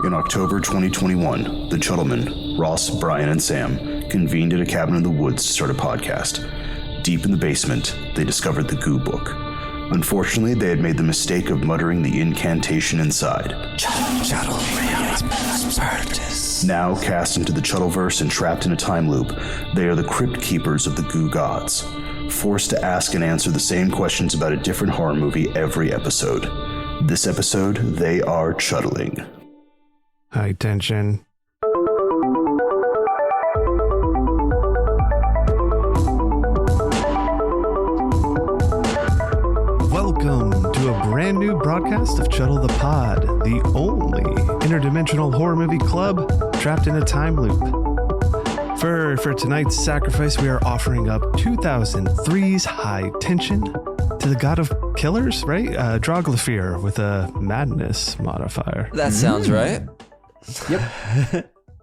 In October 2021, the Chuddlemen, Ross, Brian, and Sam, convened at a cabin in the woods to start a podcast. Deep in the basement, they discovered the Goo Book. Unfortunately, they had made the mistake of muttering the incantation inside. Now cast into the Chuddleverse and trapped in a time loop, they are the crypt keepers of the Goo Gods, forced to ask and answer the same questions about a different horror movie every episode. This episode, they are chuddling. High tension. Welcome to a brand new broadcast of Chuddle the Pod, the only interdimensional horror movie club trapped in a time loop. For tonight's sacrifice, we are offering up 2003's High Tension to the god of killers, right? Droglafir with a madness modifier. That sounds right. Yep.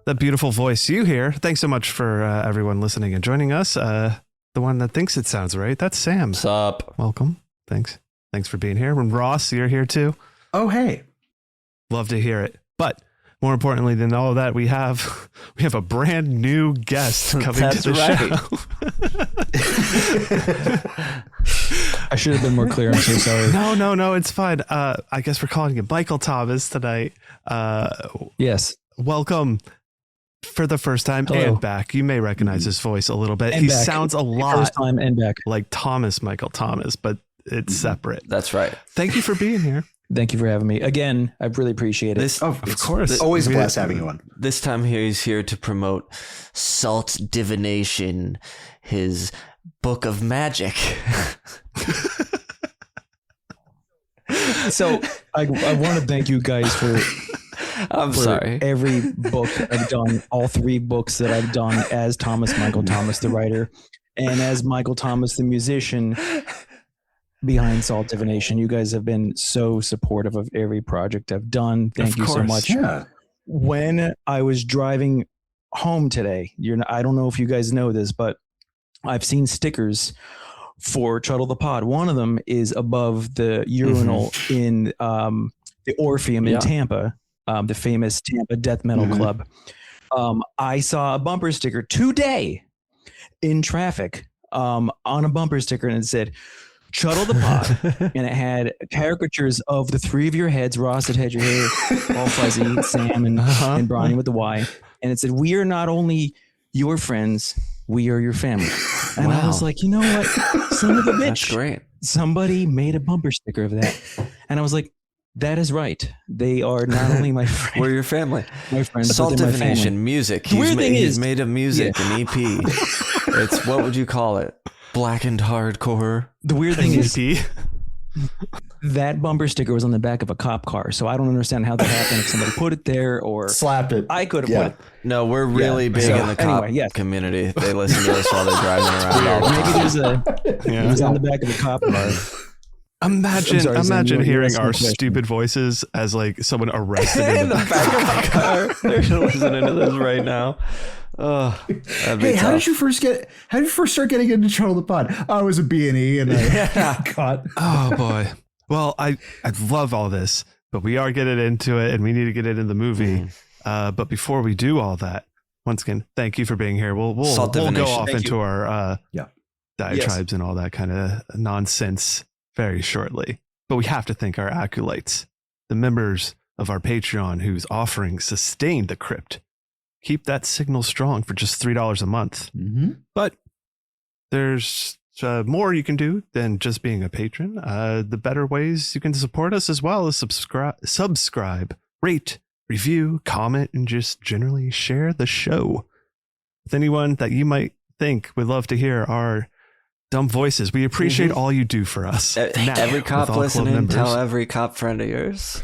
That beautiful voice you hear. Thanks so much for everyone listening and joining us. The one that thinks it sounds right, that's Sam. What's up? Welcome. Thanks for being here. And Ross, you're here too. Oh, hey. Love to hear it. But more importantly than all of that, we have a brand new guest coming to the show. I should have been more clear. I'm so sorry. No, it's fine. I guess we're calling you Michael Thomas tonight. Yes. Welcome for the first time. Hello. And back. You may recognize his voice a little bit. And he back. sounds a lot First time and back. like Michael Thomas, but it's separate. That's right. Thank you for being here. Thank you for having me again. I really appreciate it. Of course. Always a blast having you on. This time he's here to promote Salt Divination, his book of magic. So I want to thank you guys for sorry. every book I've done, all three books that I've done as Michael Thomas, the writer, and as Michael Thomas, the musician behind Salt Divination. You guys have been so supportive of every project I've done. Thank you so much. Yeah. When I was driving home today, I don't know if you guys know this, but I've seen stickers for Chuddle the Pod. One of them is above the urinal in the Orpheum in Tampa, the famous Tampa death metal club. I saw a bumper sticker today in traffic on a bumper sticker, and it said Chuddle the Pod, and it had caricatures of the three of your heads. Ross that had your hair all fuzzy, Sam and Brian with the Y, and it said, "We are not only your friends, we are your family." And I was like, you know what, son of a bitch, That's great. Somebody made a bumper sticker of that, and I was like, that is right. They are not only my friends. We're your family. My friends. Salt but they're my Divination, family. music. He's made a music, an EP. It's, what would you call it? Blackened hardcore. The weird thing is, EP. that bumper sticker was on the back of a cop car, so I don't understand how that happened. If somebody put it there or Slapped it. I could have put it. No, we're really big So, in the cop anyway, yes. community. They listen to us while they're driving around all the Maybe time. it was on the back of a cop car. Imagine Sam, you're hearing asking a our question. stupid voices as like someone arrested In in the the back of the car. They're listening to this right now. Oh, that'd be Hey, tough. how did you first start getting into Chuddle the Pod? I was a B&E and I got. Oh boy. Well, I love all this, but we are getting into it and we need to get into the movie. But before we do all that, once again, thank you for being here. We'll Salt go Divination. off Thank into you. our diatribes and all that kind of nonsense very shortly. But we have to thank our acolytes, the members of our Patreon whose offerings sustain the crypt. Keep that signal strong for just $3 a month. But there's more you can do than just being a patron. The better ways you can support us as well as subscribe, rate, review, comment, and just generally share the show with anyone that you might think would love to hear our dumb voices. We appreciate all you do for us. Now, Every cop with all club listening, members. tell every cop friend of yours.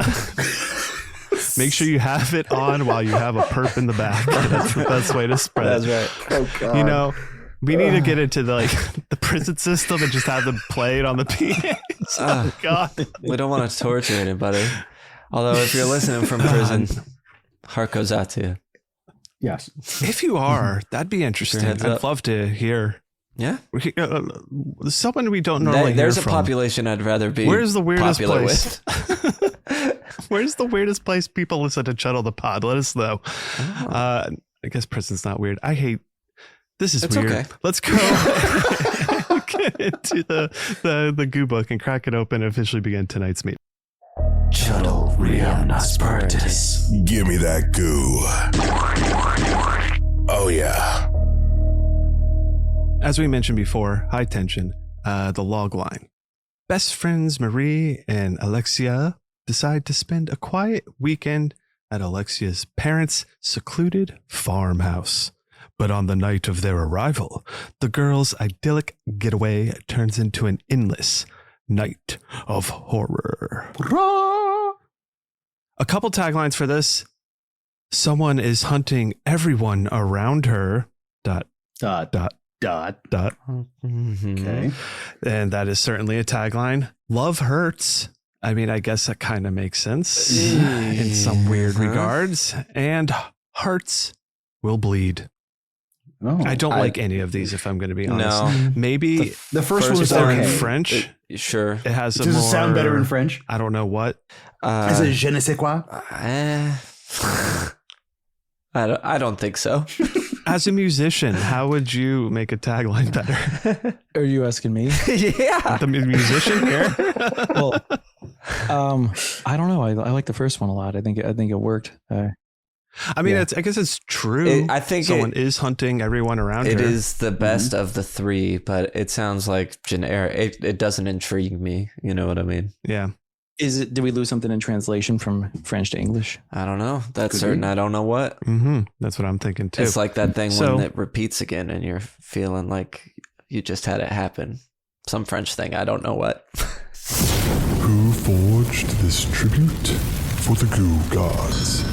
Make sure you have it on while you have a perp in the back. That's the best way to spread it. That's right. Oh, God. You know, we need to get into the prison system and just have them play it on the PAs. Oh, God. We don't want to torture anybody. Although if you're listening from prison, heart goes out to you. Yes. If you are, that'd be interesting. Heads I'd up. love to hear. Yeah. Someone we don't normally There's hear a from. population I'd rather be Where's the weirdest popular place? with. Where's the weirdest place people listen to Chuddle the Pod? Let us know. I guess prison's not weird. This is weird. Okay. Let's go get into the goo book and crack it open and officially begin tonight's meeting. Chuddle Ream Aspertus. Give me that goo. Oh, yeah. As we mentioned before, high tension, the log line. Best friends Marie and Alexia decide to spend a quiet weekend at Alexia's parents' secluded farmhouse. But on the night of their arrival, the girls' idyllic getaway turns into an endless night of horror. A couple taglines for this. Someone is hunting everyone around her. ... Okay. And that is certainly a tagline. Love hurts. I mean, I guess that kind of makes sense in some weird regards. And hearts will bleed. Oh, I don't like any of these, if I'm going to be honest. No. Maybe the first one was they're okay. in French. Sure. It has Does it sound better in French? I don't know what. Is it je ne sais quoi? I don't think so. As a musician, how would you make a tagline better? Are you asking me? Yeah. The musician here? Well, I don't know. I like the first one a lot. I think it worked. I mean, I guess it's true. I think someone is hunting everyone around her. It is the best of the three, but it sounds like generic. It doesn't intrigue me. You know what I mean? Yeah. Did we lose something in translation from French to English? I don't know. That's certain. I don't know what. Mm-hmm. That's what I'm thinking too. It's like that thing when it repeats again and you're feeling like you just had it happen. Some French thing. I don't know what. Who forged this tribute for the goo gods?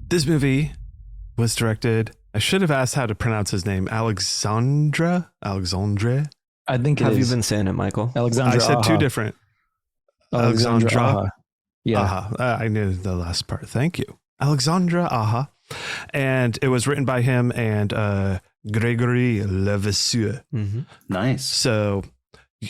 This movie was directed. I should have asked how to pronounce his name. Alexandre. I think it Have is. you been saying it, Michael? Alexandra? I said Aha. two different. Alexandra. Aha. Yeah. Aha. I knew the last part. Thank you. Alexandra Aha. And it was written by him and Gregory Levasseur. Mm-hmm. Nice. So,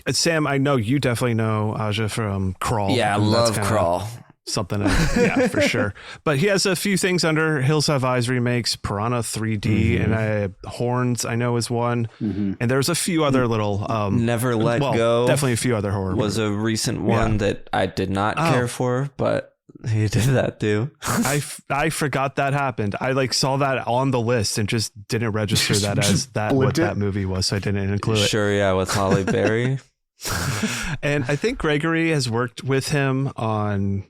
Sam, I know you definitely know Aja from Crawl. Yeah, I love Crawl. Something, yeah, for sure. But he has a few things under Hills Have Eyes remakes, Piranha 3D, and Horns, I know, is one. And there's a few other little... Never Let Go. Definitely a few other horror was a recent one that I did not care for, but he did that too. I forgot that happened. I saw that on the list and just didn't register that as what that movie was, so I didn't include it. Sure, yeah, with Halle Berry. And I think Gregory has worked with him on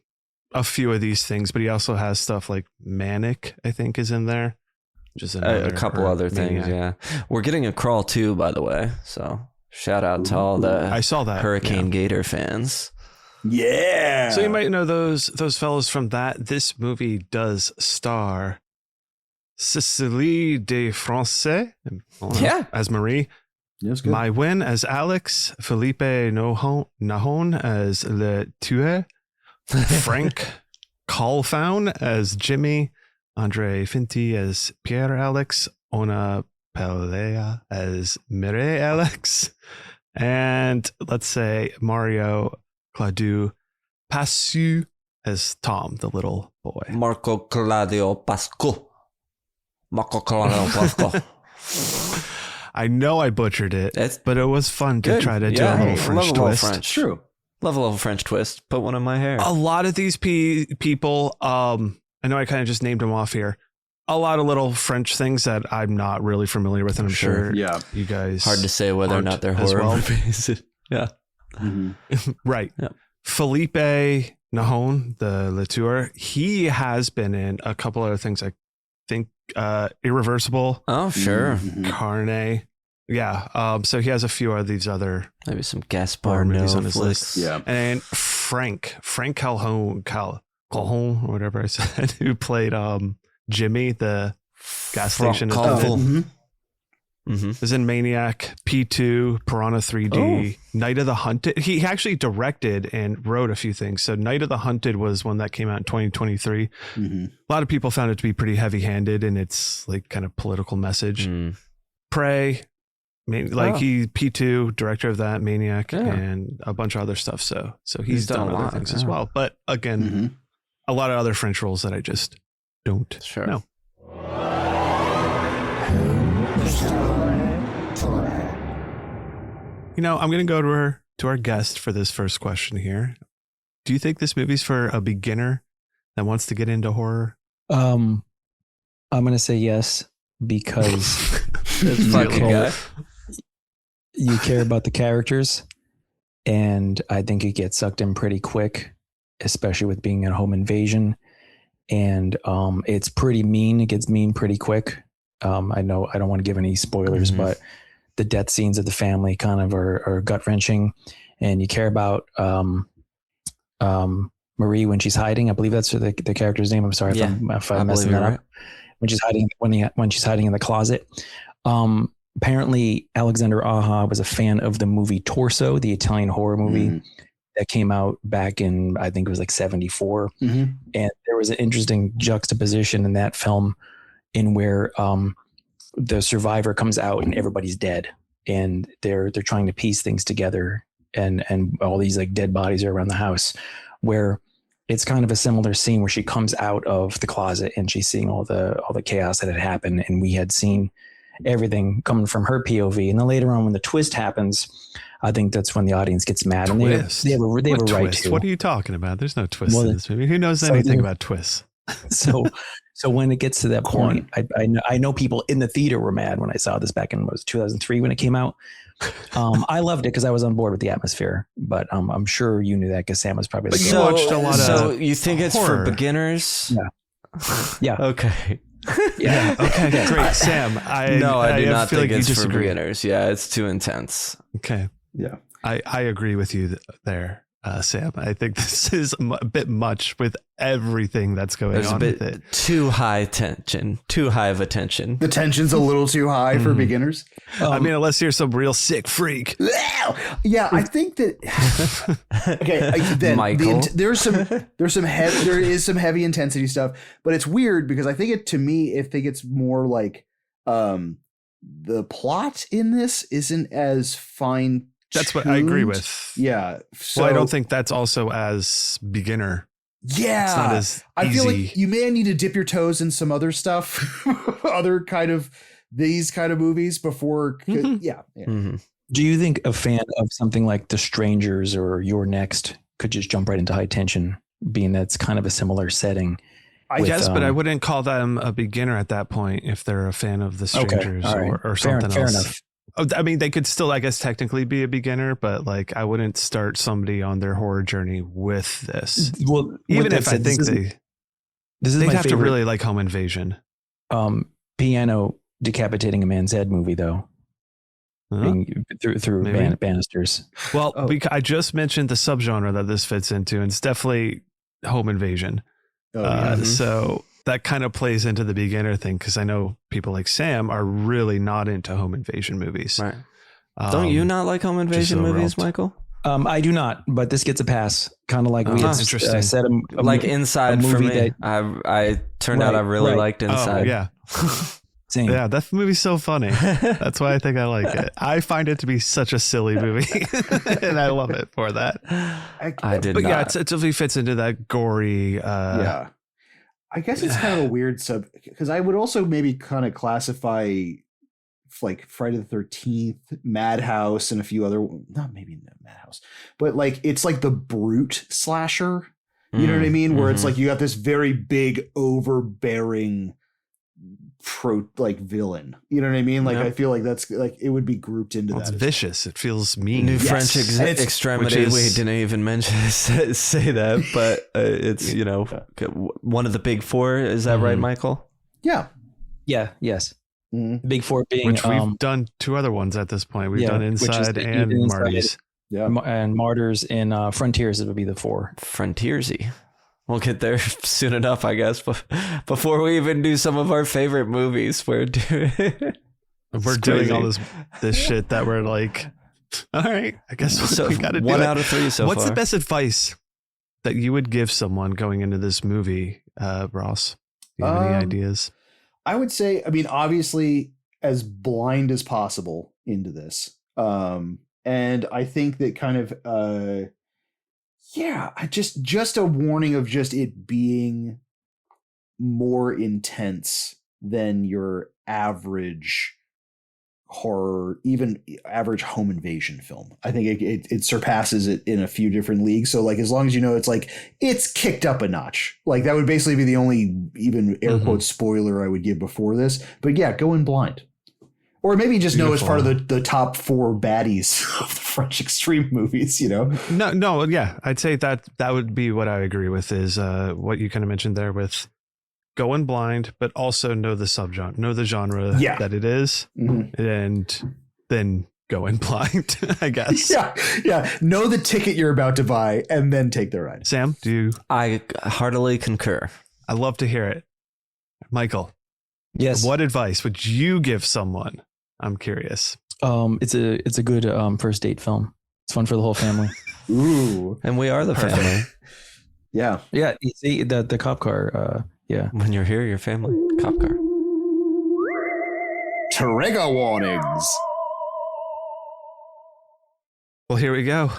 a few of these things, but he also has stuff like Manic, I think, is in there. Just a couple other things, yeah. We're getting a Crawl too, by the way. So shout out to all the I saw that Hurricane Gator fans. Yeah. So you might know those fellows from that. This movie does star Cécile de Francais as Marie, Mai Wen as Alex, Felipe Nahon as Le Tueur, Frank Colfoun as Jimmy, Andre Finti as Pierre Alex, Ona Pelea as Mireille Alex, and let's say Mario Claudiu Pascu as Tom, the little boy. Marco Claudio Pascu. I know I butchered it, but it was fun to try to do a little French twist. True. Love a little French twist. Put one in my hair. A lot of these people, I know I kind of just named them off here. A lot of little French things that I'm not really familiar with, and I'm sure you guys. Hard to say whether or not they're horror movies. Yeah. Right. Yeah. Felipe Nahon, the Latour, he has been in a couple other things. I think Irreversible. Oh, sure. Carne. Yeah. So he has a few of these other maybe some Gaspar movies on his list. Yeah. And Frank Calhoun, or whatever I said, who played Jimmy, the gas station attendant. Is in Maniac, P2, Piranha 3D, Night of the Hunted. He actually directed and wrote a few things. So Night of the Hunted was one that came out in 2023. A lot of people found it to be pretty heavy-handed in its like kind of political message. Prey, Like he P2 director of that, Maniac, and a bunch of other stuff. So he's done other things as well. But again, a lot of other French roles that I just don't know. I'm going to go to our guest for this first question here. Do you think this movie's for a beginner that wants to get into horror? I'm going to say yes, because you care about the characters, and I think you get sucked in pretty quick, especially with being a home invasion. And it's pretty mean. It gets mean pretty quick. I know I don't want to give any spoilers, but the death scenes of the family kind of are gut wrenching, and you care about Marie when she's hiding. I believe that's the character's name. I'm sorry if I'm messing that up. When she's hiding, when she's hiding in the closet. Apparently, Alexander Aja was a fan of the movie Torso, the Italian horror movie that came out back in, I think it was like 74. And there was an interesting juxtaposition in that film in where the survivor comes out and everybody's dead, and they're trying to piece things together, and all these like dead bodies are around the house, where it's kind of a similar scene where she comes out of the closet and she's seeing all the chaos that had happened, and we had seen everything coming from her POV. And then later on, when the twist happens, I think that's when the audience gets mad. And they have a right to. What are you talking about? There's no twist in this movie. Who knows anything about twists? So when it gets to that point, I know people in the theater were mad when I saw this back in 2003 when it came out. I loved it because I was on board with the atmosphere, but I'm sure you knew that because Sam was probably. You watched a lot of. So you think it's for beginners? Yeah. Okay. Yeah. Okay. Great, Sam. I do not think it's for beginners. Yeah, it's too intense. Okay. Yeah. I agree with you there, Sam. I think this is a bit much with everything that's going on with it. Too high tension, too high of a tension. The tension's a little too high for beginners. I mean, unless you're some real sick freak. Yeah, I think that. Okay, Michael. there is some heavy intensity stuff, but it's weird because I think I think it's more like the plot in this isn't as fine. That's what I agree with. Yeah. So, well, I don't think that's also as beginner. Yeah. It's not as easy. I feel like you may need to dip your toes in some other stuff, these kind of movies before. Yeah. Do you think a fan of something like The Strangers or Your Next could just jump right into high tension, being that's kind of a similar setting? I guess, but I wouldn't call them a beginner at that point if they're a fan of The Strangers or something else. Fair enough. I mean, they could still, I guess, technically be a beginner, but like I wouldn't start somebody on their horror journey with this. Well, even if I think they'd have to really like Home Invasion. Piano decapitating a man's head movie, though. Through banisters. Well, I just mentioned the subgenre that this fits into, and it's definitely Home Invasion. So that kind of plays into the beginner thing, because I know people like Sam are really not into home invasion movies. Right. Don't you not like home invasion movies, Michael? I do not, but this gets a pass. Kind of like we had said, like Inside for me. I turned out I really liked Inside. Oh, yeah. Same. Yeah, that movie's so funny. That's why I think I like it. I find it to be such a silly movie, and I love it for that. I did not. Yeah, it definitely fits into that gory. Yeah. I guess it's kind of a weird because I would also maybe kind of classify like Friday the 13th, Madhouse, and a few other, not maybe Madhouse, but like it's like the brute slasher. You know what I mean? Where it's like you got this very big, overbearing villain. You know what I mean? Like I feel like that's like it would be grouped into that. It's vicious. It feels mean. New French extremity. We didn't even mention say that, but it's one of the big four. Is that right, Michael? Yeah. Yes. The big four being which we've done two other ones at this point. We've done Inside and Marty's. Yeah, and Martyrs and Frontiers. It would be the four. Frontiersy. We'll get there soon enough, I guess. But before we even do some of our favorite movies, we're doing all this shit that we're like, all right, I guess we got to do 1 out of 3 so far. What's the best advice that you would give someone going into this movie, Ross? Do you have any ideas? I would say, I mean, obviously, as blind as possible. into this. And I think that kind of just a warning of just it being more intense than your average horror, even average home invasion film. I think it surpasses it in a few different leagues. So like, as long as you know, it's like, it's kicked up a notch. Like that would basically be the only even air quotes spoiler I would give before this. But yeah, go in blind. Or maybe just know it's part of the top 4 baddies of the French extreme movies, you know? No, yeah. I'd say that would be what I agree with is what you kind of mentioned there with go in blind, but also know the subgenre, know the genre that it is, and then go in blind, I guess. Yeah. Know the ticket you're about to buy and then take the ride. Sam, I heartily concur. I love to hear it. Michael. Yes. What advice would you give someone? I'm curious. It's a good first date film. It's fun for the whole family. Ooh. And we are the family. Yeah. Yeah. You see the cop car. Yeah. When you're here, your family. Cop car. Trigger warnings. Well, here we go.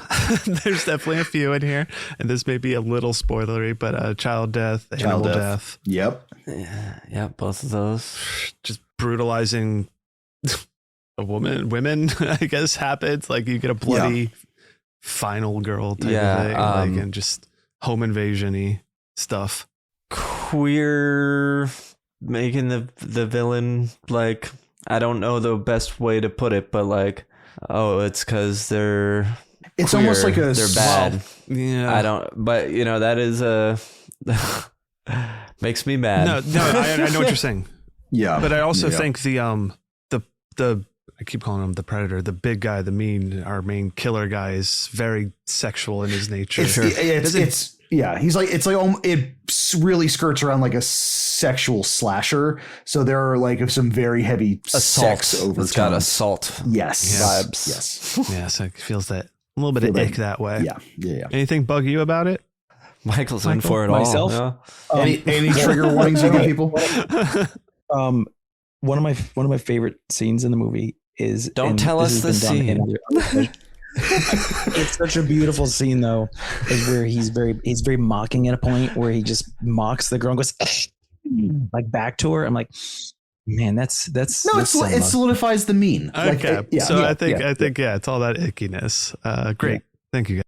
There's definitely a few in here, and this may be a little spoilery, but child death, animal death. Yep. Yeah, both of those. Just brutalizing women, I guess, happens. Like you get a bloody final girl type of thing, like, and just home invasion-y stuff. Queer, making the villain, like, I don't know the best way to put it, but like, oh, it's because they're queer, almost like they're bad. Yeah, I don't, but you know, that is makes me mad. No, I know what you're saying. Yeah, but I also think the I keep calling him the predator, the big guy, our main killer guy is very sexual in his nature. It really skirts around like a sexual slasher. So there are like some very heavy sex overtones. It's got assault vibes. Yes, it feels that a little bit of ick that way. Yeah. Anything bug you about it? Michael's in for it myself? all. Yeah. Any trigger warnings you give people? One of my favorite scenes in the movie is don't tell us the scene. It's such a beautiful scene though, is where he's very mocking at a point where he just mocks the girl and goes like back to her. I'm like, man, it solidifies the mean. Okay, I think it's all that ickiness. Great, thank you guys.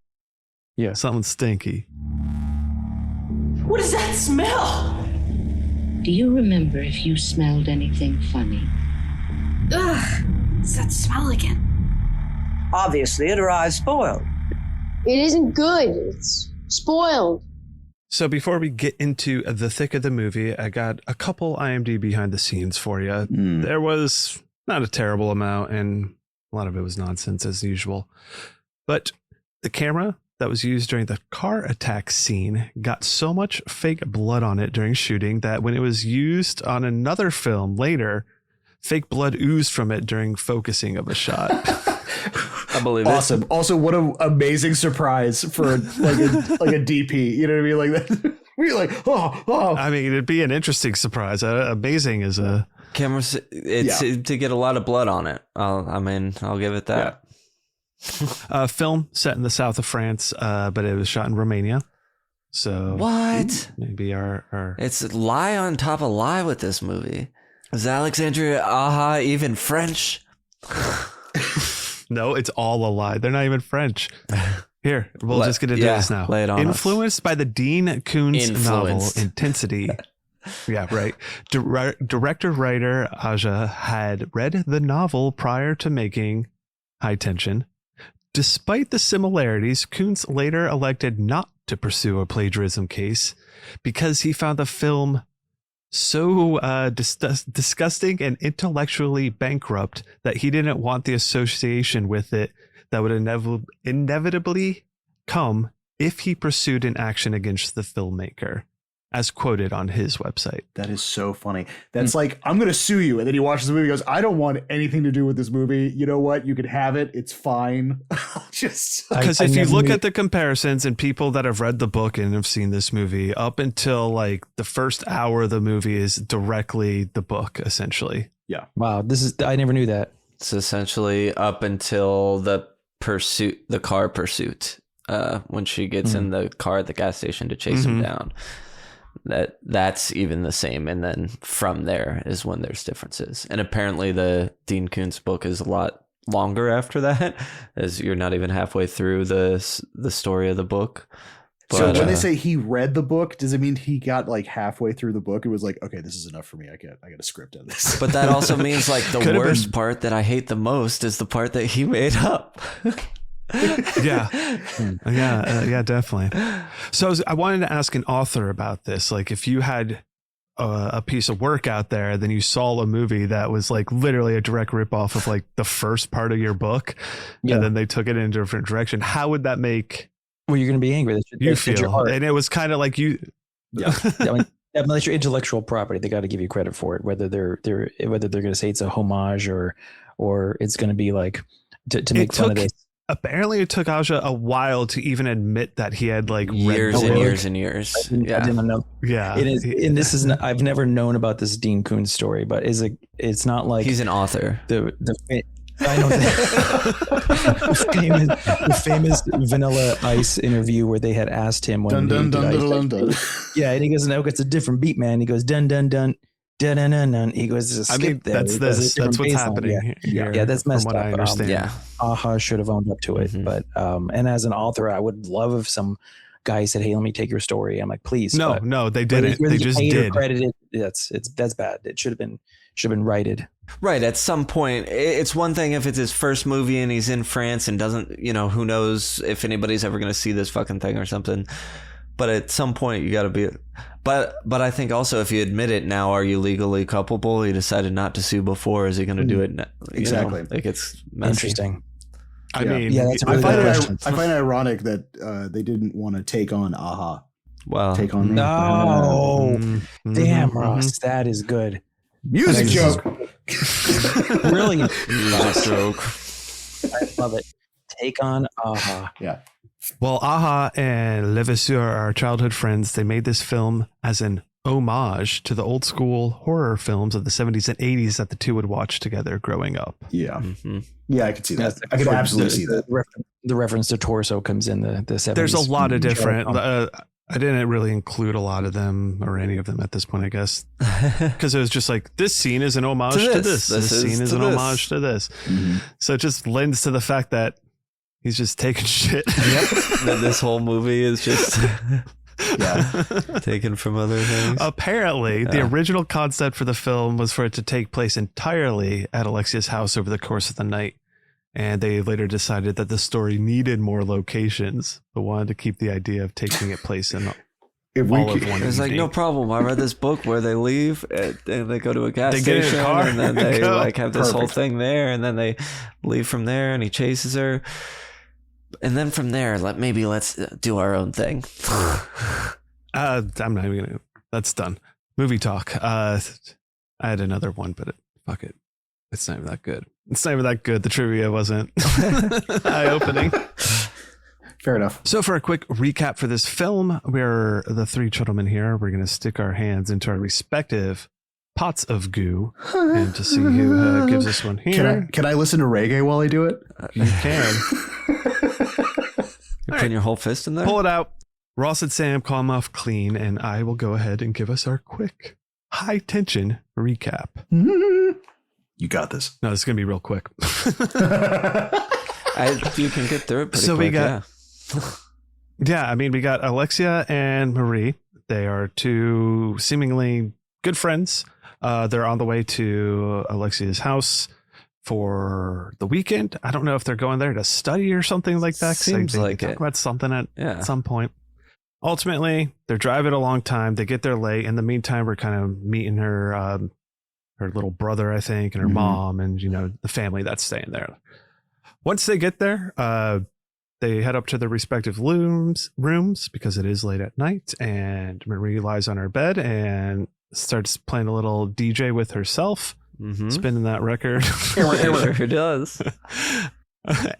Yeah, something stinky. What does that smell? Do you remember if you smelled anything funny? Ugh, it's that smell again. Obviously, it arrived spoiled. It isn't good. It's spoiled. So before we get into the thick of the movie, I got a couple IMDb behind the scenes for you. There was not a terrible amount, and a lot of it was nonsense as usual. But the camera that was used during the car attack scene got so much fake blood on it during shooting that when it was used on another film later, fake blood oozed from it during focusing of a shot. I believe awesome. it. Also, what an amazing surprise for like a DP. You know what I mean? Like that. We're like, oh. I mean, it'd be an interesting surprise. Amazing as a camera. It's to get a lot of blood on it. I'll give it that. Yeah. Film set in the south of France, but it was shot in Romania. So what? Maybe our it's lie on top of lie with this movie. Is Alexandria Aja even French? No, it's all a lie. They're not even French. Here, we'll just get into this now. Lay it on Influenced by the Dean Koontz novel Intensity. Yeah, right. Director-writer Aja had read the novel prior to making High Tension. Despite the similarities, Koontz later elected not to pursue a plagiarism case because he found the film so disgusting and intellectually bankrupt that he didn't want the association with it that would inevitably come if he pursued an action against the filmmaker, as quoted on his website. That is so funny. That's like, I'm going to sue you. And then he watches the movie and goes, I don't want anything to do with this movie. You know what? You can have it. It's fine. Because if you look at the comparisons and people that have read the book and have seen this movie, up until like the first hour of the movie is directly the book, essentially. Yeah. Wow. I never knew that. It's essentially up until the car pursuit. When she gets in the car at the gas station to chase him down. That's even the same, and then from there is when there's differences. And apparently the Dean Koontz book is a lot longer after that, as you're not even halfway through the story of the book. But, so when they say he read the book, does it mean he got like halfway through the book? It was like, okay, this is enough for me. I got a script of this. But that also means like the worst part that I hate the most is the part that he made up. Yeah, definitely. So I wanted to ask an author about this. Like, if you had a piece of work out there, then you saw a movie that was like literally a direct ripoff of like the first part of your book, and then they took it in a different direction, how would that make? Well, you're going to be angry. You feel, and it was kind of like you. Yeah, I mean, that's your intellectual property. They got to give you credit for it, whether they're going to say it's a homage or it's going to be like to make fun of it. Apparently, it took Aja a while to even admit that he had like years and years and years. I didn't know. Yeah, it is. And this is. I've never known about this Dean Koontz story, but it's not like he's an author. I know the famous Vanilla Ice interview where they had asked him when dun, dun. Yeah, and he goes, no, it's a different beat, man. He goes dun dun dun dun dun dun dun. He goes, skip there. That's what's happening. Yeah, that's messed up. From what I understand. Aha should have owned up to it, but and as an author, I would love if some guy said, "Hey, let me take your story." I'm like, please. No, they didn't. They just did. Credited. That's bad. It should have been righted. Right. At some point, it's one thing if it's his first movie and he's in France and doesn't, who knows if anybody's ever going to see this fucking thing or something. But at some point, you got to be. But I think also if you admit it now, are you legally culpable? He decided not to sue before. Is he going to do it now? Exactly. Like it's messy. Interesting. I mean, that's a really good question. I find it ironic that they didn't want to take on Aha. Well, take on me. No, damn, Ross, that is good. Music joke. Brilliant. Joke. I love it. Take on Aha. Yeah. Well, Aha and Levasseur are our childhood friends. They made this film as an homage to the old school horror films of the 70s and 80s that the two would watch together growing up. Yeah. Yeah, I could see that. I could absolutely see that. The reference to Torso comes in the 70s. There's a lot of different. I didn't really include a lot of them or any of them at this point, I guess, because it was just like, this scene is an homage to this. This scene is an homage to this. So it just lends to the fact that he's just taking shit. Yep. That this whole movie is just taken from other things. Apparently, the original concept for the film was for it to take place entirely at Alexia's house over the course of the night. And they later decided that the story needed more locations, but wanted to keep the idea of taking it place in all of one. It's like, no problem. I read this book where they leave and they go to a gas get in a station car and then they go. like have this whole thing there, and then they leave from there and he chases her. And then from there, let's do our own thing. I'm not even gonna. That's done. Movie talk. I had another one, but fuck it. It's not even that good. The trivia wasn't eye-opening. Fair enough. So for a quick recap for this film, we're the three chuddlemen here. We're going to stick our hands into our respective pots of goo and to see who gives us one here. Can I listen to reggae while I do it? You can. You're putting your whole fist in there? Pull it out. Ross and Sam calm off clean, and I will go ahead and give us our quick high tension recap. You got this. No, this is going to be real quick. You can get through it pretty quick. We got, we got Alexia and Marie. They are two seemingly good friends. They're on the way to Alexia's house for the weekend. I don't know if they're going there to study or something like that. Seems like talk about something at some point. Ultimately, they're driving a long time. They get there late. In the meantime, we're kind of meeting her little brother, I think, and her mom, and the family that's staying there. Once they get there, they head up to their respective rooms because it is late at night, and Marie lies on her bed and starts playing a little DJ with herself, spinning that record. Sure does.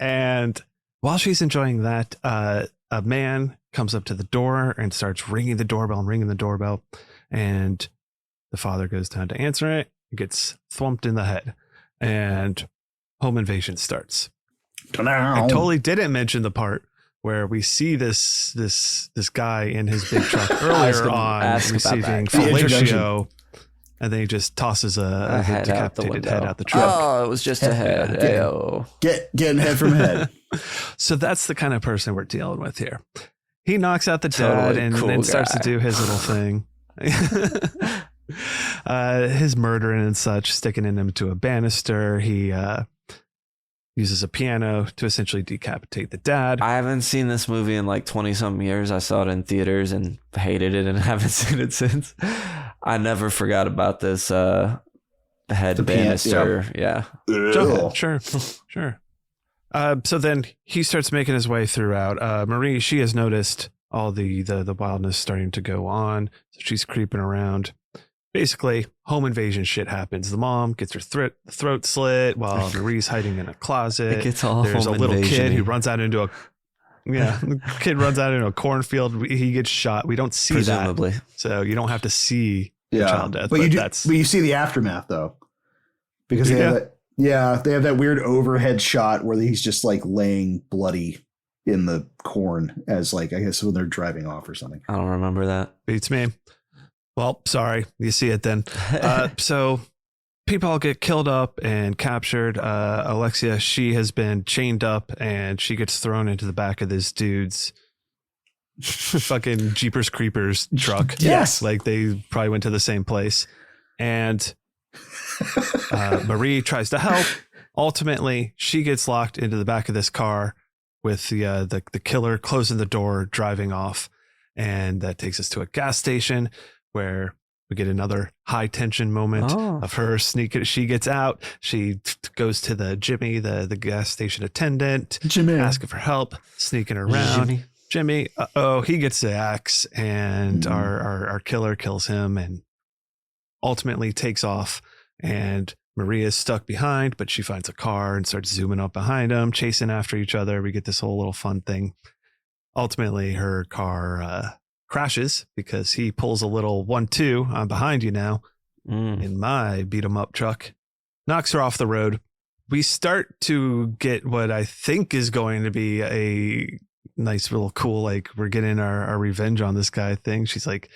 And while she's enjoying that, a man comes up to the door and starts ringing the doorbell, and the father goes down to answer it, gets thumped in the head, and home invasion starts. Ta-da. I totally didn't mention the part where we see this guy in his big truck earlier on receiving fellatio, and then he just tosses a decapitated head out the truck. Oh, it was just a head. Getting head from head. So that's the kind of person we're dealing with here. He knocks out the dad and then starts to do his little thing. His murdering and such, sticking him into a banister. He uses a piano to essentially decapitate the dad. I haven't seen this movie in like 20 some years. I saw it in theaters and hated it and haven't seen it since. I never forgot about this head banister. Yeah. Sure. So then he starts making his way throughout. Marie, she has noticed all the wildness starting to go on. So she's creeping around. Basically, home invasion shit happens. The mom gets her throat slit while Marie's hiding in a closet. There's a little kid who runs out into a cornfield. He gets shot. We don't see Presumably. that. So you don't have to see the child death. But you see the aftermath though. Because they have that weird overhead shot where he's just like laying bloody in the corn as like, I guess when they're driving off or something. I don't remember that. Beats me. Well, sorry. You see it then. So people all get killed up and captured. Alexia, she has been chained up and she gets thrown into the back of this dude's fucking Jeepers Creepers truck. Yes. Like they probably went to the same place. And Marie tries to help. Ultimately, she gets locked into the back of this car with the killer closing the door, driving off. And that takes us to a gas station where we get another high tension moment of her sneaking. She gets out. She goes to the Jimmy, the gas station attendant, asking for help, sneaking around. Jimmy, he gets the axe, and our killer kills him and ultimately takes off. And Maria's stuck behind, but she finds a car and starts zooming up behind him, chasing after each other. We get this whole little fun thing. Ultimately, her car crashes because he pulls a little 1-2. I'm behind you now in my beat 'em up truck, knocks her off the road. We start to get what I think is going to be a nice little cool, like we're getting our revenge on this guy thing. She's like,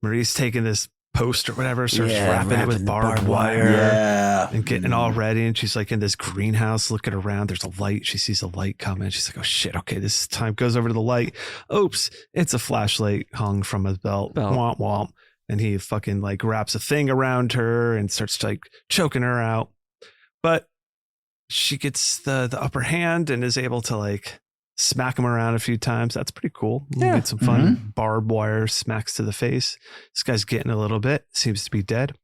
Marie's taking this post or whatever, starts wrapping it with barbed wire and getting all ready. And she's like in this greenhouse looking around. There's a light. She sees a light coming. She's like, oh shit. Okay. This time goes over to the light. Oops. It's a flashlight hung from his belt. Womp womp. And he fucking like wraps a thing around her and starts like choking her out. But she gets the upper hand and is able to like smack him around a few times. That's pretty cool. Yeah. Get some fun barbed wire smacks to the face. This guy's getting a little bit, seems to be dead.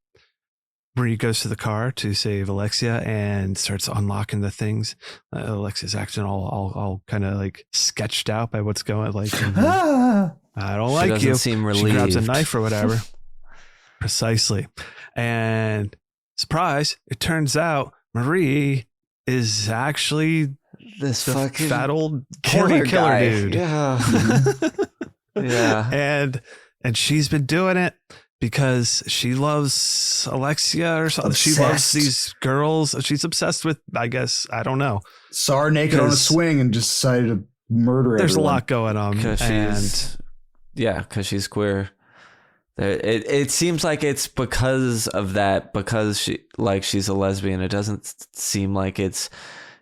Marie goes to the car to save Alexia and starts unlocking the things. Alexia's acting all kind of like sketched out by what's going like. I don't like you. Seem relieved. She grabs a knife or whatever. Precisely. And surprise, it turns out Marie is actually this the fucking fat old killer dude. Yeah. And she's been doing it because she loves Alexia or something. She loves these girls. She's obsessed with, I guess, I don't know. Saw her naked on a swing and just decided to murder There's everyone. a lot going on. Because she's queer. It seems like it's because of that, because she's a lesbian. It doesn't seem like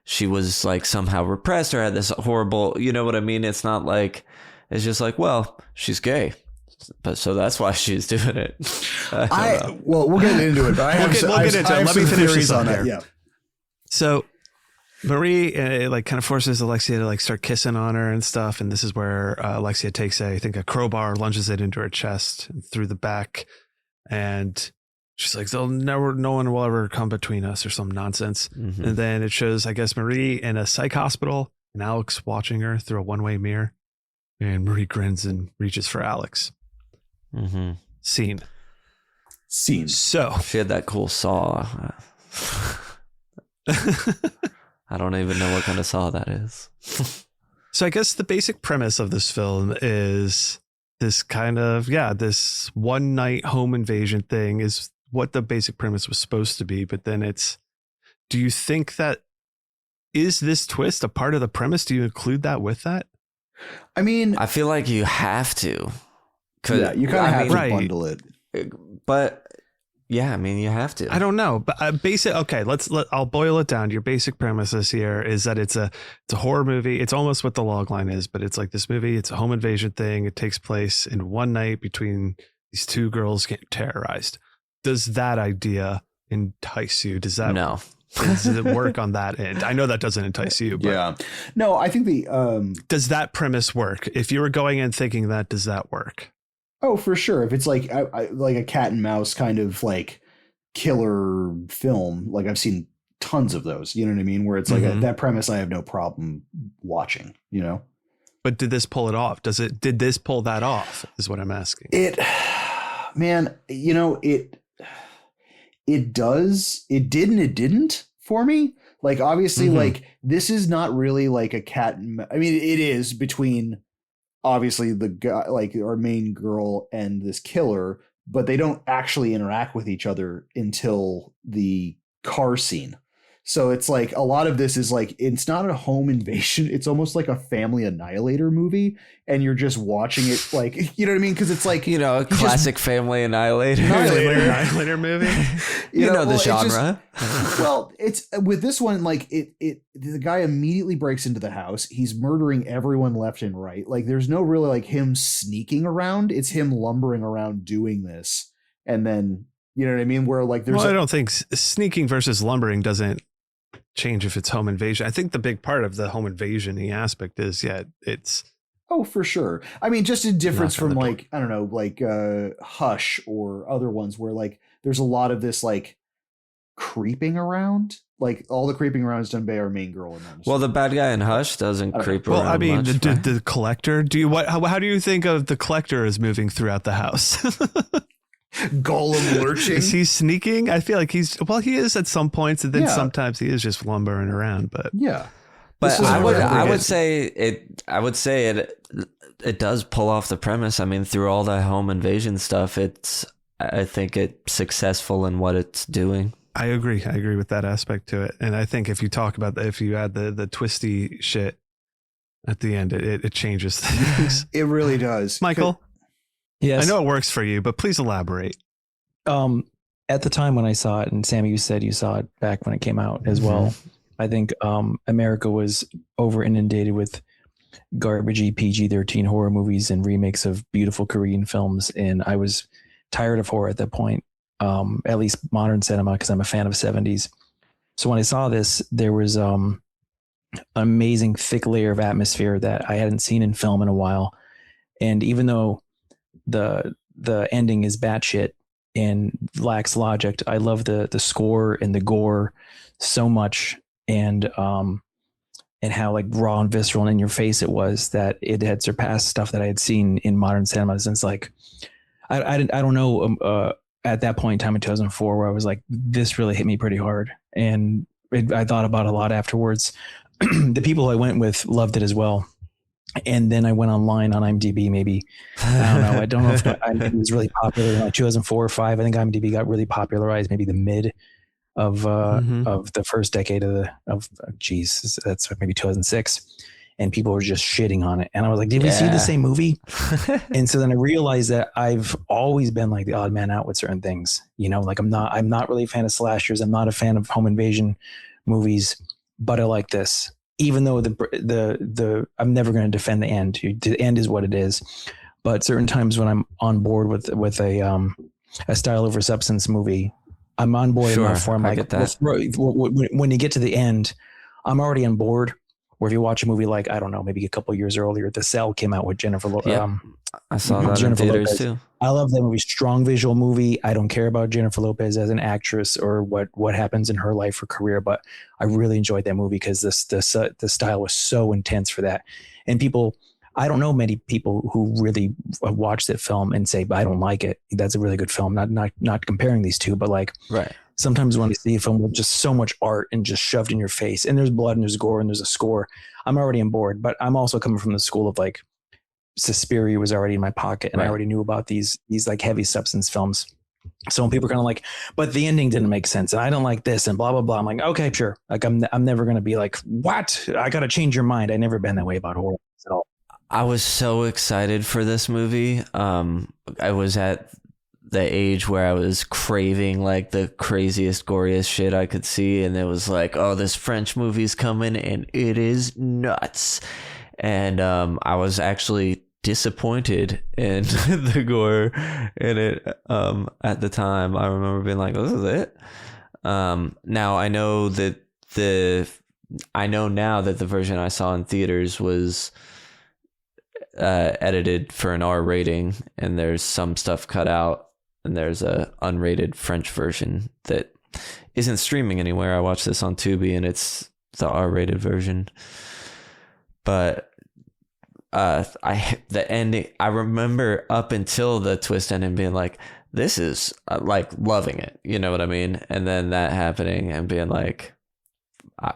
she was like somehow repressed or had this horrible, you know what I mean? It's not like, it's just like, well, she's gay, but so that's why she's doing it. We'll get into it. But I have Let me finish this on up that. here. Yeah. So Marie like kind of forces Alexia to like start kissing on her and stuff. And this is where Alexia takes a crowbar, lunges it into her chest and through the back. And she's like, no one will ever come between us or some nonsense. Mm-hmm. And then it shows, I guess, Marie in a psych hospital and Alex watching her through a one-way mirror. And Marie grins and reaches for Alex. Mm-hmm. Scene. So she had that cool saw. I don't even know what kind of saw that is. So I guess the basic premise of this film is this kind of, this one night home invasion thing is what the basic premise was supposed to be. But then do you think that is this twist a part of the premise? Do you include that with that? I mean, I feel like you have to. Yeah, you kind of have to right. bundle it. But yeah, I mean, you have to. I don't know, but okay, I'll boil it down. Your basic premises here is that it's a horror movie. It's almost what the log line is, but it's like this movie. It's a home invasion thing. It takes place in one night between these two girls getting terrorized. Does that idea entice you? Does that no? Does it work on that end? I know that doesn't entice you, but yeah. No, I think does that premise work? If you were going in thinking that, does that work? Oh, for sure. If it's like like a cat and mouse kind of like killer film, like I've seen tons of those. You know what I mean? Where it's like that premise, I have no problem watching. You know. But did this pull it off? Did this pull that off? Is what I'm asking. Man, you know it does. It did and it didn't for me. Like, obviously, like, this is not really like a cat and I mean, it is between obviously the guy, like our main girl and this killer, but they don't actually interact with each other until the car scene. So it's like a lot of this is like, it's not a home invasion. It's almost like a family annihilator movie. And you're just watching it like, you know what I mean? Because it's like, you know, a classic family annihilator movie. you know the genre. Well, it's with this one, like the guy immediately breaks into the house. He's murdering everyone left and right. Like there's no really like him sneaking around. It's him lumbering around doing this. And then, you know what I mean? Where like there's I don't think sneaking versus lumbering doesn't change if it's home invasion. I think the big part of the home invasion-y aspect is it's for sure. I mean, just a difference from like, I don't know, like Hush or other ones where like there's a lot of this like creeping around. Like all the creeping around is done by our main girl. Well, the bad guy in Hush doesn't creep around. Well, I mean, much, the collector. How do you think of the collector as moving throughout the house? Golem lurching. Is he sneaking? I feel like he is at some points, and then sometimes he is just lumbering around. But but I would say it does pull off the premise. I mean, through all the home invasion stuff, I think it's successful in what it's doing. I agree with that aspect to it, and I think if you talk about that, if you add the twisty shit at the end, it changes things. It really does, Michael. Yes. I know it works for you, but please elaborate. At the time when I saw it, and Sammy, you said you saw it back when it came out as well. I think America was over inundated with garbagey PG-13 horror movies and remakes of beautiful Korean films, and I was tired of horror at that point. At least modern cinema, because I'm a fan of 70s. So when I saw this, there was an amazing thick layer of atmosphere that I hadn't seen in film in a while. And even though the ending is batshit and lacks logic, I love the score and the gore so much, and how like raw and visceral and in your face it was, that it had surpassed stuff that I had seen in modern cinema since like I don't know at that point in time in 2004, where I was like, this really hit me pretty hard, and I thought about it a lot afterwards. The people I went with loved it as well. And then I went online on IMDb, maybe, I don't know if IMDb was really popular in like 2004 or 5. I think IMDb got really popularized maybe the mid of the first decade that's maybe 2006. And people were just shitting on it. And I was like, did we see the same movie? And so then I realized that I've always been like the odd man out with certain things, you know, like I'm not really a fan of slashers. I'm not a fan of home invasion movies, but I like this. Even though I'm never going to defend the end. The end is what it is. But certain times when I'm on board with a style over substance movie, I'm on board enough for. I'm like, when you get to the end, I'm already on board. Or if you watch a movie like, I don't know, maybe a couple of years earlier, The Cell came out with Jennifer Lopez. I saw that in theaters too. I love that movie. Strong visual movie. I don't care about Jennifer Lopez as an actress or what happens in her life or career, but I really enjoyed that movie because the style was so intense for that. And I don't know many people who really watch that film and say, but I don't like it. That's a really good film. Not comparing these two, but like, right. Sometimes when I see a film with just so much art and just shoved in your face, and there's blood and there's gore and there's a score, I'm already on board. But I'm also coming from the school of like, Suspiria was already in my pocket, and I already knew about these like heavy substance films. So when people are kind of like, but the ending didn't make sense and I don't like this and blah, blah, blah. I'm like, okay, sure. Like I'm never going to be like, what? I got to change your mind. I never been that way about horror at all. I was so excited for this movie. I was at the age where I was craving like the craziest, goriest shit I could see. And it was like, oh, this French movie's coming and it is nuts. And I was actually disappointed in the gore in it at the time. I remember being like, this is it. Now I know that now that the version I saw in theaters was edited for an R rating, and there's some stuff cut out, and there's a unrated French version that isn't streaming anywhere. I watched this on Tubi, and it's the R rated version. But the ending, I remember up until the twist ending being like, this is like loving it, you know what I mean? And then that happening and being like,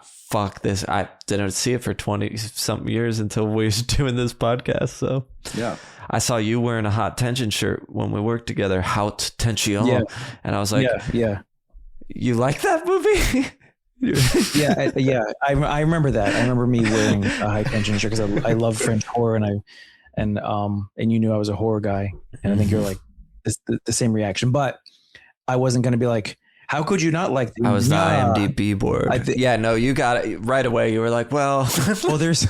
fuck this. I didn't see it for 20 something years until we were doing this podcast. So yeah, I saw you wearing a Hot Tension shirt when we worked together, Haute Tension. Yeah. And I was like, yeah. You like that movie? yeah. I remember that. I remember me wearing a High Tension shirt because I love French horror, and you knew I was a horror guy, and I think you're like the same reaction. But I wasn't going to be like, how could you not like? I was the IMDb board. No, you got it right away. You were like, well, there's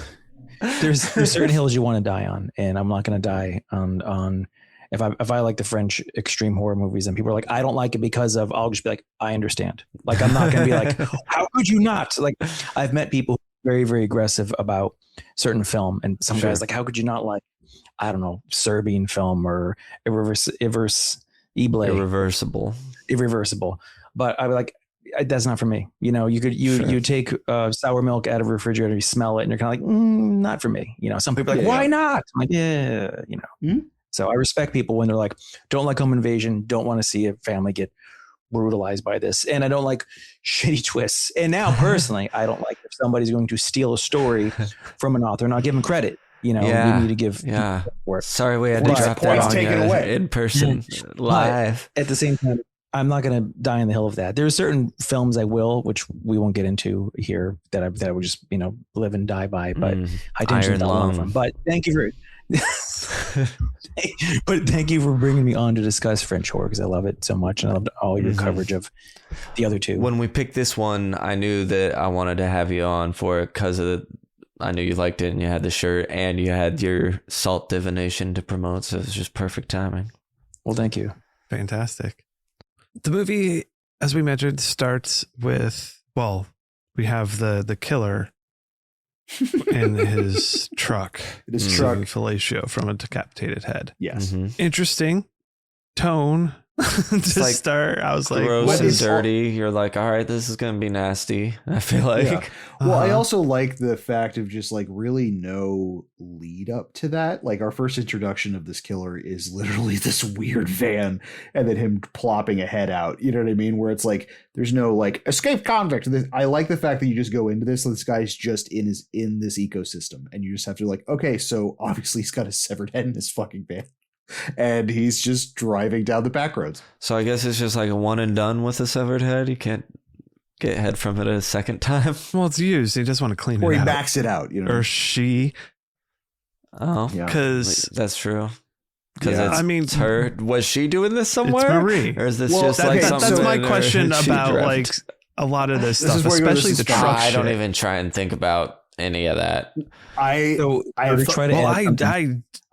certain hills you want to die on, and I'm not going to die on. If I like the French extreme horror movies and people are like, I don't like it because of, I'll just be like, I understand. Like, I'm not going to be like, how could you not? Like, I've met people very, very aggressive about certain film, and some guys like, how could you not like, I don't know, Serbian film or Irreversible. But I would like, that's not for me. You know, you take sour milk out of a refrigerator, you smell it, and you're kind of like, not for me. You know, some people are like, why not? I'm like, yeah, you know. Mm-hmm. So I respect people when they're like, don't like home invasion, don't want to see a family get brutalized by this. And I don't like shitty twists. And now personally, I don't like if somebody's going to steal a story from an author and not give them credit. You know, you need to give for it. Sorry, we had to drop that on you in person, live. But at the same time, I'm not going to die on the hill of that. There are certain films I will, which we won't get into here, that I would just, you know, live and die by. But High Tension is not one of them. But thank you for bringing me on to discuss French horror, because I love it so much, and I loved all your coverage of the other two. When we picked this one, I knew that I wanted to have you on for it because I knew you liked it, and you had the shirt, and you had your salt divination to promote, so it was just perfect timing. Well, thank you. Fantastic. The movie, as we mentioned, starts with, well, we have the killer in his truck. His truck. Fellatio from a decapitated head. Yes. Interesting tone to like start. I was like, gross and dirty. You're like, all right, this is going to be nasty. I feel like. Yeah. Well, I also like the fact of just like really no lead up to that. Like our first introduction of this killer is literally this weird van and then him plopping a head out. You know what I mean? Where it's like, there's no like escape convict. I like the fact that you just go into this. So this guy's just in this ecosystem, and you just have to like, okay, so obviously he's got a severed head in his fucking van. And he's just driving down the back roads. So I guess it's just like a one and done with a severed head. You can't get head from it a second time. Well, it's used. He just want to clean it out. Or he backs it out, you know. Or she. Oh, because that's true. Because it's her. Was she doing this somewhere? It's Marie. Or is this just like something? That's my question about like a lot of this stuff, especially the truck. I don't even try and think about any of that. I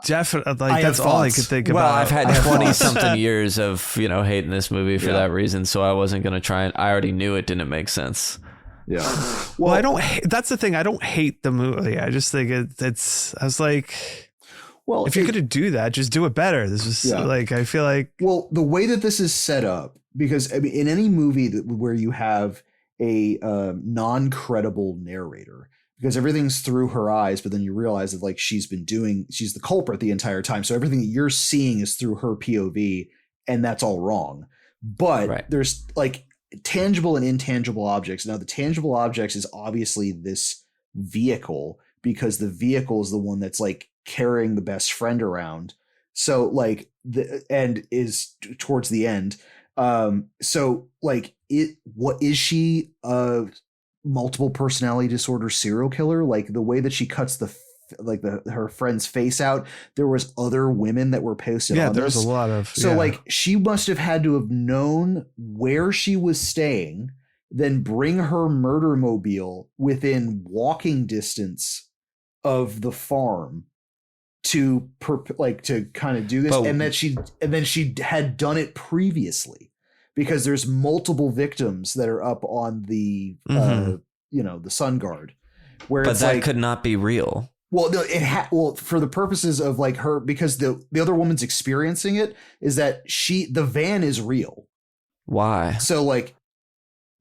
definitely like that's all I could think about. Well, I've had 20 something years of, you know, hating this movie for that reason, so I wasn't going to try and I already knew it didn't make sense. Yeah. Well, I don't that's the thing. I don't hate the movie. I just think it's I was like, well, if you're going to do that, just do it better. This was like, I feel like, well, the way that this is set up, because I mean, in any movie where you have a non-credible narrator, because everything's through her eyes, but then you realize that like she's the culprit the entire time. So everything that you're seeing is through her POV, and that's all wrong. But there's like tangible and intangible objects. Now the tangible objects is obviously this vehicle, because the vehicle is the one that's like carrying the best friend around. So like the end is towards the end. So like what is she a multiple personality disorder serial killer? Like the way that she cuts her friend's face out, there was other women that were posted on there's this. a lot of like she must have had to have known where she was staying, then bring her murder mobile within walking distance of the farm to kind of do this, and then she had done it previously, because there's multiple victims that are up on the the sun guard, where but that could not be real. Well, no, well, for the purposes of like her, because the other woman's experiencing it, is that the van is real. Why? So like,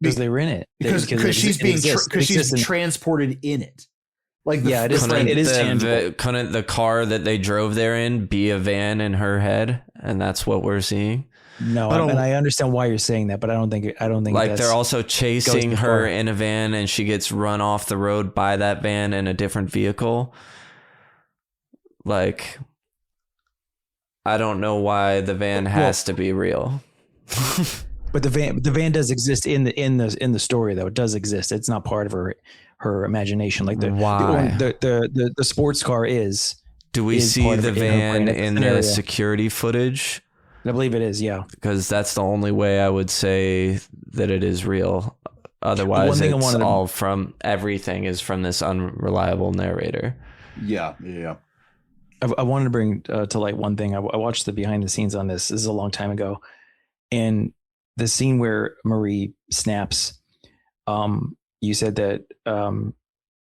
because they were in it, because she's being she's transported in it. Like it is tangible. Couldn't the car that they drove there in be a van in her head, and that's what we're seeing? No, and I understand why you're saying that, but I don't think like they're also chasing her in a van, and she gets run off the road by that van in a different vehicle. Like, I don't know why the van has to be real. But the van does exist in the story, though. It does exist. It's not part of her imagination. Like the sports car is. Do we see the van in the security footage? I believe it is, yeah. Because that's the only way I would say that it is real. Otherwise, everything is from this unreliable narrator. Yeah. I wanted to bring to light one thing. I watched the behind the scenes on this. This is a long time ago. And the scene where Marie snaps, you said that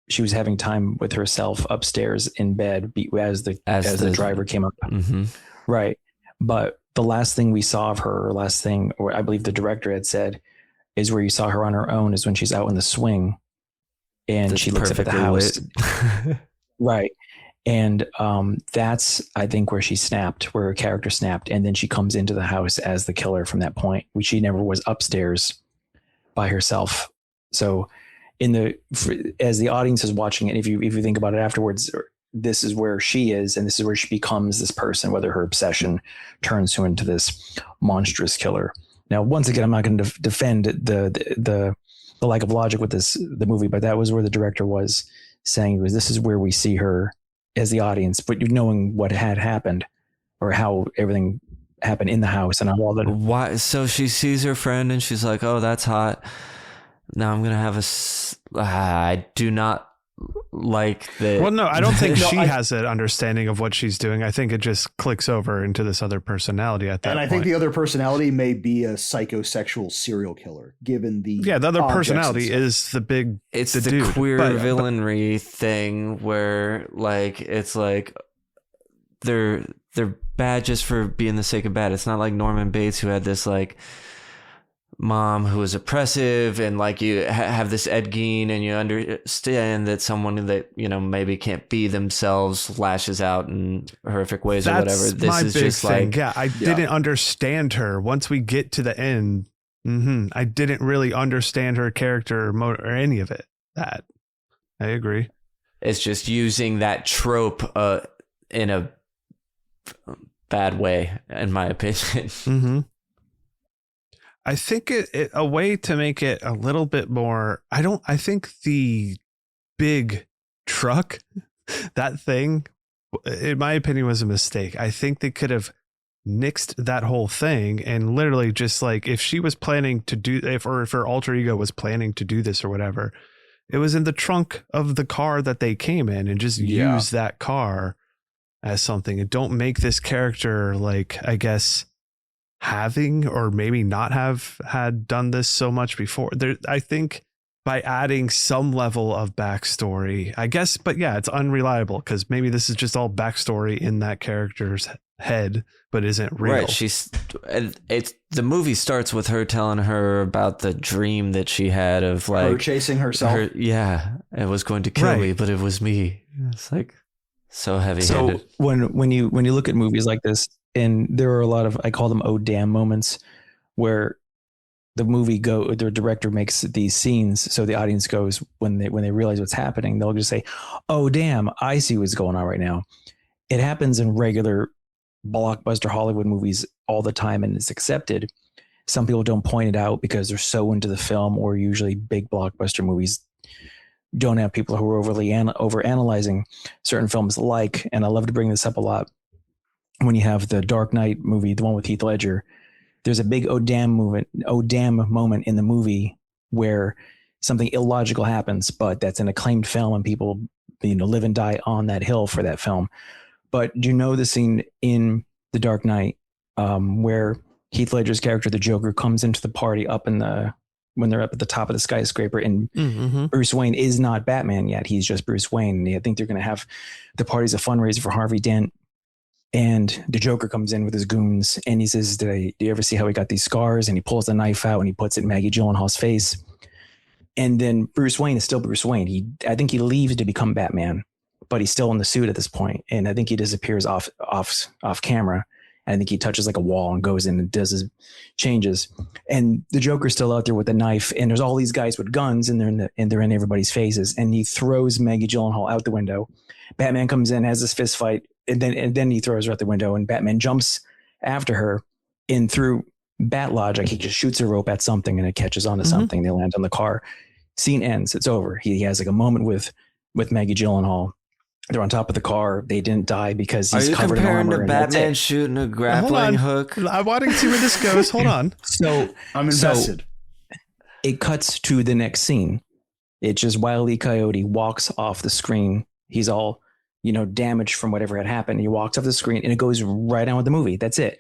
she was having time with herself upstairs in bed as the driver came up. Mm-hmm. Right. But the last thing we saw of her, or I believe the director had said, is where you saw her on her own is when she's out in the swing and she looks up at the house. Right. And that's, I think, where she snapped, where her character snapped. And then she comes into the house as the killer from that point. She never was upstairs by herself. So as the audience is watching it, if you think about it afterwards, this is where she is, and this is where she becomes this person, whether her obsession turns her into this monstrous killer. Now, once again, I'm not going to defend the lack of logic with the movie, but that was where the director was saying, this is where we see her as the audience, but knowing what had happened or how everything happened in the house and all that. Why? So she sees her friend and she's like, "Oh, that's hot. Now I'm gonna have I do not like that." Well, no, I don't think she has an understanding of what she's doing. I think it just clicks over into this other personality at that point. And I think the other personality may be a psychosexual serial killer, given the other personality is the big. It's the dude, queer villainry thing where like it's like they're bad just for being the sake of bad. It's not like Norman Bates, who had this like mom who was oppressive, and like you have this Ed Gein, and you understand that someone that maybe can't be themselves lashes out in horrific ways. That's or whatever. This my is big just thing. like I didn't understand her once we get to the end. I didn't really understand her character or any of it. That I agree. It's just using that trope in a bad way, in my opinion. I think a way to make it a little bit more, I think the big truck, that thing, in my opinion, was a mistake. I think they could have nixed that whole thing and literally just like, if she was planning to do, if her alter ego was planning to do this or whatever, it was in the trunk of the car that they came in, and just use that car as something, and don't make this character like, I guess, having or maybe not have had done this so much before. I think by adding some level of backstory, I guess, but yeah, it's unreliable because maybe this is just all backstory in that character's head, but isn't real. Right. The movie starts with her telling her about the dream that she had of like her chasing herself. It was going to kill me, but it was me. It's like so heavy-handed. So when you look at movies like this, and there are a lot of, I call them "oh damn" moments, where the director makes these scenes, so the audience goes, when they realize what's happening, they'll just say, "Oh damn, I see what's going on right now." It happens in regular blockbuster Hollywood movies all the time, and it's accepted. some people don't point it out because they're so into the film, or usually big blockbuster movies don't have people who are over analyzing certain films. Like, and I love to bring this up a lot, when you have the Dark Knight movie, the one with Heath Ledger, there's a big oh damn moment in the movie where something illogical happens, but that's an acclaimed film and people, live and die on that hill for that film. But do you know the scene in The Dark Knight where Heath Ledger's character, the Joker, comes into the party when they're up at the top of the skyscraper, and Bruce Wayne is not Batman yet. He's just Bruce Wayne. And I think they're going to have the party's a fundraiser for Harvey Dent. And the Joker comes in with his goons and he says, do you ever see how he got these scars? And he pulls the knife out and he puts it in Maggie Gyllenhaal's face. And then Bruce Wayne is still Bruce Wayne. I think he leaves to become Batman, but he's still in the suit at this point. And I think he disappears off camera. I think he touches like a wall and goes in and does his changes. And the Joker's still out there with the knife. And there's all these guys with guns and they're in everybody's faces. And he throws Maggie Gyllenhaal out the window. Batman comes in, has this fist fight, and then he throws her out the window, and Batman jumps after her. And through bat logic, he just shoots a rope at something and it catches onto something. They land on the car. Scene ends. It's over. He has like a moment with Maggie Gyllenhaal. They're on top of the car. They didn't die because he's covered in armor. Are you comparing to Batman shooting a grappling hook? I'm wanting to see where this goes. Hold on. So I'm invested. So it cuts to the next scene. It's just Wile E. Coyote walks off the screen. He's all, damaged from whatever had happened. He walks off the screen and it goes right on with the movie. That's it.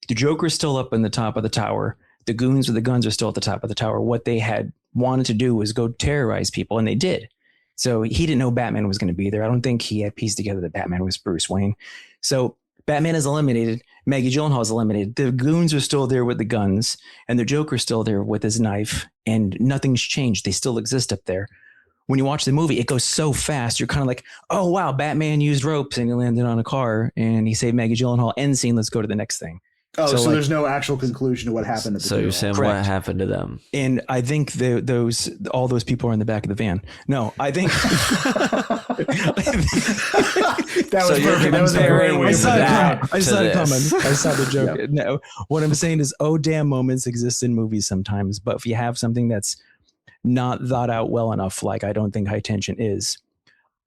The Joker's still up in the top of the tower. The goons with the guns are still at the top of the tower. What they had wanted to do was go terrorize people, and they did. So he didn't know Batman was going to be there. I don't think he had pieced together that Batman was Bruce Wayne. So Batman is eliminated. Maggie Gyllenhaal is eliminated. The goons are still there with the guns, and the Joker's still there with his knife, and nothing's changed. They still exist up there. When you watch the movie, it goes so fast. You're kind of like, oh, wow, Batman used ropes and he landed on a car and he saved Maggie Gyllenhaal. End scene. Let's go to the next thing. Oh, so there's no actual conclusion to what happened. So you're saying Correct. What happened to them? And I think all those people are in the back of the van. No, I think that was perfect. That was a great way. I saw it coming. I saw the joke. Yep. No, what I'm saying is, oh damn, moments exist in movies sometimes. But if you have something that's not thought out well enough, like I don't think High Tension is,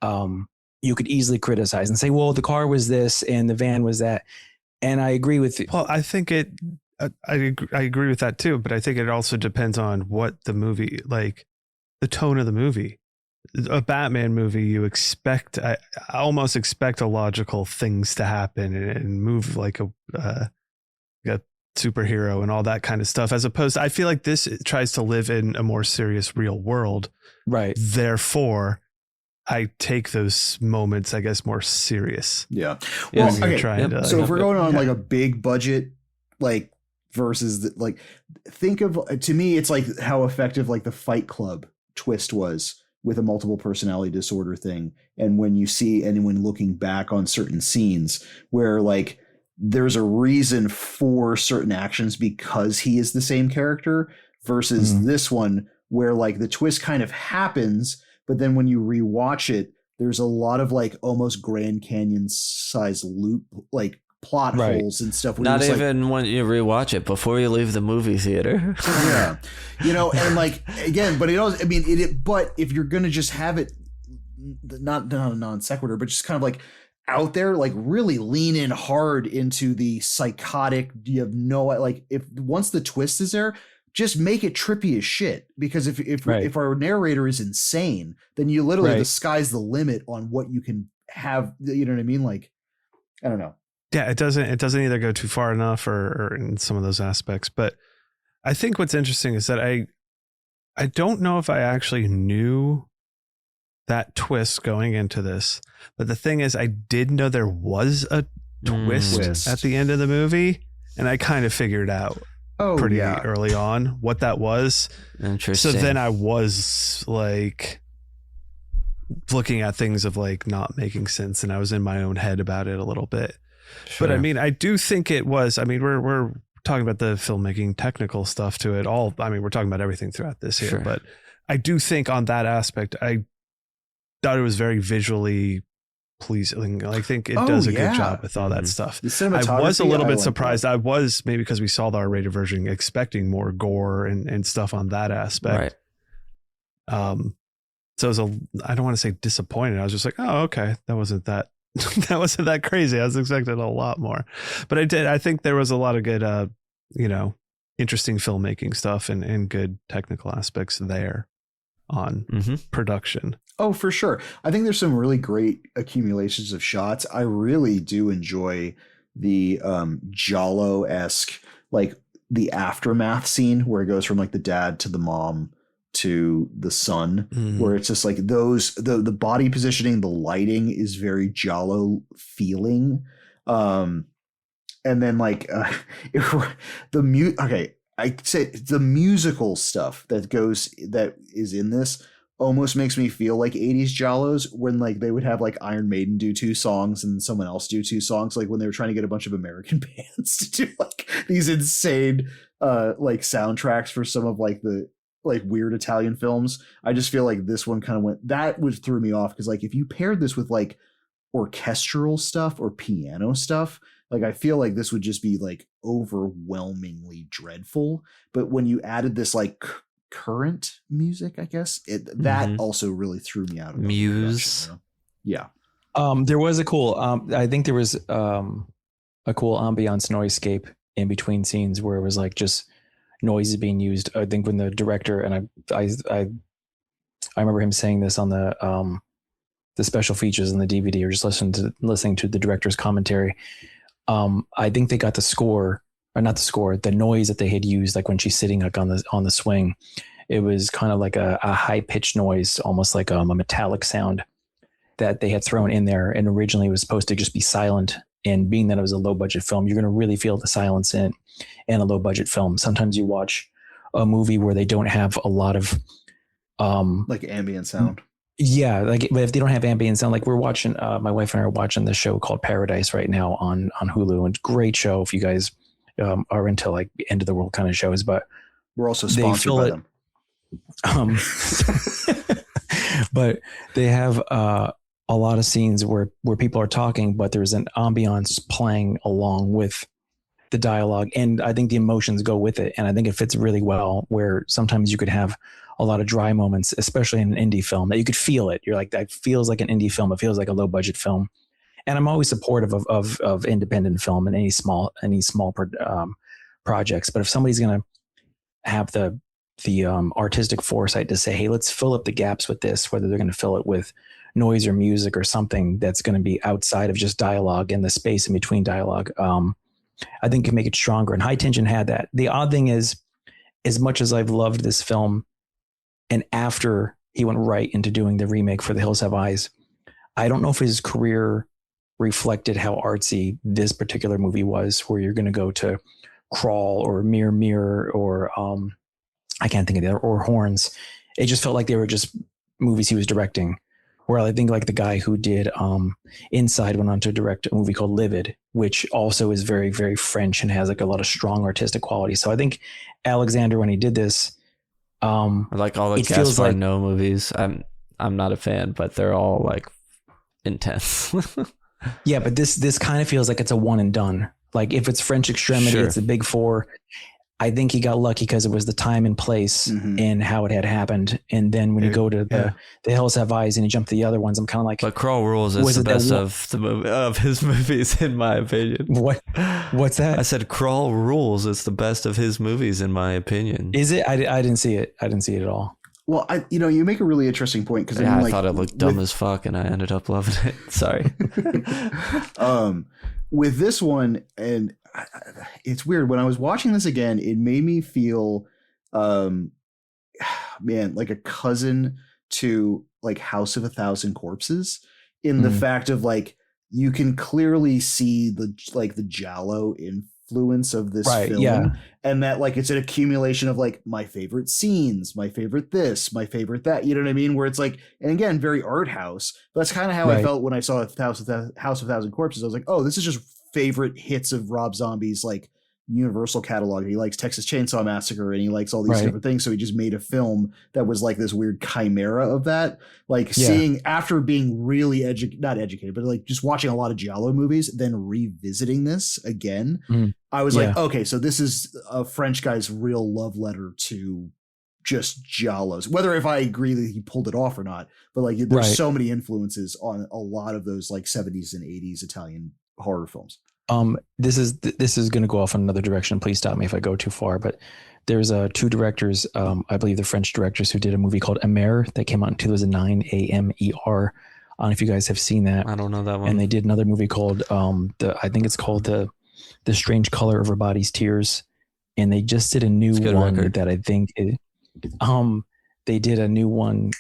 you could easily criticize and say, well, the car was this and the van was that. And I agree with you. Well, I think I agree with that too, but I think it also depends on what the movie, like the tone of the movie. A Batman movie, you expect, I almost expect illogical things to happen and move like a superhero and all that kind of stuff, as opposed to, I feel like this tries to live in a more serious real world. Right. Therefore, I take those moments, I guess, more serious. Yeah. Well, okay. So if we're going on like a big budget, like versus think of, to me, it's like how effective like the Fight Club twist was with a multiple personality disorder thing. And when you see anyone looking back on certain scenes where like there's a reason for certain actions because he is the same character versus this one where like the twist kind of happens, but then when you rewatch it, there's a lot of like almost Grand Canyon size loop, like plot holes and stuff. Not even when you rewatch it, before you leave the movie theater. Yeah. And like, again, but it also, I mean, but if you're going to just have it, not a non sequitur, but just kind of like out there, like really lean in hard into the psychotic, you have no, like if once the twist is there, just make it trippy as shit, because if our narrator is insane, then you literally the sky's the limit on what you can have. You know what I mean? Like, I don't know. Yeah, it doesn't either go too far enough or in some of those aspects. But I think what's interesting is that I don't know if I actually knew that twist going into this, but the thing is, I did know there was a twist at the end of the movie, and I kind of figured out pretty early on what that was. Interesting. So then I was like looking at things of like not making sense, and I was in my own head about it a little bit. Sure. But I mean, I do think it was, I mean, we're talking about the filmmaking technical stuff to it all. I mean, we're talking about everything throughout this here, but I do think on that aspect, I thought it was very visually pleasing. I think it does a good job with all that stuff. The cinematography, I was a little bit like surprised. that. I was, maybe because we saw the R-rated version, expecting more gore and stuff on that aspect. Right. So I don't want to say disappointed. I was just like, oh, okay, that wasn't that crazy. I was expecting a lot more, but I think there was a lot of good, interesting filmmaking stuff and good technical aspects there on production. Oh, for sure. I think there's some really great accumulations of shots. I really do enjoy the Giallo-esque, like the aftermath scene where it goes from like the dad to the mom to the son, where it's just like the body positioning, the lighting is very Giallo feeling. And then like I'd say the musical stuff that is in this almost makes me feel like 80s Giallos, when like they would have like Iron Maiden do 2 songs and someone else do 2 songs, like when they were trying to get a bunch of American bands to do like these insane like soundtracks for some of like the like weird Italian films. I just feel like this one kind of threw me off, because like if you paired this with like orchestral stuff or piano stuff, like I feel like this would just be like overwhelmingly dreadful. But when you added this like current music, I guess that also really threw me out of Muse. Yeah. There was a cool I think there was a cool ambiance noisecape in between scenes where it was like just noises being used. I think when the director, and I remember him saying this on the special features in the DVD, or just listening to the director's commentary. I think they got the noise that they had used, like when she's sitting like on the swing. It was kind of like a high pitched noise, almost like a metallic sound that they had thrown in there. And originally it was supposed to just be silent. And being that it was a low budget film, you're going to really feel the silence in a low budget film. Sometimes you watch a movie where they don't have a lot of like ambient sound. Yeah, like if they don't have ambient sound, like we're watching, my wife and I are watching this show called Paradise right now on Hulu, and great show if you guys are into like end of the world kind of shows. But we're also sponsored by them. But they have a lot of scenes where people are talking, but there's an ambiance playing along with the dialogue, and I think the emotions go with it, and I think it fits really well. Where sometimes you could have a lot of dry moments, especially in an indie film, that you could feel it. You're like, that feels like an indie film. It feels like a low budget film. And I'm always supportive of independent film and any small projects. But if somebody's going to have the artistic foresight to say, hey, let's fill up the gaps with this, whether they're going to fill it with noise or music or something that's going to be outside of just dialogue and the space in between dialogue, I think can make it stronger. And High Tension had that. The odd thing is, as much as I've loved this film, and after he went right into doing the remake for The Hills Have Eyes, I don't know if his career reflected how artsy this particular movie was, where you're going to go to Crawl or Mirror Mirror or I can't think of the other, or Horns. It just felt like they were just movies he was directing. Where I think like the guy who did Inside went on to direct a movie called Livid, which also is very, very French and has like a lot of strong artistic quality. So I think Alexander, when he did this, I like all the Gaspar Noé movies. I'm not a fan, but they're all like intense. Yeah, but this kind of feels like it's a one and done. Like if it's French Extremity, Sure. It's a big four. I think he got lucky because it was the time and place and how it had happened. And then when you go to the Hills Have Eyes and you jump to the other ones, I'm kind of like, but Crawl Rules is the best of his movies, in my opinion. What's that? I said Crawl Rules is the best of his movies, in my opinion. Is it? I didn't see it. I didn't see it at all. Well, you make a really interesting point, because I thought it looked dumb as fuck, and I ended up loving it. Sorry. With this one, and it's weird, when I was watching this again, it made me feel, like a cousin to like House of a Thousand Corpses, in the fact of like, you can clearly see the Giallo influence of this film, and that like it's an accumulation of like my favorite scenes, my favorite this, my favorite that, you know what I mean, where it's like, and again, very art house. But that's kind of how I felt when I saw House of a Thousand Corpses. I was like, oh, this is just favorite hits of Rob Zombie's like Universal catalog. He likes Texas Chainsaw Massacre and he likes all these different things. So he just made a film that was like this weird chimera of that. Like seeing after being really not educated, but like just watching a lot of Giallo movies, then revisiting this again. I was like, okay, so this is a French guy's real love letter to just Giallos. Whether if I agree that he pulled it off or not, but like there's so many influences on a lot of those like 70s and 80s Italian horror films. This is going to go off in another direction. Please stop me if I go too far. But there's two directors, I believe they're French directors, who did a movie called Amer that came out in 2009. AMER. I don't know if you guys have seen that. I don't know that one. And they did another movie called I think it's called the Strange Color of Her Body's Tears. And they just did a new one that I think they did a new one.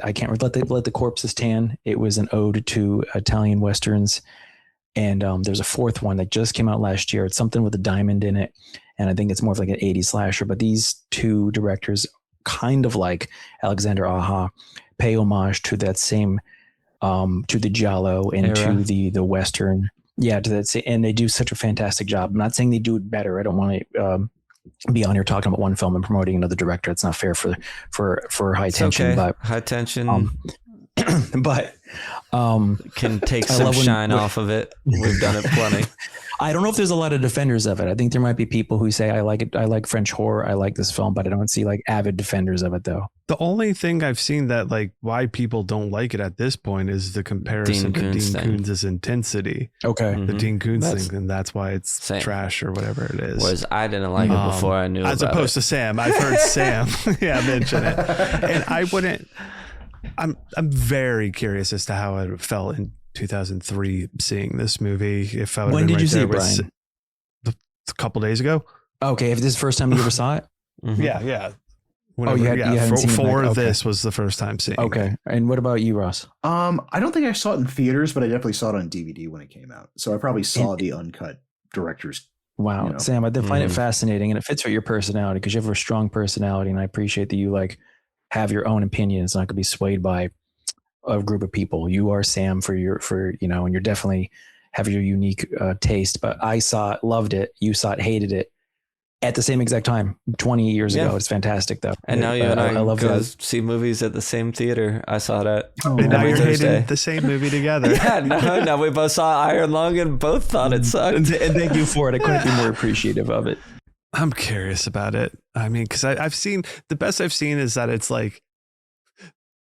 I can't let the corpses tan. It was an ode to Italian westerns. And there's a fourth one that just came out last year. It's something with a diamond in it. And I think it's more of like an 80s slasher. But these two directors, kind of like Alexander Aja, pay homage to that same, to the Giallo and to the Western. Yeah, to that. And they do such a fantastic job. I'm not saying they do it better. I don't want to be on here talking about one film and promoting another director. It's not fair for High Tension. Okay. But High Tension. But can take some shine off of it. We've done it plenty. I don't know if there's a lot of defenders of it. I think there might be people who say I like it. I like French horror. I like this film, but I don't see like avid defenders of it though. The only thing I've seen that like why people don't like it at this point is the comparison to Dean Koontz' intensity. Okay. The Dean Koontz thing, and that's why it's trash or whatever it is. Whereas I didn't like it before I knew as about opposed it. to Sam. I've heard Sam mention it. And I wouldn't I'm very curious as to how it felt in 2003 seeing this movie. If I would when did you see it, Brian? A couple days ago. Okay, if this is the first time you ever saw it. Yeah. Whenever, you hadn't seen it this was the first time seeing. Okay, and what about you, Ross? I don't think I saw it in theaters, but I definitely saw it on DVD when it came out. So I probably saw the uncut director's. Wow, Sam, I did find it fascinating, and it fits with your personality because you have a strong personality, and I appreciate that you like have your own opinion. It's not going to be swayed by a group of people. You are Sam and you're definitely have your unique taste. But I saw it, loved it. You saw it, hated it at the same exact time 20 years ago. It's fantastic though. And now you and I love go see movies at the same theater. I saw that every Thursday. The same movie together. Now we both saw Iron Lung and both thought it sucked. And thank you for it. I couldn't be more appreciative of it. I'm curious about it. I mean, because I've seen the best I've seen is that it's like,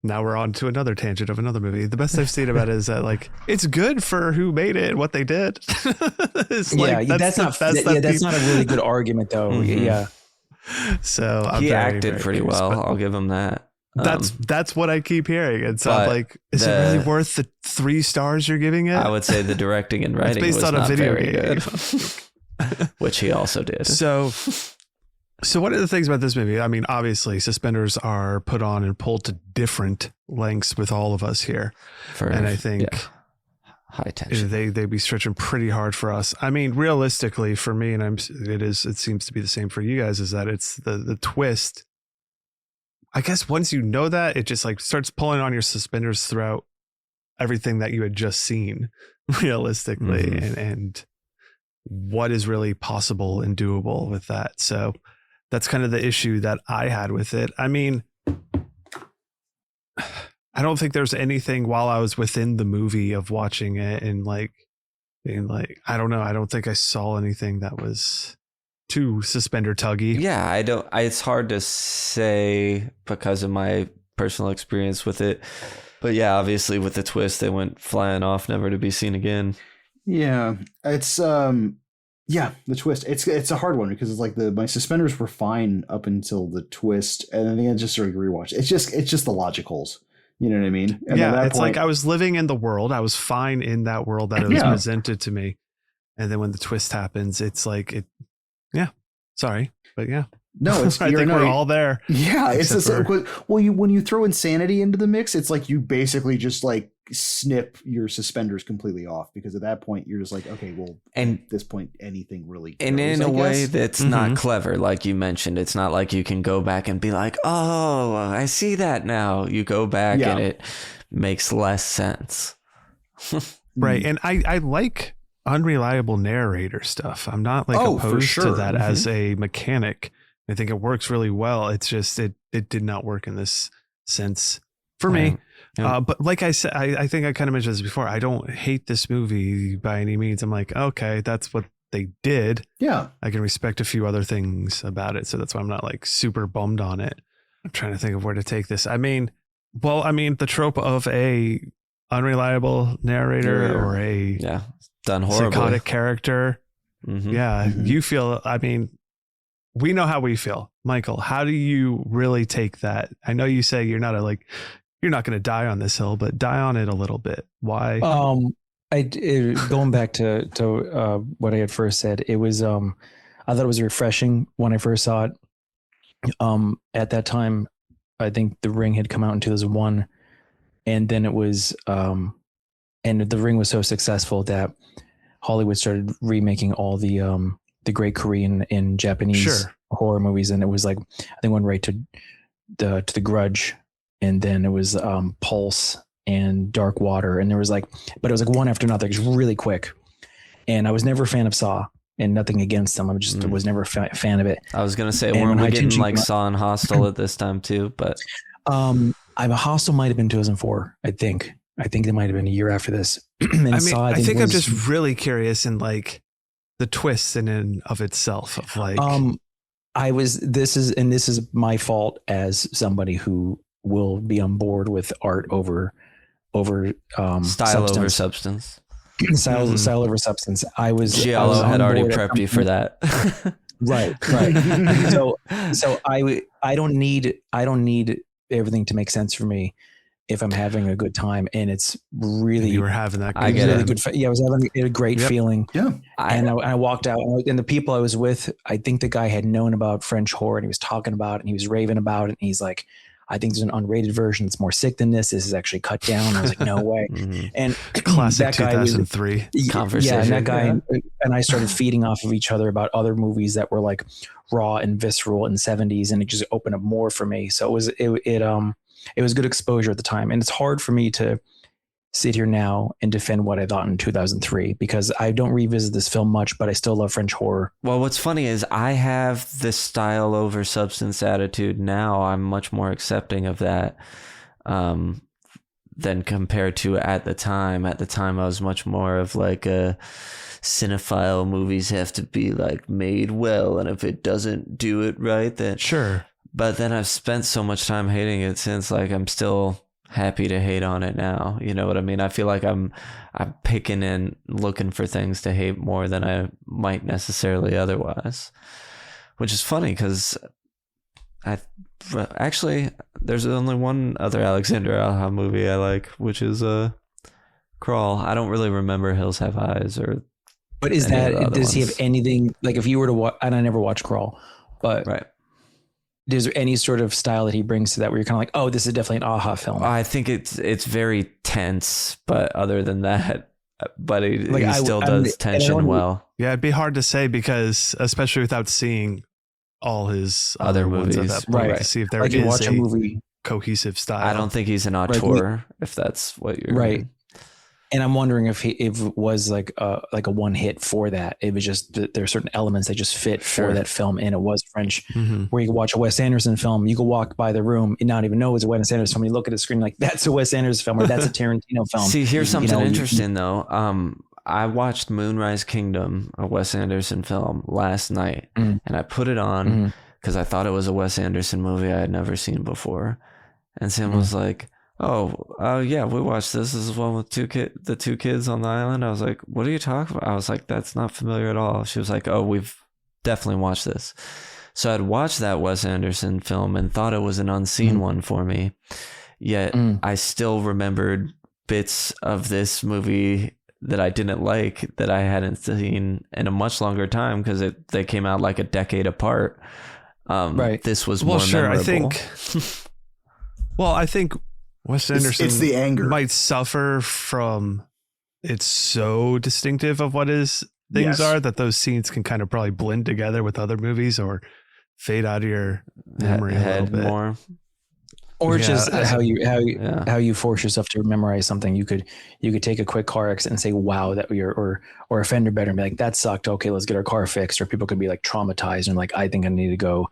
now we're on to another tangent of another movie. The best I've seen about it is that like it's good for who made it and what they did. That's not a really good argument though. Yeah. So he acted pretty well. I'll give him that. That's what I keep hearing. And so I'm like, is it really worth the 3 stars you're giving it? I would say the directing and writing it's based on a video game. Which he also did. So one of the things about this movie, I mean, obviously suspenders are put on and pulled to different lengths with all of us here. And I think high tension. They be stretching pretty hard for us. I mean, realistically for me, and it seems to be the same for you guys, is that it's the twist. I guess once you know that, it just like starts pulling on your suspenders throughout everything that you had just seen realistically and what is really possible and doable with that. So that's kind of the issue that I had with it. I mean, I don't think there's anything while I was within the movie of watching it and like being like, I don't know. I don't think I saw anything that was too suspender tuggy. Yeah, it's hard to say because of my personal experience with it. But yeah, obviously with the twist, they went flying off, never to be seen again. Yeah, it's the twist. It's a hard one because it's like my suspenders were fine up until the twist, and then I just sort of rewatched. It's just the logic holes. You know what I mean? And it's like I was living in the world. I was fine in that world that it was presented to me, and then when the twist happens, it's like it. Yeah, sorry, but yeah. No, it's I think we're all there. Yeah, it's the when you throw insanity into the mix, it's like you basically just like snip your suspenders completely off because at that point you're just like, okay, well, at this point anything really goes, and in a way that's not clever, like you mentioned. It's not like you can go back and be like, oh, I see that now. You go back and it makes less sense. Right. And I like unreliable narrator stuff. I'm not like opposed to that as a mechanic. I think it works really well. It's just it did not work in this sense for me. But like I said, I think I kind of mentioned this before. I don't hate this movie by any means. I'm like, okay, that's what they did. Yeah. I can respect a few other things about it. So that's why I'm not like super bummed on it. I'm trying to think of where to take this. I mean, the trope of a unreliable narrator or a done horribly psychotic character. You feel, I mean, we know how we feel. Michael, how do you really take that? I know you say you're not going to die on this hill, but die on it a little bit. Why? Going back to what I had first said, it was I thought it was refreshing when I first saw it. At that time, I think The Ring had come out in 2001, and then it was and The Ring was so successful that Hollywood started remaking all the great Korean and Japanese horror movies, and it was like I think went right to the Grudge, and then it was Pulse and Dark Water, and there was like, but it was like one after another, just really quick. And I was never a fan of Saw, and nothing against them. I just was never a fan of it. I was gonna say, weren't we getting like Saw and Hostel at this time too? But Hostel might have been 2004. I think they might have been a year after this. And I mean, I think I'm just really curious in like the twists in and of itself of like. This is my fault as somebody who will be on board with art over style over substance. Style over substance. Giallo had already prepped you for that. right. So I don't need everything to make sense for me if I'm having a good time, and it's really, you were having that. I get really good. I was having a great feeling. Yeah. And I walked out, and the people I was with, I think the guy had known about French horror, and he was talking about it, and he was raving about it. And he's like, I think there's an unrated version that's more sick than this. This is actually cut down. And I was like, no way. And classic that guy 2003 conversation. Yeah, and that guy and I started feeding off of each other about other movies that were like raw and visceral in the 70s, and it just opened up more for me. So it was good exposure at the time. And it's hard for me to sit here now and defend what I thought in 2003 because I don't revisit this film much, but I still love French horror. Well, what's funny is I have this style over substance attitude now. I'm much more accepting of that than compared to at the time. At the time, I was much more of like a cinephile. Movies have to be like made well, and if it doesn't do it right, then sure. But then I've spent so much time hating it since, like, I'm still happy to hate on it now. You know what I mean? I feel like I'm picking and looking for things to hate more than I might necessarily otherwise, which is funny because actually there's only one other Alexander Alha movie I like, which is Crawl. I don't really remember Hills Have Eyes But is that, does he have anything, like if you were to watch, and I never watched Crawl, but right. Is there any sort of style that he brings to that where you're kind of like, oh, this is definitely an Aha film? I think it's very tense, but other than that, but he still does tension well. Yeah, it'd be hard to say because, especially without seeing all his other movies movies, at that point, right? To see if there like is watch a movie cohesive style. I don't think he's an auteur, if that's what you're right. And I'm wondering if it was like a one hit for that. It was just there are certain elements that just fit for that film, and it was French. Mm-hmm. Where you could watch a Wes Anderson film, you could walk by the room and not even know it was a Wes Anderson film. When you look at the screen, like that's a Wes Anderson film or that's a Tarantino film. See, here's something interesting though. I watched Moonrise Kingdom, a Wes Anderson film, last night, and I put it on because I thought it was a Wes Anderson movie I had never seen before, and Sam was like, Oh, yeah, we watched this. This is one with the two kids on the island. I was like, what are you talking about? I was like, that's not familiar at all. She was like, oh, we've definitely watched this. So I'd watched that Wes Anderson film and thought it was an unseen one for me. Yet I still remembered bits of this movie that I didn't like, that I hadn't seen in a much longer time because they came out like a decade apart. Right. This was more memorable. I think Wes Anderson it's the anger. Might suffer from it's so distinctive of what his things are that those scenes can kind of probably blend together with other movies or fade out of your memory a little bit. More. Or just how you force yourself to memorize something. You could take a quick car accident and say, wow, that or a fender bender and be like, that sucked. Okay, let's get our car fixed. Or people could be like traumatized and like, I think I need to go,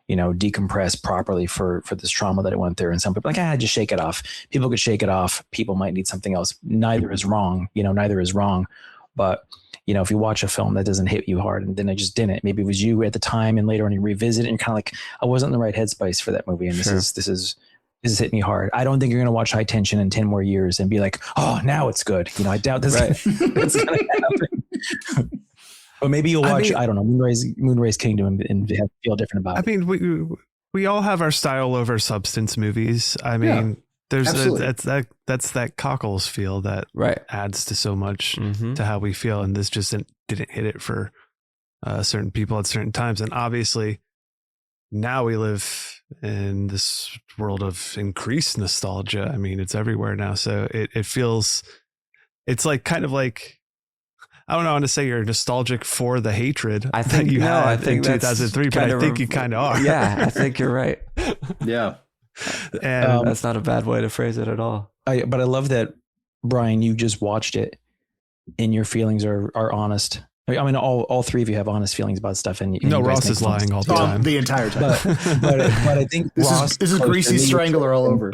decompress properly for this trauma that I went through. And some people are like, just shake it off. People could shake it off. People might need something else. Neither is wrong. Neither is wrong. But if you watch a film that doesn't hit you hard and then it just didn't, maybe it was you at the time and later on you revisit it and you're kind of like, I wasn't in the right headspace for that movie. And this is hit me hard. I don't think you're going to watch High Tension in 10 more years and be like, oh, now it's good. I doubt this it's going to happen. But maybe you'll watch, I don't know, Moonrise Kingdom and feel different about it. I mean, we all have our style over substance movies. I mean, there's that's that Cockles feel that adds to so much to how we feel. And this just didn't hit it for certain people at certain times. And obviously now we live in this world of increased nostalgia. I mean, it's everywhere now. So it feels, it's like kind of like, I don't know how to say you're nostalgic for the hatred I think you had I think in 2003, but I think you kind of are. Yeah, I think you're right. Yeah. And that's not a bad way to phrase it at all. But I love that, Brian, you just watched it and your feelings are honest. I mean, all three of you have honest feelings about stuff. And no, Ross is lying all the time. The entire time. But I think this is Greasy Strangler all over.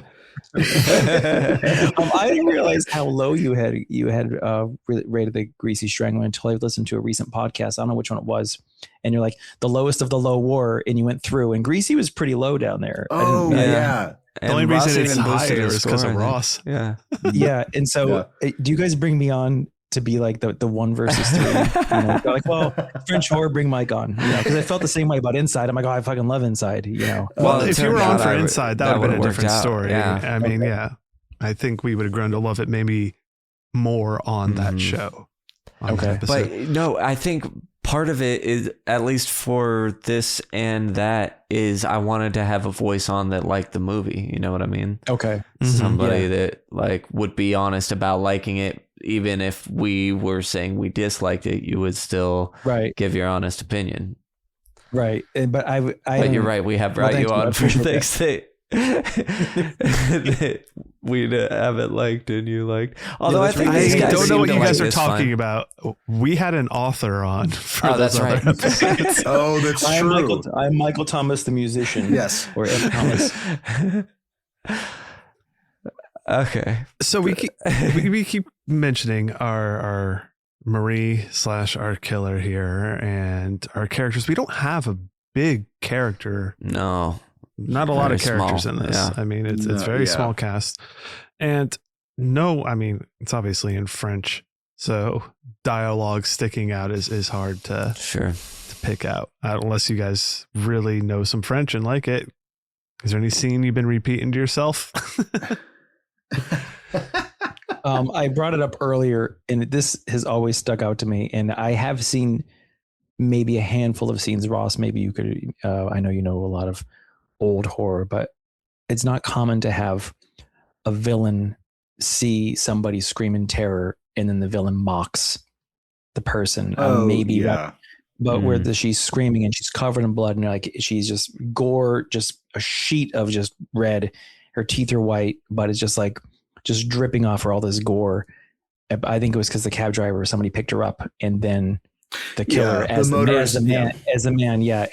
I didn't realize how low you had rated the Greasy Strangler until I listened to a recent podcast. I don't know which one it was, and you're like the lowest of the low war, and you went through, and Greasy was pretty low down there. Oh yeah. The only reason it's higher is because of Ross. Yeah. And so, do you guys bring me on to be like the 1 versus 3? They're like, well, French horror, bring Mike on. Because I felt the same way about Inside. I'm like, oh, I fucking love Inside. Well, if you were on for Inside, that would have been a different story. Yeah. I mean, I think we would have grown to love it maybe more on that show. Okay. But no, I think part of it is, at least for this and that, is I wanted to have a voice on that liked the movie. You know what I mean? Okay. Somebody that like would be honest about liking it. Even if we were saying we disliked it, you would still give your honest opinion. Right. But you're right. We have brought you on for things that we haven't liked and you liked. Although I think I don't know what you guys are talking about. We had an author on for that's right. Oh, that's true. I'm Michael Thomas, the musician. Yes. Or Ed Thomas. Okay. So we keep mentioning our Marie / our killer here and our characters. We don't have a big character. No. Not a lot of characters small. in this. Yeah. I mean, it's very small cast. And I mean, it's obviously in French. So dialogue sticking out is hard to pick out. Unless you guys really know some French and like it. Is there any scene you've been repeating to yourself? I brought it up earlier, and this has always stuck out to me. And I have seen maybe a handful of scenes. Ross, maybe you could. I know you know a lot of old horror, but it's not common to have a villain see somebody scream in terror, and then the villain mocks the person. But where she's screaming and she's covered in blood, and like she's just gore, just a sheet of just red. Her teeth are white, but it's just like just dripping off her all this gore. I think it was because the cab driver or somebody picked her up, and then the killer as the man,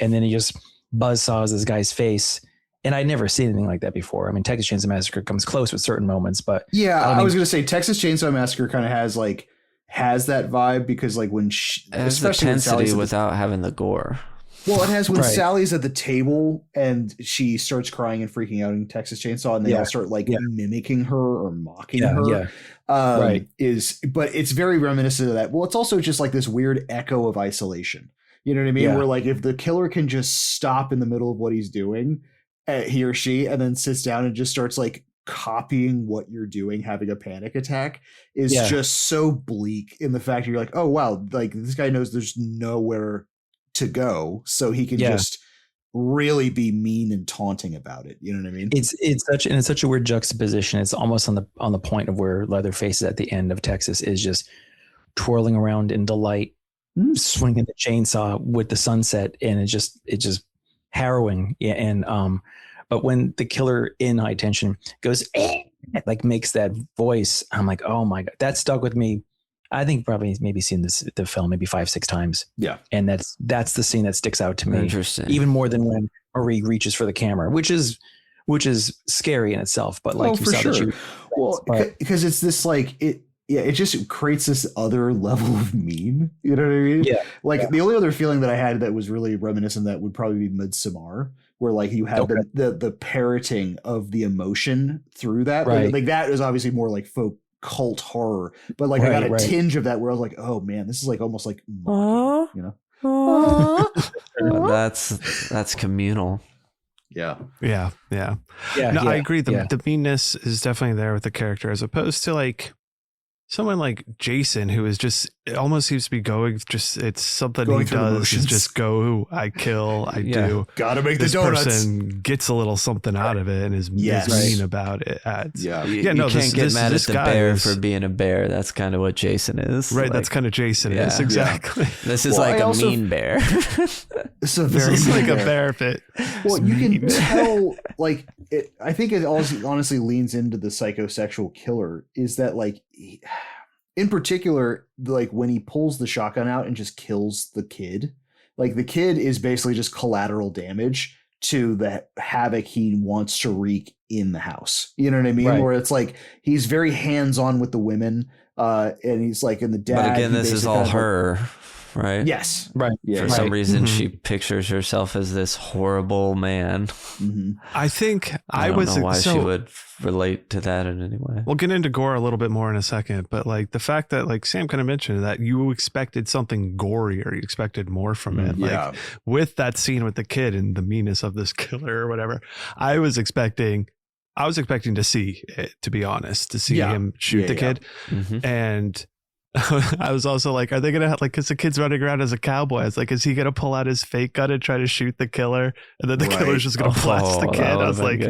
and then he just buzzsaws this guy's face. And I'd never seen anything like that before. I mean, Texas Chainsaw Massacre comes close with certain moments, but I was going to say Texas Chainsaw Massacre kind of has that vibe, because like when especially the intensity without having the gore. Well, it has when Sally's at the table and she starts crying and freaking out in Texas Chainsaw, and they all start mimicking her or mocking her. But it's very reminiscent of that. Well, it's also just like this weird echo of isolation. You know what I mean? Where like if the killer can just stop in the middle of what he's doing, he or she, and then sits down and just starts like copying what you're doing, having a panic attack, is just so bleak in the fact that you're like, oh wow, like this guy knows there's nowhere to go, so he can just really be mean and taunting about it. You know what I mean? It's such a weird juxtaposition. It's almost on the point of where Leatherface is at the end of Texas is just twirling around in delight, swinging the chainsaw with the sunset, and it's just harrowing. Yeah, and But when the killer in high tension goes, like makes that voice, I'm like, oh my God, that stuck with me. I think probably maybe seen the film maybe 5-6 times. Yeah. And that's the scene that sticks out to me. Interesting. Even more than when Marie reaches for the camera, which is scary in itself. But like you saw sure. Well, because it's this like it just creates this other level of meme. You know what I mean? Yeah. Like the only other feeling that I had that was really reminiscent of that would probably be Midsommar, where like you have the parroting of the emotion through that. Right. Like that is obviously more like folk cult horror, but like I got a tinge of that where I was like, oh man, this is like almost like mocking, That's communal. Yeah. No, I agree. The meanness is definitely there with the character, as opposed to like someone like Jason, who is just, it almost seems to be going, just, it's something he does is just go, I kill, I do. Gotta make this the donuts. Person gets a little something out of it and is mean about it. You can't get mad at the bear for being a bear. That's kind of what Jason is. Right. Like, that's kind of Jason is. Exactly. This is like a mean bear. This is like a bear pit. Well, you can tell, like, I think it also honestly leans into the psychosexual killer, is that like, in particular, like when he pulls the shotgun out and just kills the kid, like the kid is basically just collateral damage to the havoc he wants to wreak in the house. You know what I mean? Right. Where it's like he's very hands-on with the women, and he's like in the dad. But again, this is all her, right? Yes. Right. For some reason, she pictures herself as this horrible man. Mm-hmm. I think I don't know why she would relate to that in any way. We'll get into gore a little bit more in a second, but like the fact that, like Sam kind of mentioned, that you expected something gorier, you expected more from it. Like with that scene with the kid and the meanness of this killer or whatever, I was expecting to see it, to be honest, to see him shoot the kid. Mm-hmm. And I was also like, are they gonna have, like, because the kid's running around as a cowboy, I was like, is he gonna pull out his fake gun and try to shoot the killer, and then the killer's just gonna blast the kid? I was like,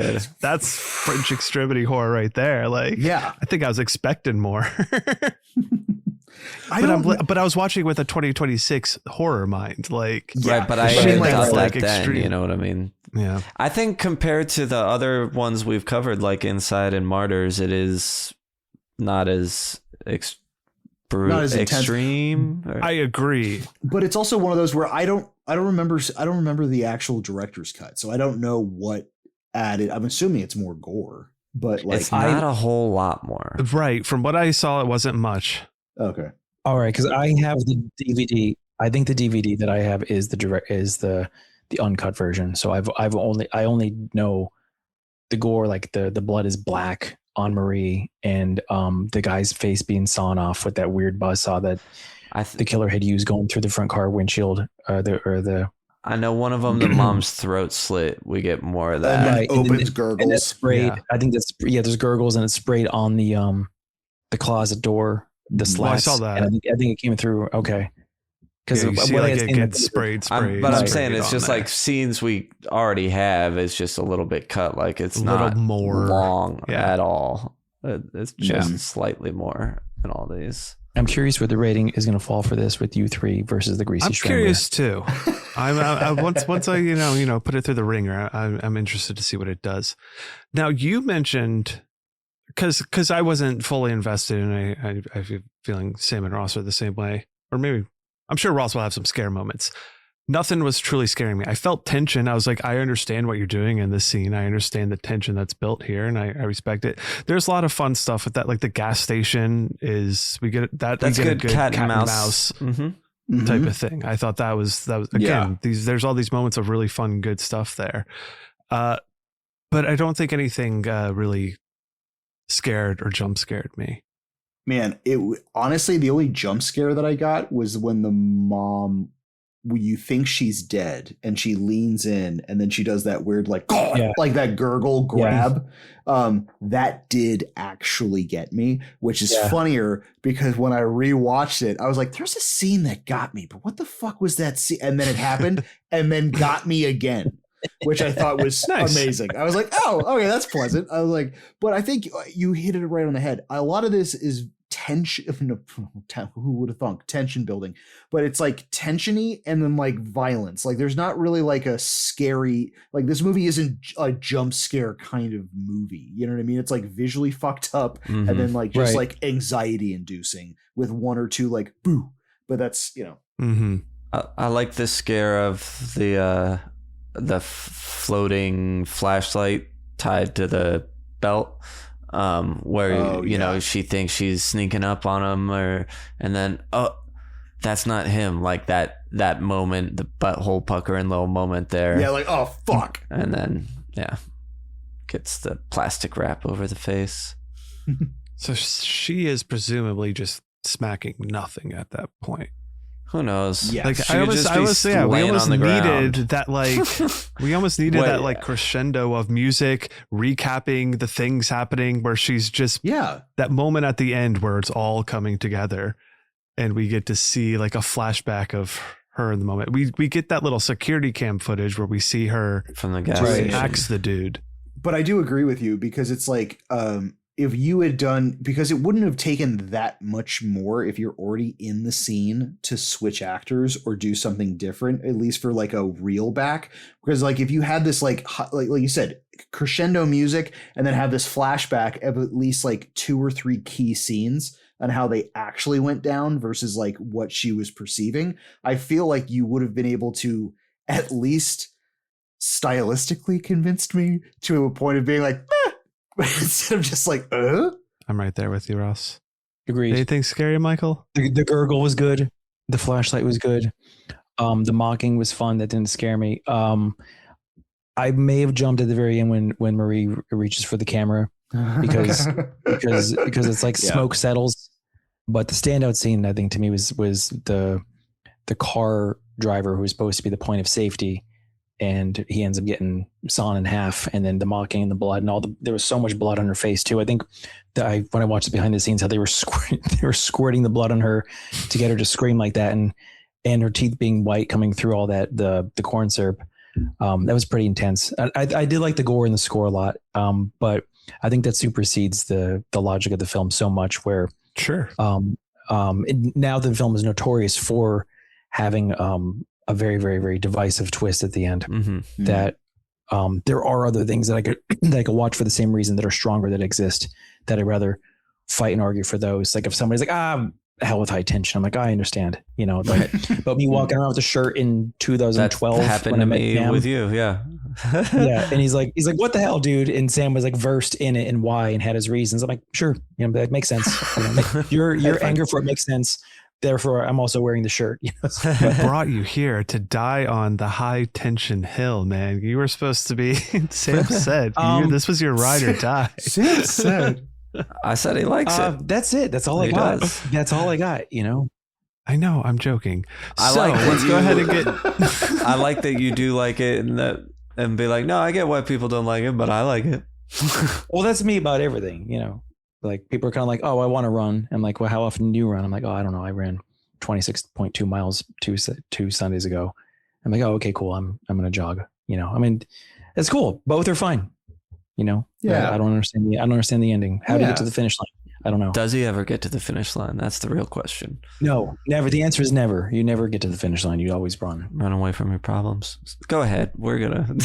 that's French extremity horror right there. Like, I think I was expecting more. But I was watching with a 2026 horror mind, like, right. But I didn't like that extreme. then, you know what I mean? Yeah. I think compared to the other ones we've covered, like Inside and Martyrs, it is not as not as extreme. I agree, but it's also one of those where I don't remember the actual director's cut, so I don't know what added. I'm assuming it's more gore, but like it's not a whole lot more. Right, from what I saw, it wasn't much. Okay, all right, because I have the DVD. I think the DVD that I have is the uncut version. So I only know the gore, like the blood is black on Marie, and the guy's face being sawn off with that weird buzzsaw that the killer had used going through the front car windshield. I know one of them, the mom's throat slit. We get more of that. And opens gurgles. And it's sprayed. Yeah. I think that's there's gurgles, and it's sprayed on the closet door. The slats. I saw that. And I think it came through. Okay. Because it gets sprayed. But I'm saying it's just like scenes we already have. It's just a little bit cut. Like it's not more long at all. It's just slightly more in all these. I'm curious where the rating is going to fall for this with you three versus the Greasy Strangler. I'm curious too. I once I put it through the ringer, I'm interested to see what it does. Now you mentioned, because I wasn't fully invested, and I feel feeling Sam and Ross are the same way, or maybe. I'm sure Ross will have some scare moments. Nothing was truly scaring me. I felt tension. I was like, I understand what you're doing in this scene. I understand the tension that's built here, and I respect it. There's a lot of fun stuff with that. Like the gas station that's good a good cat and mouse type of thing. I thought that was again, there's all these moments of really fun, good stuff there. But I don't think anything really scared or jump scared me. Man, honestly, the only jump scare that I got was when the mom, when you think she's dead and she leans in and then she does that weird, like that gurgle grab. That did actually get me, which is funnier because when I rewatched it, I was like, there's a scene that got me, but what the fuck was that scene? And then it happened and then got me again, which I thought was amazing. I was like, oh, okay, that's pleasant. I was like, but I think you hit it right on the head. A lot of this is tension. No, who would have thunk tension building? But it's like tensiony and then like violence. Like there's not really like a scary, like this movie isn't a jump scare kind of movie. You know what I mean? It's like visually fucked up and then like just like anxiety inducing with one or two like boo. But that's, you know. I like the scare of the floating flashlight tied to the belt, where you know she thinks she's sneaking up on him, and then that's not him. Like that moment, the butthole puckering little moment there. Yeah, like oh fuck, and then gets the plastic wrap over the face. So she is presumably just smacking nothing at that point. Who knows? Yeah, like we almost needed that, like we almost needed that like crescendo of music recapping the things happening, where she's just that moment at the end where it's all coming together, and we get to see like a flashback of her in the moment. We get that little security cam footage where we see her from the gas station axe the dude. But I do agree with you because it's like if you had done, because it wouldn't have taken that much more if you're already in the scene to switch actors or do something different, at least for like a reel back. Because like if you had this like you said, crescendo music and then have this flashback of at least like 2 or 3 key scenes on how they actually went down versus like what she was perceiving, I feel like you would have been able to at least stylistically convinced me to a point of being like, instead of just like, I'm right there with you, Ross. Agreed. Anything scary, Michael? The gurgle was good. The flashlight was good. The mocking was fun. That didn't scare me. I may have jumped at the very end when Marie reaches for the camera because it's like smoke settles. But the standout scene, I think, to me was the car driver who was supposed to be the point of safety. And he ends up getting sawn in half, and then the mocking and the blood and there was so much blood on her face too. I think that when I watched the behind the scenes, how they were squirting the blood on her to get her to scream like that, and her teeth being white coming through all that, the corn syrup. That was pretty intense. I did like the gore in the score a lot. But I think that supersedes the logic of the film so much where now the film is notorious for having, a very, very, very divisive twist at the end that there are other things that I could watch for the same reason that are stronger that exist, that I'd rather fight and argue for those. Like if somebody's like, hell with high tension. I'm like, I understand, you know, but me walking around with a shirt in 2012 that happened to me with you. Yeah. Yeah. And he's like, what the hell, dude? And Sam was like versed in it and why, and had his reasons. I'm like, sure. You know, that makes sense. You know, your anger for it makes sense. Therefore, I'm also wearing the shirt. You know? What brought you here to die on the high tension hill, man? You were supposed to be. Sam said this was your ride or die. Sam said. I said he likes it. That's it. That's all I got. That's all I got. You know. I know. I'm joking. Let's go ahead and get. I like that you do like it, and be like, no, I get why people don't like it, but I like it. Well, that's me about everything. You know. Like people are kind of like, oh, I want to run. I'm like, well, how often do you run? I'm like, oh, I don't know. I ran 26.2 miles two Sundays ago. I'm like, oh, okay, cool. I'm going to jog. You know, I mean, it's cool. Both are fine. You know, I don't understand the ending. How do you get to the finish line? I don't know. Does he ever get to the finish line? That's the real question. No, never. The answer is never. You never get to the finish line. You always run away from your problems. Go ahead. We're gonna.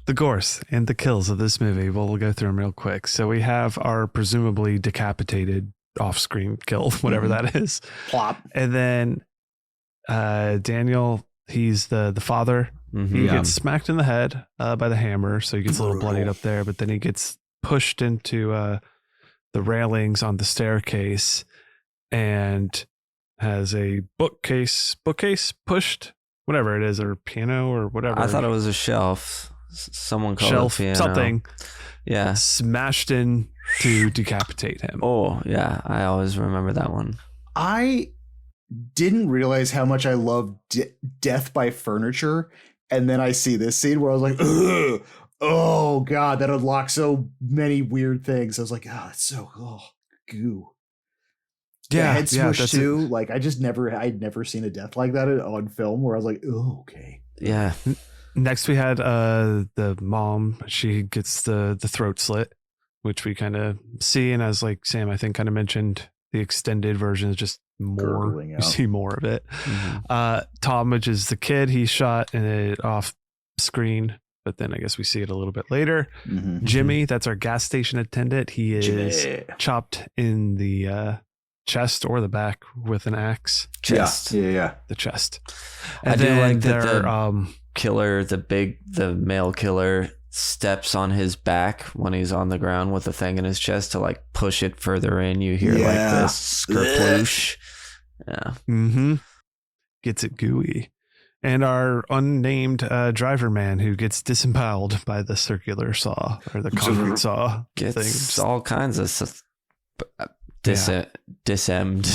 The gores and the kills of this movie. We'll go through them real quick. So we have our presumably decapitated off-screen kill, whatever that is. Plop. And then Daniel, he's the father. He gets smacked in the head by the hammer, so he gets a little bloodied up there. But then he gets pushed into the railings on the staircase and has a bookcase pushed, whatever it is, or piano or whatever. I thought it was a shelf. Someone called it piano. Something. Yeah. Smashed in to decapitate him. Oh, yeah. I always remember that one. I didn't realize how much I love death by furniture. And then I see this scene where I was like, ugh, oh, God, that unlocks so many weird things. I was like, oh, it's so goo. Yeah. Head smush too. Like, I'd never seen a death like that on film where I was like, oh, okay. Yeah. Next, we had the mom. She gets the throat slit which we kind of see. And as like Sam, I think kind of mentioned, the extended version is just more, you see more of it. Tom, which is the kid, he's shot in it off screen, but then I guess we see it a little bit later. Jimmy, that's our gas station attendant. He is chopped in the chest or the back with an axe. Chest. Yeah. The chest. And I do like that the killer, the male killer, steps on his back when he's on the ground with the thing in his chest to like push it further in. You hear like this skrploosh. Yeah. Gets it gooey. And our unnamed driver man who gets disemboweled by the circular saw or the concrete saw. Gets all kinds of disemmed.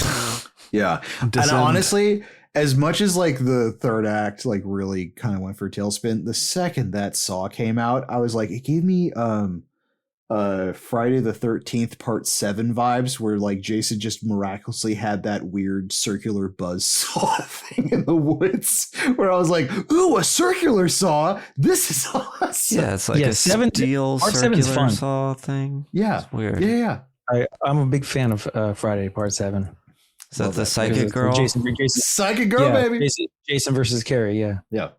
Yeah. And honestly, as much as like the third act like really kind of went for a tailspin, the second that Saw came out, I was like, it gave me Friday the 13th Part 7 vibes, where like Jason just miraculously had that weird circular buzz saw thing in the woods, where I was like, ooh, a circular saw, this is awesome. Yeah, it's like a steel circular saw thing. Yeah, it's weird. Yeah. I'm a big fan of Friday Part 7. Is that the psychic girl? Jason, psychic girl, baby. Jason versus Carrie. Yeah.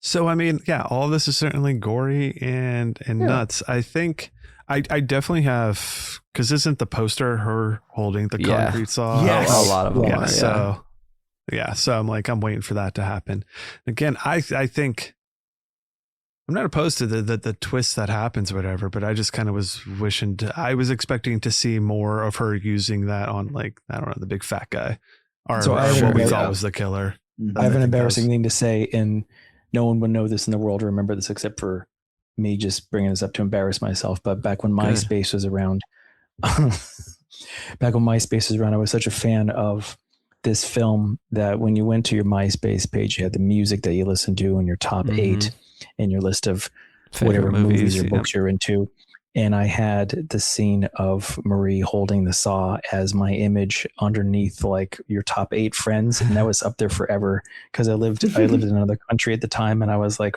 So I mean, yeah, all of this is certainly gory and nuts. I think I definitely have, because isn't the poster her holding the concrete saw? Yes. A lot of them. Yeah. So I'm like, I'm waiting for that to happen. Again, I think I'm not opposed to the twist that happens, or whatever, but I just kind of was I was expecting to see more of her using that on, like, I don't know, the big fat guy, or what we thought was the killer. I have an embarrassing thing to say, and no one would know this in the world or remember this except for me just bringing this up to embarrass myself. But back when MySpace was around, I was such a fan of this film that when you went to your MySpace page, you had the music that you listened to and your top 8 in your list of whatever movies or books you're into. And I had the scene of Marie holding the saw as my image underneath like your top 8 friends. And that was up there forever because I lived in another country at the time. And I was like,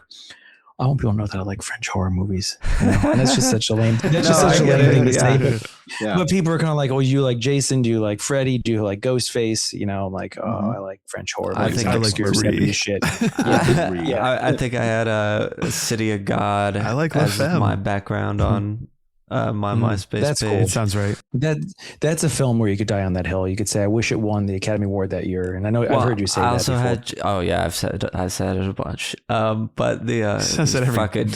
I want people to know that I like French horror movies. You know? And that's just such a lame thing to say. But people are kind of like, oh, you like Jason? Do you like Freddy? Do you like Ghostface? You know, like, I like French horror movies. I think I like Marie. Shit. I think I had a City of God as my background on my MySpace page. Cool. It sounds right. That's a film where you could die on that hill. You could say, I wish it won the Academy Award that year. And I know I've heard you say that. I also I've said it a bunch. But the fucking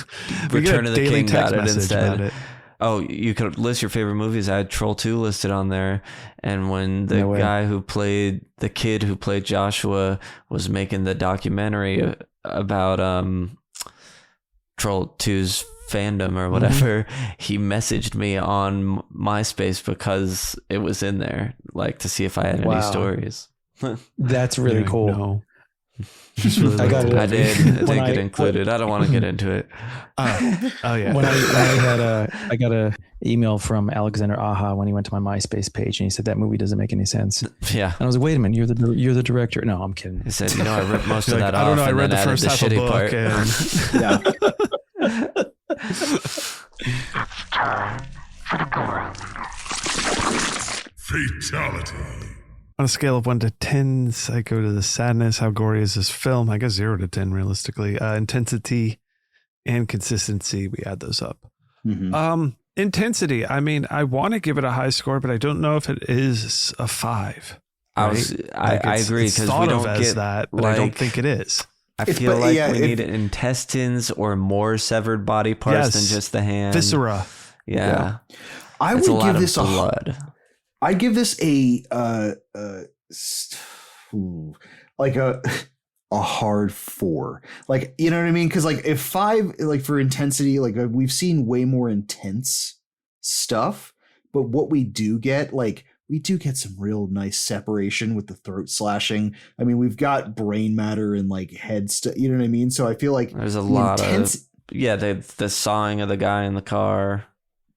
Return of the King got it instead. Oh, you could list your favorite movies. I had Troll 2 listed on there. And when the guy who played the kid who played Joshua was making the documentary about Troll 2's fandom or whatever, he messaged me on MySpace because it was in there, like to see if I had any stories. That's really cool. No. I did get included. I don't want to get into it. When I got a email from Alexander Aja when he went to my MySpace page and he said that movie doesn't make any sense. Yeah, and I was like, wait a minute, you're the director? No, I'm kidding. He said, I ripped most of that off. I don't know. I read the added first half of the book. It's time for the gore. Fatality. On a scale of 1 to 10, I go to the sadness. How gory is this film? I guess 0 to 10, realistically. Intensity and consistency, we add those up. Intensity, I mean, I want to give it a high score, but I don't know if it is a 5. Right? I agree, because we don't get that, but I don't think it is. I feel like we need intestines or more severed body parts than just the hand. Viscera. Yeah. I would give this blood. I'd give this a hard 4. Like, you know what I mean? Because like if 5, like for intensity, like we've seen way more intense stuff, but what we do get, like we do get some real nice separation with the throat slashing. I mean, we've got brain matter and like head stuff. You know what I mean? So I feel like there's a lot of the sawing of the guy in the car.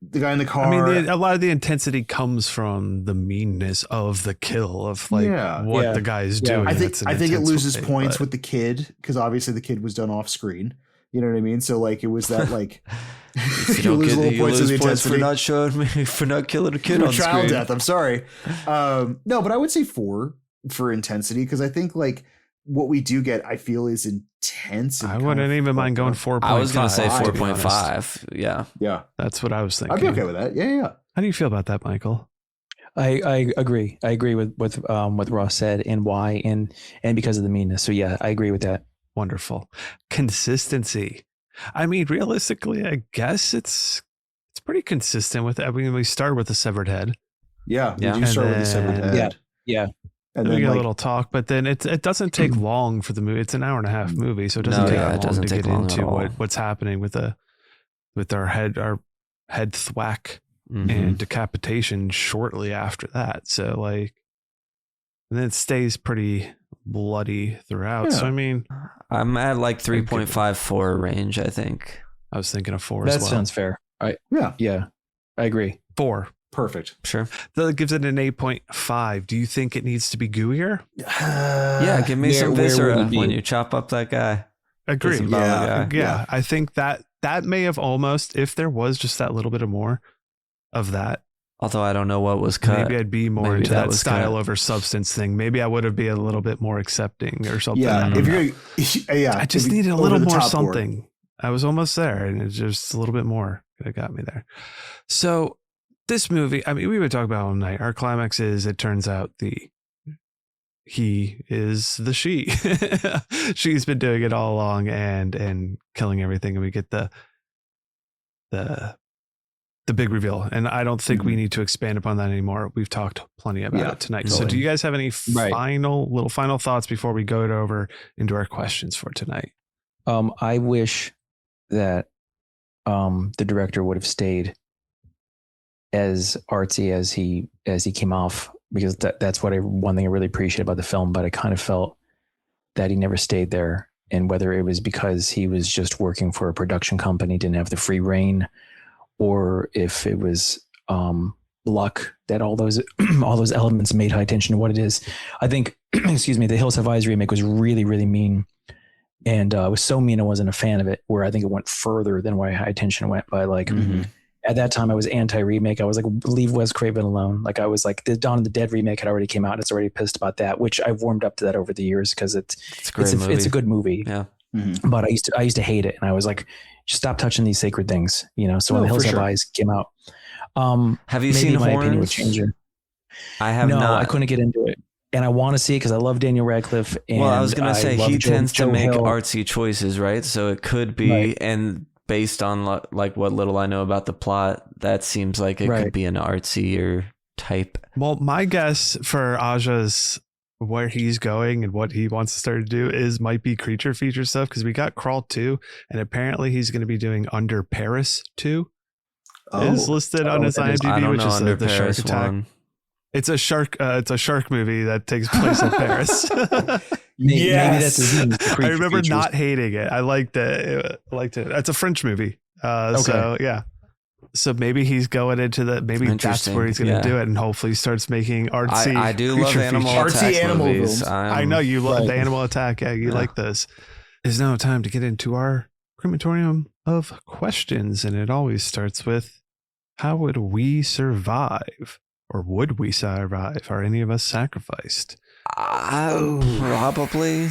The guy in the car. I mean, a lot of the intensity comes from the meanness of the kill, of like what the guy is doing. I think it loses points with the kid because obviously the kid was done off screen. You know what I mean? So like it was that like If you don't lose get little you points lose of the points for intensity. not showing me, for not killing a kid on Child screen. death. I'm sorry. No, but I would say 4 for intensity because I think like what we do get, I feel, is intense. And I wouldn't even mind going 4.5. I was going to say to be honest. 4.5. Yeah. Yeah. That's what I was thinking. I'd be okay with that. Yeah. How do you feel about that, Michael? I agree. I agree with what Ross said and why and because of the meanness. So yeah, I agree with that. Wonderful. Consistency. I mean, realistically, I guess it's pretty consistent with. I mean, we start with the severed head. Yeah. Yeah. We do start with the severed head. Yeah. And we then get like, a little talk, but then it doesn't take long for the movie. It's an hour and a half movie, so it doesn't take long to get into what's happening with our head thwack and decapitation shortly after that. So like, and then it stays pretty bloody throughout. Yeah. So I mean, I'm at like 3.54 range, I think. I was thinking of 4 as That well. sounds fair. Yeah, I agree. 4. perfect. Sure. That gives it an 8.5. Do you think it needs to be gooier? Yeah, give me some viscera when you chop up that guy. Agree. Guy. Yeah. I think that may have almost, if there was just that little bit of more of that. Although I don't know what was cut. Maybe I'd be more into that style over substance thing. Maybe I would have been a little bit more accepting or something. Yeah, if you're I just needed a little more something. I was almost there, and it's just a little bit more that got me there. So this movie, I mean, we would talk about it all night. Our climax is, it turns out he is the she. She's been doing it all along and killing everything, and we get the big reveal. And I don't think we need to expand upon that anymore. We've talked plenty about it tonight. So do you guys have any final thoughts before we go over into our questions for tonight? I wish that the director would have stayed as artsy as he came off, because that's one thing I really appreciate about the film. But I kind of felt that he never stayed there, and whether it was because he was just working for a production company, didn't have the free reign, or if it was luck that all those elements made High Tension what it is. I think, excuse me, the Hills Have Eyes remake was really, really mean. And it was so mean I wasn't a fan of it, where I think it went further than where High Tension went. But like at that time I was anti-remake. I was like, leave Wes Craven alone. Like I was like, the Dawn of the Dead remake had already came out. It's already pissed about that, which I've warmed up to that over the years because it's a good movie. Yeah. But I used to hate it. And I was like, just stop touching these sacred things, you know? So when the Hills Have Eyes came out, have you seen my Horns? opinion would change it. I have not. I couldn't get into it. And I want to see it because I love Daniel Radcliffe. And well, I was going to say, he tends to make Hill. artsy choices, right? So it could be, and based on like what little I know about the plot, that seems like it could be an artsier type. Well, my guess for Aja's, where he's going and what he wants to start to do might be creature feature stuff, because we got Crawl 2, and apparently he's going to be doing Under Paris 2. Is listed on his IMDb, which is the shark attack. One. It's a shark movie that takes place in Paris. Maybe that's his name. I remember not hating it. I liked it. It's a French movie. So yeah. So maybe he's going into that. Maybe that's where he's going to do it, and hopefully starts making artsy. I do love artsy movies. I know you love the Animal Attack. Yeah, you like this. It's now time to get into our crematorium of questions, and it always starts with, how would we survive? Or would we survive? Are any of us sacrificed? Probably.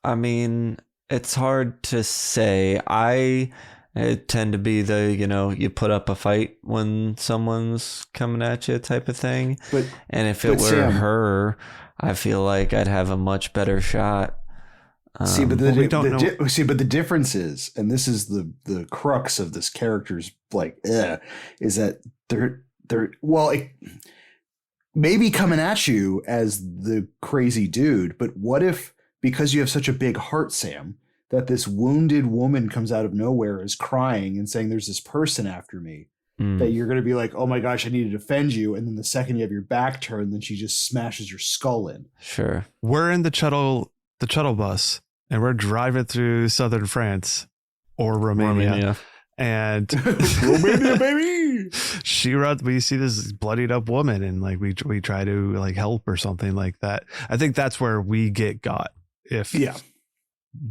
I mean, it's hard to say. I tend to be the, you put up a fight when someone's coming at you type of thing. And if it were Sam, her, I feel like I'd have a much better shot. But the difference is, and this is the crux of this character's is that they're maybe coming at you as the crazy dude, but what if, because you have such a big heart, Sam, that this wounded woman comes out of nowhere, is crying and saying there's this person after me, that you're going to be like, oh my gosh, I need to defend you, and then the second you have your back turned, then she just smashes your skull in. Sure. We're in the Chuddle bus, and we're driving through southern France or Romania. And Romania, baby. We see this bloodied up woman, and like we try to like help or something like that. I think that's where we get got. If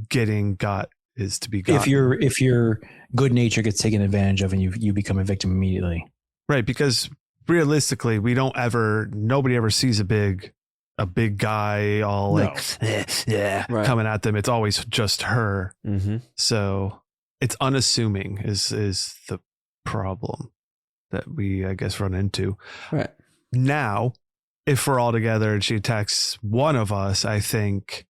getting got is to be gotten. If your good nature gets taken advantage of and you become a victim immediately. Right, because realistically, nobody ever sees a big guy all like Right. coming at them. It's always just her. Mm-hmm. So it's unassuming is the problem that we, I guess, run into. Right. Now, if we're all together and she attacks one of us, I think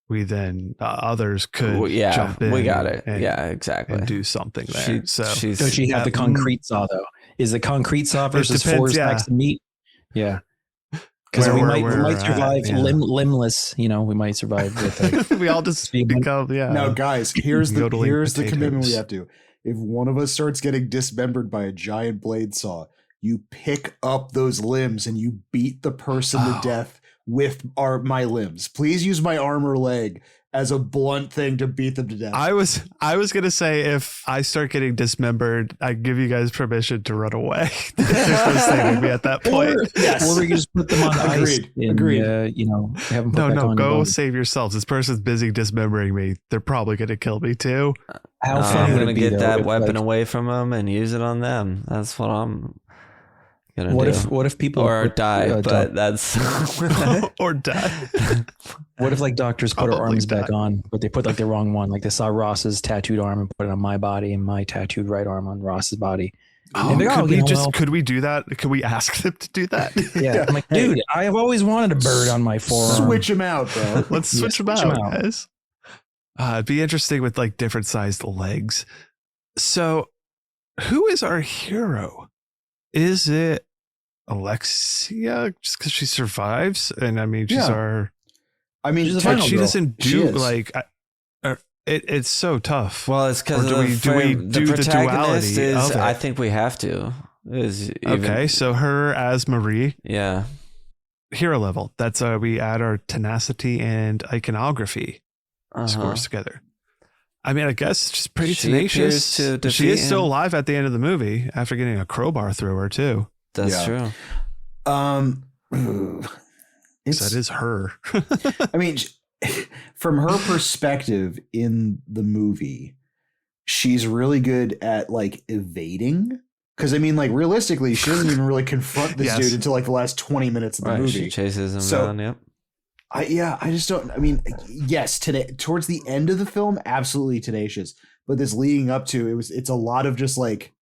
we then others could jump in. We got it. And, exactly. and do something there. Does she have the concrete saw though? Is the concrete saw versus four stacks of meat? Yeah. Because we might survive limbless. We might survive with we all just become Now, guys, here's the commitment we have to. If one of us starts getting dismembered by a giant blade saw, you pick up those limbs and you beat the person to death with my limbs. Please use my arm or leg as a blunt thing to beat them to death. I was gonna say, if I start getting dismembered, I give you guys permission to run away. There's no saving me at that point. Or we can just put them on ice. Agreed. Have them put back on go your save yourselves. This person's busy dismembering me. They're probably gonna kill me too. How funny I'm would gonna it be, get though, that if, weapon like, away from them and use it on them. That's what I'm gonna what do. What if people or die? But that's or die. What if like doctors put our arms back on, but they put like the wrong one? Like they saw Ross's tattooed arm and put it on my body, and my tattooed right arm on Ross's body. Could we do that? Could we ask them to do that? Yeah, I'm like, dude, I have always wanted a bird on my forearm. Switch them out, bro. Let's switch them out, guys. It'd be interesting with like different sized legs. So, who is our hero? Is it Alexia? Just because she survives, and I mean, she's our. I mean, but she doesn't do like. It's so tough. Well, it's because do we do the duality of it? I think we have to. Okay, so her as Marie. Yeah. Hero level. That's we add our tenacity and iconography scores together. I mean, I guess she's pretty tenacious. She is still alive at the end of the movie after getting a crowbar through her too. That's true. That is her. I mean, from her perspective in the movie, she's really good at like evading. Because I mean, like realistically, she doesn't even really confront this dude until like the last 20 minutes of the movie. She chases him down. Yep. I just don't. I mean, yes, today towards the end of the film, absolutely tenacious. But this leading up to it's a lot of just like,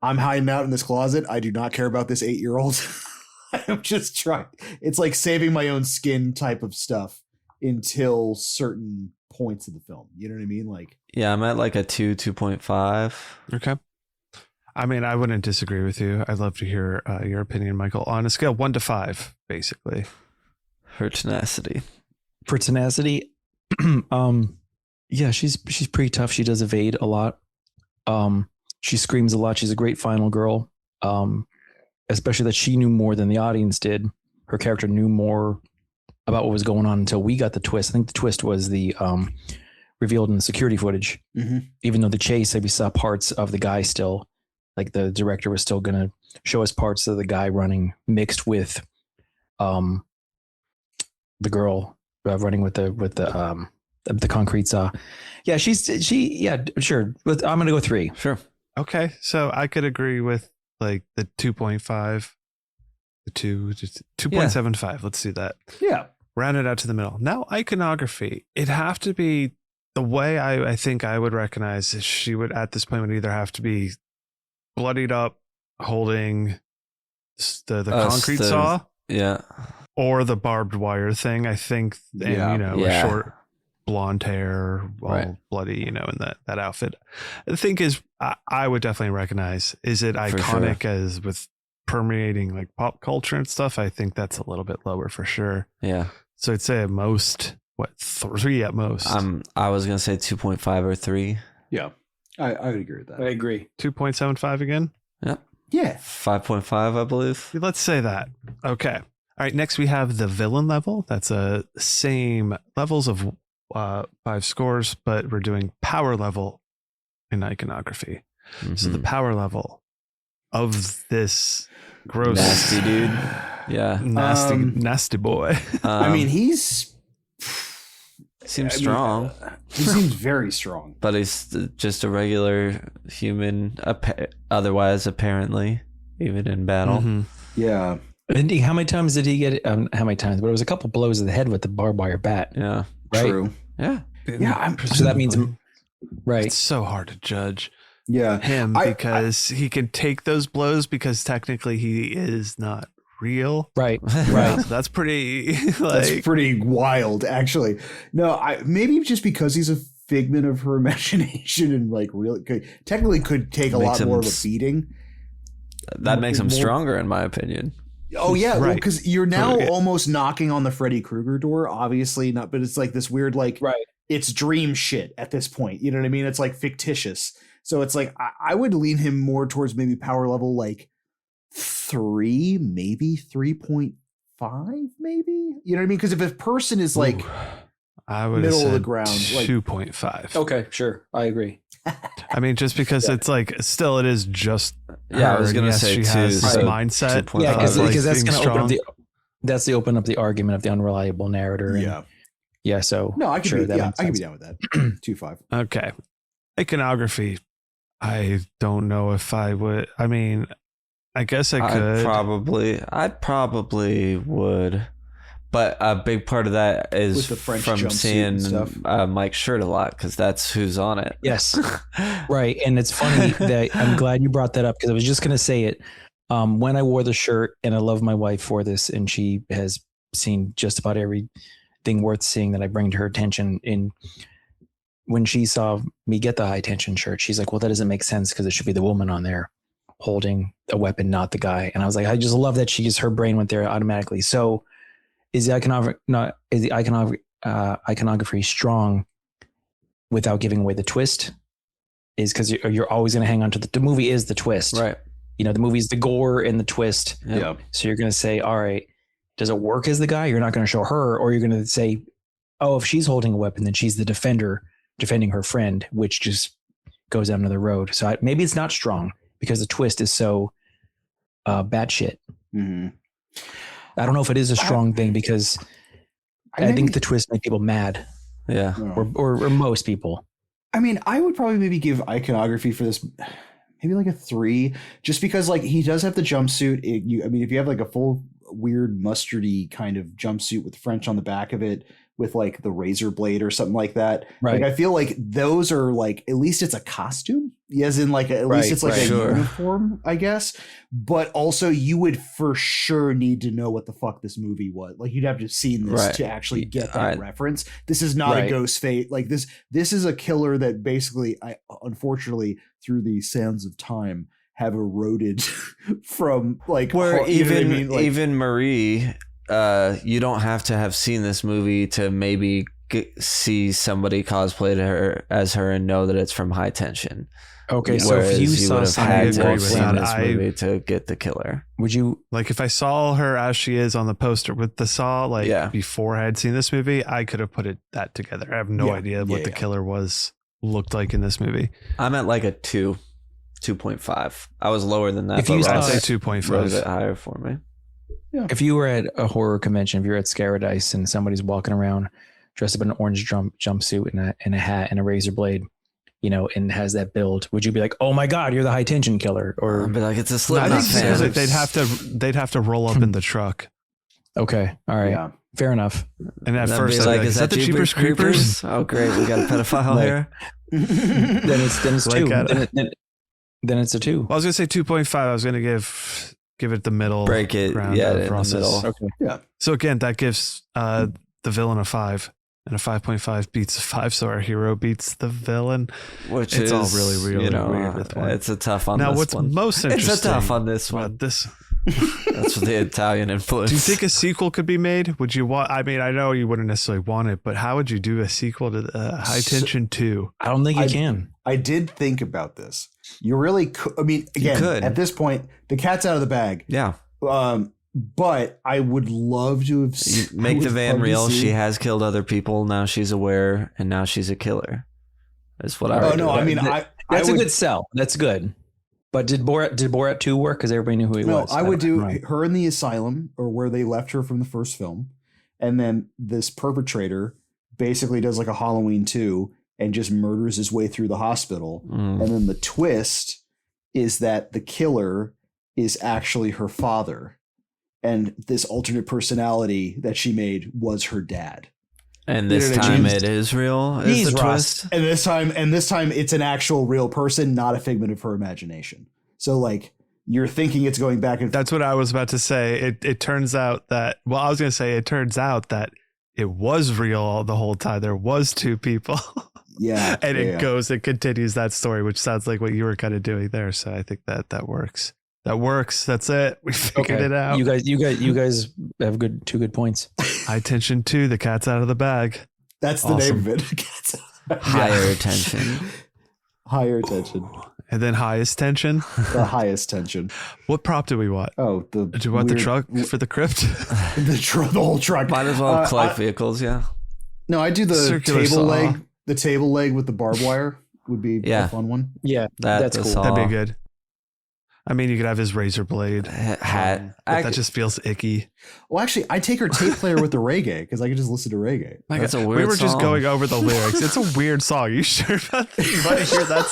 I'm hiding out in this closet. I do not care about this 8-year-old. I'm just trying. It's like saving my own skin type of stuff until certain points of the film. You know what I mean? Like, yeah, I'm at like a 2.5. Okay. I mean, I wouldn't disagree with you. I'd love to hear your opinion, Michael, on a scale 1 to 5, basically. Her tenacity. For tenacity, yeah, she's pretty tough. She does evade a lot. She screams a lot. She's a great final girl. Especially that she knew more than the audience did. Her character knew more about what was going on until we got the twist. I think the twist was the revealed in the security footage. Mm-hmm. Even though the chase, we saw parts of the guy still. Like the director was still going to show us parts of the guy running mixed with the girl running with the concrete saw. Yeah, sure. But I'm going to go 3. Sure. Okay. So I could agree with like the 2.5, the 2.75. Yeah. Let's do that. Yeah. Round it out to the middle. Now, iconography. It'd have to be the way I think I would recognize is she would at this point would either have to be bloodied up, holding the concrete saw, or the barbed wire thing. I think, and a short blonde hair, all bloody, in that outfit. The thing is, I would definitely recognize. Is it iconic as with permeating like pop culture and stuff? I think that's a little bit lower for sure. Yeah. So I'd say at most, 3 at most. I was gonna say 2.5 or 3. Yeah. I would agree with that. I agree. 2.75 again? Yep. Yeah. 5.5, I believe. Let's say that. Okay. All right. Next, we have the villain level. That's same levels of 5 scores, but we're doing power level in iconography. Mm-hmm. So the power level of this gross, nasty dude. Yeah. Nasty boy. I mean, he's Seems strong. He seems very strong. But he's just a regular human, otherwise, apparently, even in battle. Mm-hmm. Yeah. And how many times did he get? How many times? But it was a couple blows to the head with the barbed wire bat. Yeah. Right? True. Yeah. Yeah. So that means, right? It's so hard to judge. Yeah. Him because he can take those blows because technically he is not real. Right. Right. So that's pretty. That's pretty wild, actually. No, maybe just because he's a figment of her imagination and like really technically could take a lot more of a beating. That makes him stronger, in my opinion. Oh yeah, right. Because you're now almost knocking on the Freddy Krueger door. Obviously not, but it's like this weird, like it's dream shit at this point. You know what I mean? It's like fictitious. So it's like I would lean him more towards maybe power level like 3, maybe 3.5, maybe. You know what I mean? Because if a person is like I would middle have of the said ground, 2.5. Okay, sure, I agree. I mean, just because it's like still it is just I was gonna say she 2, has this so mindset. 2.5. Yeah, because like that's being going to open up strong. that's the open up the argument of the unreliable narrator. And, yeah. So no, I can sure, be I can be down with that. 2.5. Okay, iconography. I don't know if I would. I mean, I guess I could. I probably would. But a big part of that is With the French from jumpsuit seeing and stuff. Mike's shirt a lot, because that's who's on it. Yes. Right. And it's funny that I'm glad you brought that up, because I was just going to say it. When I wore the shirt, and I love my wife for this, and she has seen just about everything worth seeing that I bring to her attention. When she saw me get the high tension shirt, she's like, well, that doesn't make sense because it should be the woman on there holding a weapon, not the guy. And I was like, I just love that her brain went there automatically. So is the iconography strong without giving away the twist? Is because you're always going to hang on to the movie is the twist, right? You know, the movie's the gore and the twist. Yeah. So you're going to say, all right, does it work as the guy? You're not going to show her, or you're going to say, oh, if she's holding a weapon, then she's the defender defending her friend, which just goes down another road. So maybe it's not strong because the twist is so batshit. Mm-hmm. I don't know if it is a strong thing because I think the twist made people mad. Yeah. Or most people. I mean, I would probably maybe give iconography for this maybe like a 3, just because like he does have the jumpsuit. I mean, if you have like a full weird mustardy kind of jumpsuit with French on the back of it, with like the razor blade or something like that. Right. Like I feel like those are like, at least it's a costume, as in like at least it's like a uniform, I guess. But also you would for sure need to know what the fuck this movie was. Like you'd have to have seen this to actually get that reference. This is not a ghost fate. Like this is a killer that basically, unfortunately, through the sands of time, have eroded from like where even Marie. You don't have to have seen this movie to maybe see somebody cosplay to her as her and know that it's from High Tension. Okay, so if you saw somebody seen this movie to get the killer, would you like if I saw her as she is on the poster with the saw, like before I had seen this movie, I could have put that together. I have no idea what the killer looked like in this movie. I'm at like a 2.5. I was lower than that. If you I'd say 2.5, a bit higher for me. Yeah. If you were at a convention, if you're at Scaradise and somebody's walking around dressed up in an orange jumpsuit and a hat and a razor blade, you know, and has that build, would you be like, "Oh my God, you're the High Tension killer"? Or I'd be like, "It's a Slipknot fan." Like they'd have to roll up in the truck. Okay, all right, fair enough. And at first, like, "Is that the Jeepers Creepers?" Oh, great, we got a pedophile here. Then it's like 2. Then it's a 2. Well, I was gonna say 2.5. I was gonna give it the middle. Break it, in the middle. Okay. Yeah. So again, that gives the villain a 5, and a 5.5 beats a 5. So our hero beats the villain, which it's is all really weird with one. It's a tough on now. This What's one. most interesting? It's a tough on this one. That's the Italian influence. Do you think a sequel could be made? Would you want? I mean, I know you wouldn't necessarily want it, but how would you do a sequel to High Tension 2? I don't think you can. I did think about this. You really could. I mean, again, at this point, the cat's out of the bag. Yeah. But I would love to have make the van real. She has killed other people. Now she's aware, and now she's a killer. That's what I. Oh no! I mean, that's a good sell. That's good. But did Borat 2 work? Because everybody knew who he was. No, I would do her in the asylum, or where they left her from the first film, and then this perpetrator basically does like a Halloween 2 and just murders his way through the hospital. And then the twist is that the killer is actually her father. And this alternate personality that she made was her dad. And this time it is real. Is the twist? And this time it's an actual real person, not a figment of her imagination. So like you're thinking it's going back and that's what I was about to say. It turns out that it turns out that it was real the whole time. There was two people. Yeah. And it continues that story, which sounds like what you were kind of doing there. So I think that works. That works. That's it. We figured it out. You guys have two good points. High tension 2, the cat's out of the bag. That's the name of it. Higher tension. Higher attention. And then highest tension. The highest tension. What prop do we want? Oh, do you want the truck for the crypt? the whole truck. Might as well collect vehicles, yeah. No, I do the circular table saw. leg. The table leg with the barbed wire would be a fun one. Yeah, that's cool. Saw. That'd be good. I mean, you could have his razor blade hat. But that just feels icky. Well, actually, I take her tape player with the reggae because I could just listen to reggae. That's a weird We were song. just going over the lyrics. It's a weird song. You sure about that? You want to hear that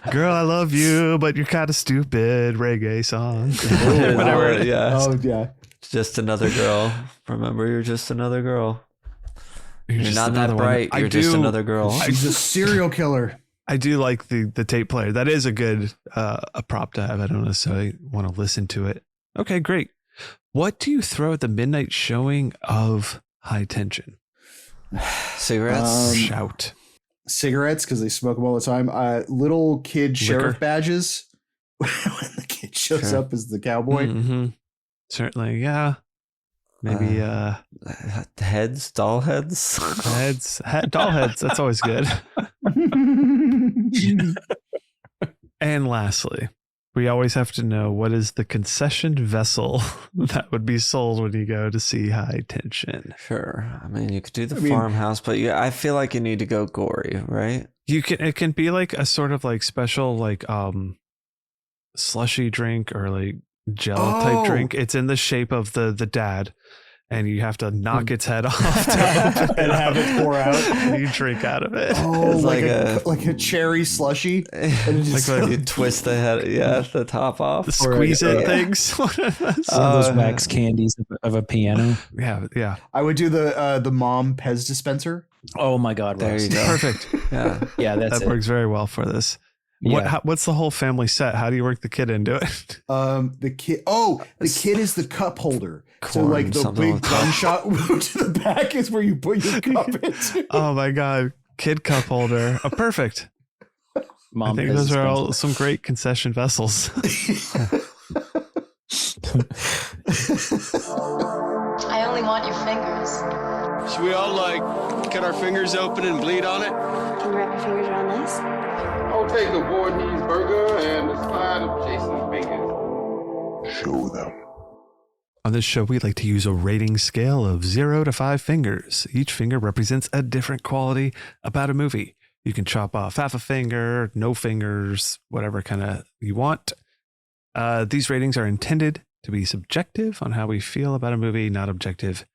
song? Girl, I love you, but you're kind of stupid. Reggae song. Whatever. Yeah. Oh, yeah. Just another girl. Remember, you're just another girl. You're just not that another one. bright. You're just another girl. She's a serial killer. I do like the tape player. That is a good a prop to have. I don't necessarily want to listen to it. Okay, great. What do you throw at the midnight showing of High Tension? Cigarettes? Shout. Cigarettes, because they smoke them all the time. Little kid sheriff badges. When the kid shows up as the cowboy. Mm-hmm. Certainly, yeah. Maybe heads, doll heads, doll heads. That's always good. And lastly, we always have to know what is the concessioned vessel that would be sold when you go to see High Tension. Sure. I mean, you could do the farmhouse, but I feel like you need to go gory, right? It can be like a sort of like special like slushy drink or like gel type drink. It's in the shape of the dad, and you have to knock its head off and have it pour out. And you drink out of it. Oh, like a cherry slushy. And Like you twist the head, the top off. The squeeze it things. One of those wax candies of a piano. Yeah. I would do the mom Pez dispenser. Oh my God, there Ross. you go. Perfect. Yeah, that works very well for this. Yeah. What's the whole family set? How do you work the kid into it? The kid is the cup holder. So Corn, like the big gunshot wound to the back is where you put your cup into. Oh my God. Kid cup holder. Oh, perfect. Mom, I think those are all some great concession vessels. I only want your fingers. Should we all cut our fingers open and bleed on it? Can you wrap your fingers around this? I'll take the Voorhees burger and a side of Jason's bacon. Show them. On this show, we like to use a rating scale of 0 to 5 fingers. Each finger represents a different quality about a movie. You can chop off half a finger, no fingers, whatever kind of you want. These ratings are intended to be subjective on how we feel about a movie, not objective.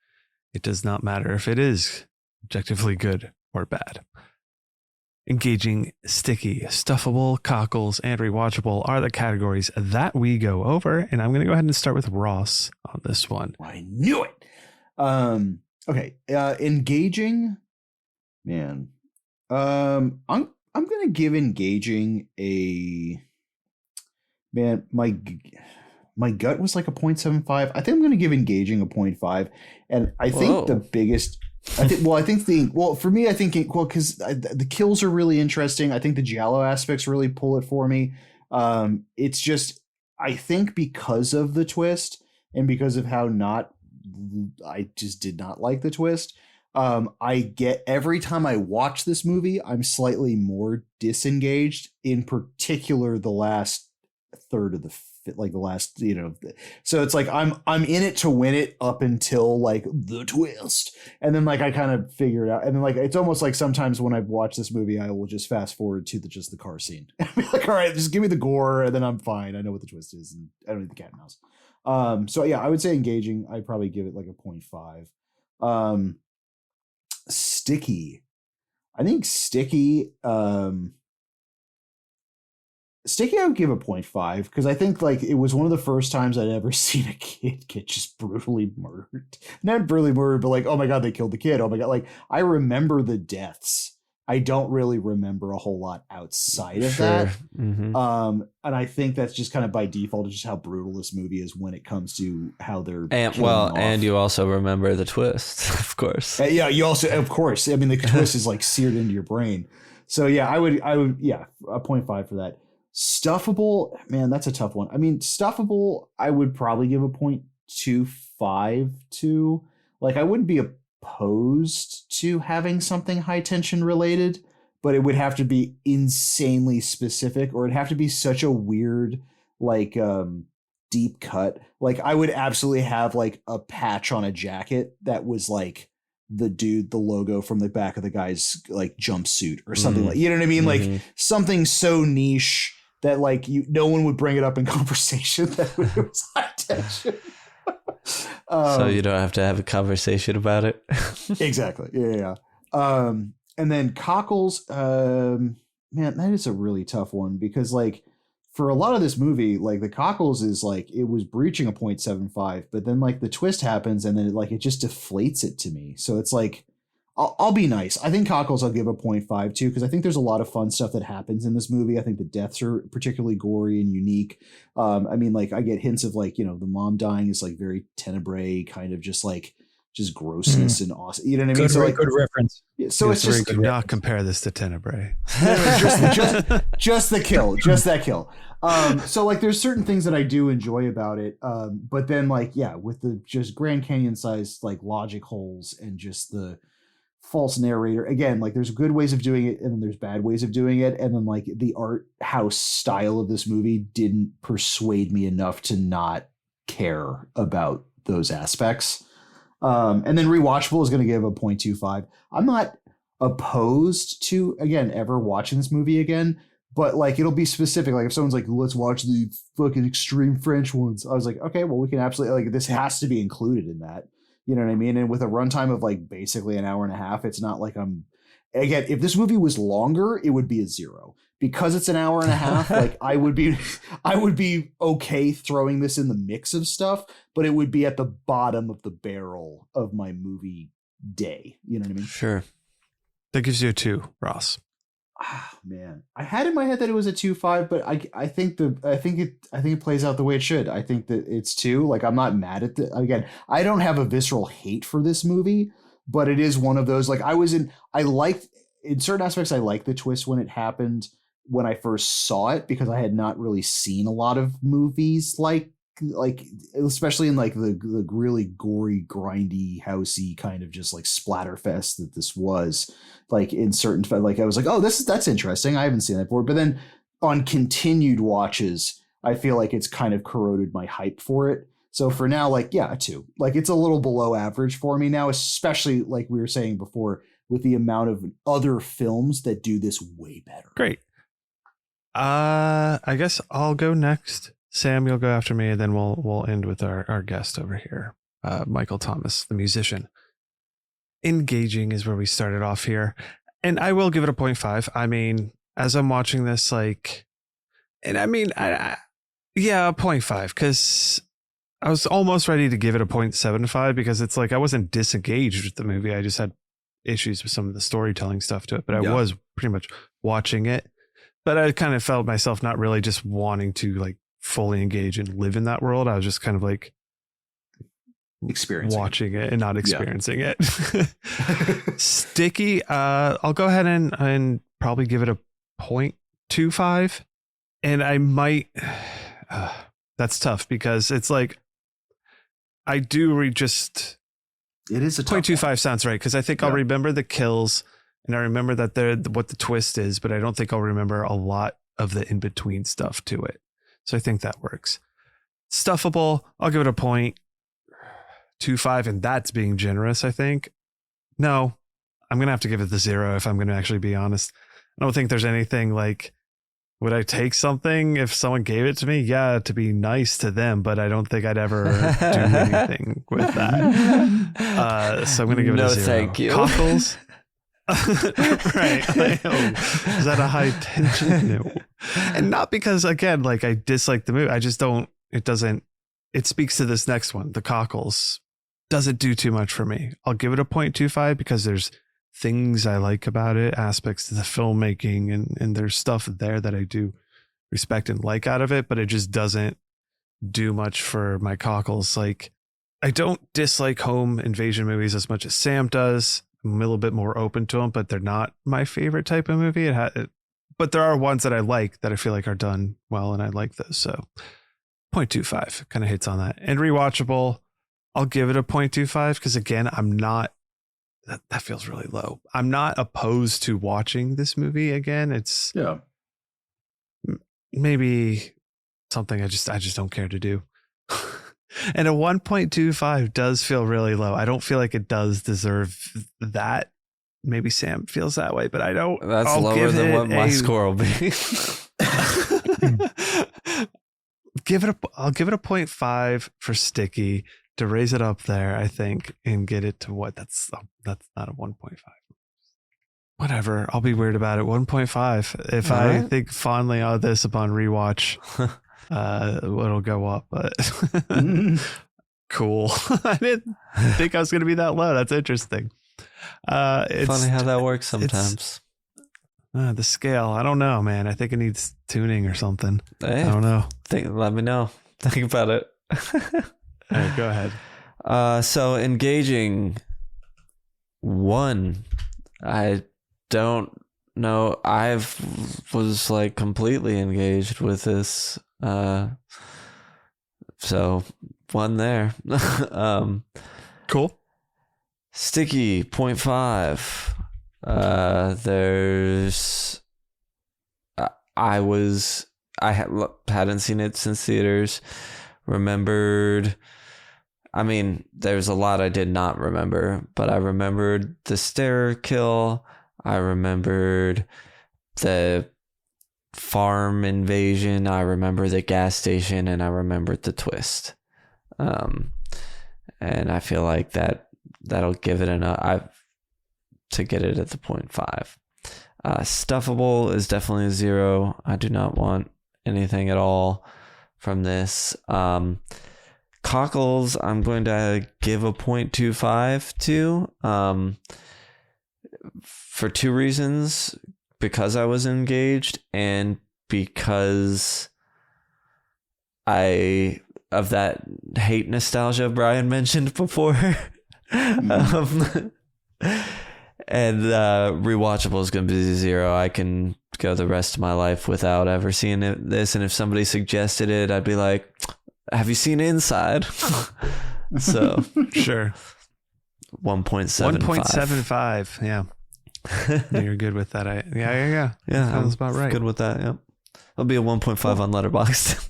It does not matter if it is objectively good or bad. Engaging, sticky, stuffable, cockles, and rewatchable are the categories that we go over. And I'm going to go ahead and start with Ross on this one. I knew it. Okay. Engaging, man. I'm going to give engaging a, man, my gut was like a 0.75. I think I'm going to give engaging a 0.5. And I think the biggest, because the kills are really interesting. I think the giallo aspects really pull it for me. It's just, I think because of the twist and because of how I just did not like the twist. I get every time I watch this movie, I'm slightly more disengaged, in particular the last third of the last, so it's like I'm in it to win it up until like the twist, and then like I kind of figure it out, and then like it's almost like sometimes when I watch this movie I will just fast forward to just the car scene and be like, all right, just give me the gore and then I'm fine. I know what the twist is and I don't need the cat and mouse. So yeah, I would say engaging. I'd probably give it like a 0.5. Sticky. I think Sticky. Sticky, I would give a 0.5 because I think like it was one of the first times I'd ever seen a kid get just brutally murdered. Not brutally murdered, but like, oh my God, they killed the kid. Oh my God. Like, I remember the deaths. I don't really remember a whole lot outside of that. Mm-hmm. And I think that's just kind of by default, just how brutal this movie is when it comes to how they're and you also remember the twist, of course. Yeah, you also, of course. I mean, the twist is like seared into your brain. So yeah, I would, a 0.5 for that. Stuffable, man, that's a tough one. I mean, Stuffable, I would probably give a 0.25 to. Like, I wouldn't be opposed to having something high tension related, but it would have to be insanely specific, or it'd have to be such a weird, like, deep cut. Like, I would absolutely have like a patch on a jacket that was like the logo from the back of the guy's like jumpsuit or something like, you know what I mean? Like something so niche that like no one would bring it up in conversation that it was high tension. So you don't have to have a conversation about it. Exactly. Yeah. And then Cockles, man, that is a really tough one because like for a lot of this movie, like the Cockles is like, it was breaching a 0.75, but then like the twist happens and then it just deflates it to me. So it's like, I'll be nice. I think Cockles I'll give a 0.5 to because I think there's a lot of fun stuff that happens in this movie. I think the deaths are particularly gory and unique. I mean, like I get hints of like, you know, the mom dying is like very Tenebrae kind of just grossness and awesome. You know what I mean? So like good reference. So it's just do not compare this to Tenebrae. just the kill, just that kill. So like there's certain things that I do enjoy about it. But then like, yeah, with the just Grand Canyon sized like logic holes and just the false narrator again, like there's good ways of doing it and then there's bad ways of doing it, and then like the art house style of this movie didn't persuade me enough to not care about those aspects. And then Rewatchable is going to give a 0.25. I'm not opposed to again ever watching this movie again, but like it'll be specific. Like if someone's like, let's watch the fucking extreme French ones, I was like, okay, well we can absolutely, like this has to be included in that. You know what I mean? And with a runtime of like basically an hour and a half, it's not like again, if this movie was longer, it would be a 0 because it's an hour and a half. Like I would be okay throwing this in the mix of stuff, but it would be at the bottom of the barrel of my movie day. You know what I mean? Sure. That gives you a 2, Ross. Ah, man, I had in my head that it was a 2.5, but I think it plays out the way it should. I think that it's 2. Like I'm not mad at again, I don't have a visceral hate for this movie, but it is one of those, like I liked in certain aspects, I liked the twist when it happened when I first saw it, because I had not really seen a lot of movies like especially in like the really gory, grindy, housey kind of just like splatterfest that this was. Like in certain, like I was like, oh, that's interesting. I haven't seen that before. But then on continued watches, I feel like it's kind of corroded my hype for it. So for now, like, yeah, a 2. Like it's a little below average for me now, especially like we were saying before, with the amount of other films that do this way better. Great. I guess I'll go next. Sam, you'll go after me, and then we'll end with our guest over here, Michael Thomas, the musician. Engaging is where we started off here, and I will give it a 0.5. I mean, as I'm watching this, like, and I mean, a 0.5, because I was almost ready to give it a 0.75 because it's like I wasn't disengaged with the movie. I just had issues with some of the storytelling stuff to it, but I was pretty much watching it. But I kind of felt myself not really just wanting to like fully engage and live in that world. I was just kind of like watching it and not experiencing it. Sticky, I'll go ahead and probably give it a 0.25. And I might, that's tough because it's like, I do it is a 0.25 sounds right. Cause I think I'll remember the kills and I remember that what the twist is, but I don't think I'll remember a lot of the in-between stuff to it. So I think that works. Stuffable, I'll give it a 0.25, and that's being generous, I think. No, I'm going to have to give it the 0 if I'm going to actually be honest. I don't think there's anything like Would I take something if someone gave it to me? Yeah, to be nice to them, but I don't think I'd ever do anything with that. So I'm going to give it a 0. Thank you. Cockles. Right. Like, is that a high tension? No. And not because, again, like I dislike the movie. I just don't, it speaks to this next one. The Cockles doesn't do too much for me. I'll give it a 0.25 because there's things I like about it, aspects to the filmmaking, and there's stuff there that I do respect and like out of it, but it just doesn't do much for my cockles. Like, I don't dislike home invasion movies as much as Sam does. I'm a little bit more open to them, but they're not my favorite type of movie. But there are ones that I like that I feel like are done well, and I like those. So 0.25 kind of hits on that. And rewatchable, I'll give it a 0.25 because, again, I'm not, that feels really low. I'm not opposed to watching this movie again. It's maybe something I just don't care to do. And a 1.25 does feel really low. I don't feel like it does deserve that. Maybe Sam feels that way, but I don't. That's lower than what my score will be. I'll give it a 0.5 for Sticky to raise it up there, I think, and get it to what? That's not a 1.5. Whatever. I'll be weird about it. 1.5. If All I right. think fondly of this upon rewatch, it'll go up. But cool. I didn't think I was going to be that low. That's interesting. It's funny how that works sometimes. The scale. I don't know, man. I think it needs tuning or something. Hey, I don't know. Let me know. Think about it. All right, go ahead. So engaging 1. I don't know. Was like completely engaged with this. So 1 there. Cool. Sticky 0.5. I hadn't seen it since theaters. Remembered, I mean, there's a lot I did not remember, but I remembered the stair kill. I remembered the farm invasion. I remember the gas station, and I remembered the twist. And I feel like that'll give it enough to get it at the 0.5. Stuffable is definitely a 0. I do not want anything at all from this. Cockles, I'm going to give a 0.25 to, for 2 reasons: because I was engaged, and because of that hate nostalgia Brian mentioned before. And rewatchable is going to be 0. I can go the rest of my life without ever seeing this, and if somebody suggested it, I'd be like, have you seen Inside? So sure. 1.75. 1.75. Yeah. You're good with that. Yeah. Sounds about right. Good with that. Yep. I'll be a 1.5 on Letterboxd.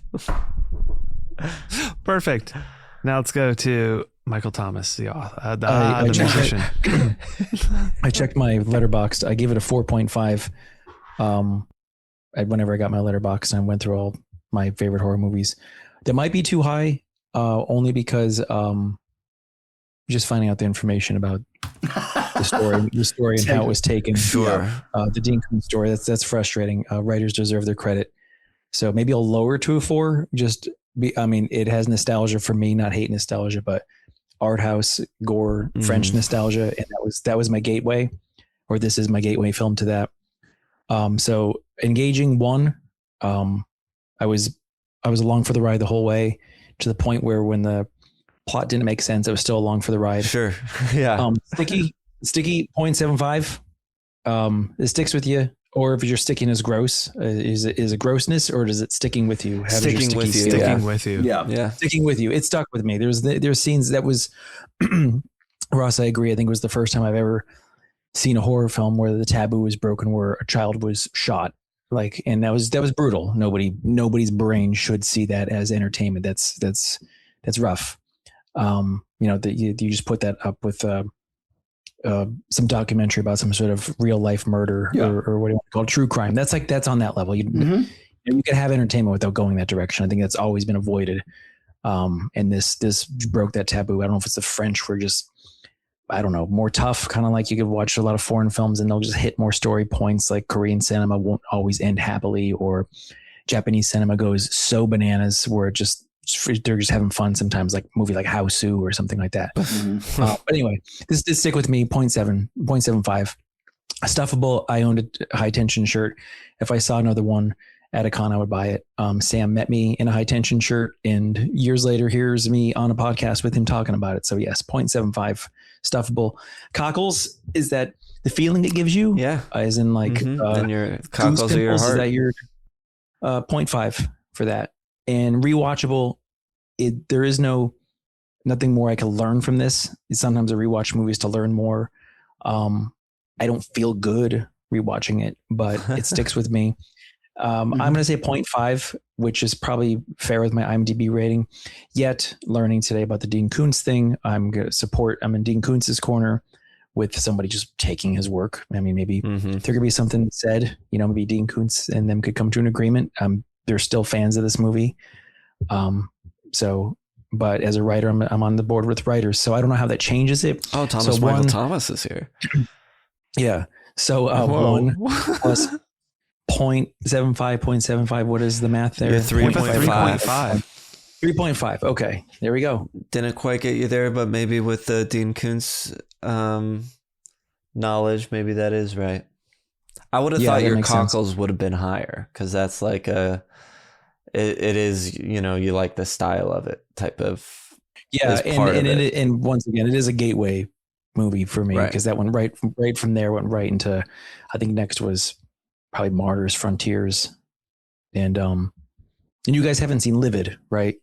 Perfect. Now let's go to Michael Thomas, the author, the musician. I checked my Letterboxd. I gave it a 4.5. Whenever I got my Letterboxd, and I went through all my favorite horror movies. That might be too high, only because just finding out the information about the story and how it was taken. Sure. The Dean Koontz story. That's frustrating. Writers deserve their credit. So maybe I'll lower to a 4. It has nostalgia for me, not hate nostalgia, but art house gore, French nostalgia, and that was my gateway, or this is my gateway film to that. So engaging 1, I was along for the ride the whole way, to the point where when the plot didn't make sense, I was still along for the ride. Sure. Yeah. Sticky 0.75. It sticks with you, or if your stickiness gross, is it grossness, or does it sticking with you? Sticking with you. Sticking with you. Yeah. Sticking with you. It stuck with me. There's scenes that was Ross, I agree. I think it was the first time I've ever seen a horror film where the taboo was broken, where a child was shot. And that was brutal. Nobody's brain should see that as entertainment. That's rough. You just put that up with some documentary about some sort of real life murder or what do you want to call it, true crime. That's on that level. You can have entertainment without going that direction. I think that's always been avoided. And this broke that taboo. I don't know if it's the French were just, I don't know, more tough, kind of like you could watch a lot of foreign films and they'll just hit more story points, like Korean cinema won't always end happily, or Japanese cinema goes so bananas where they're just having fun sometimes, like a movie like Hausu or something like that. But anyway, this did stick with me, 0.75. Stuffable, I owned a high tension shirt. If I saw another one at a con, I would buy it. Sam met me in a high tension shirt, and years later, here's me on a podcast with him talking about it. So yes, 0.75 stuffable. Cockles, is that the feeling it gives you? Yeah. As in like, and your cockles of your heart. Is that your 0.5 for that? And rewatchable, there is nothing more I can learn from this. Sometimes I rewatch movies to learn more. I don't feel good rewatching it, but it sticks with me. I'm going to say 0.5, which is probably fair with my IMDb rating. Yet learning today about the Dean Koontz thing, I'm in Dean Koontz's corner with somebody just taking his work. I mean, maybe there could be something said, maybe Dean Koontz and them could come to an agreement. They're still fans of this movie. But as a writer, I'm on the board with writers, so I don't know how that changes it. Oh, Michael Thomas is here. Yeah. So 1 plus 0.75. What is the math there? 3.5. 3.5. Okay, there we go. Didn't quite get you there, but maybe with the Dean Koontz knowledge, maybe that is right. I would have thought your cockles would have been higher, because that's like it is, you like the style of it type of. Yeah, and once again, it is a gateway movie for me, because that one right from there went right into, I think next was probably Martyrs, Frontiers, and you guys haven't seen Livid, right?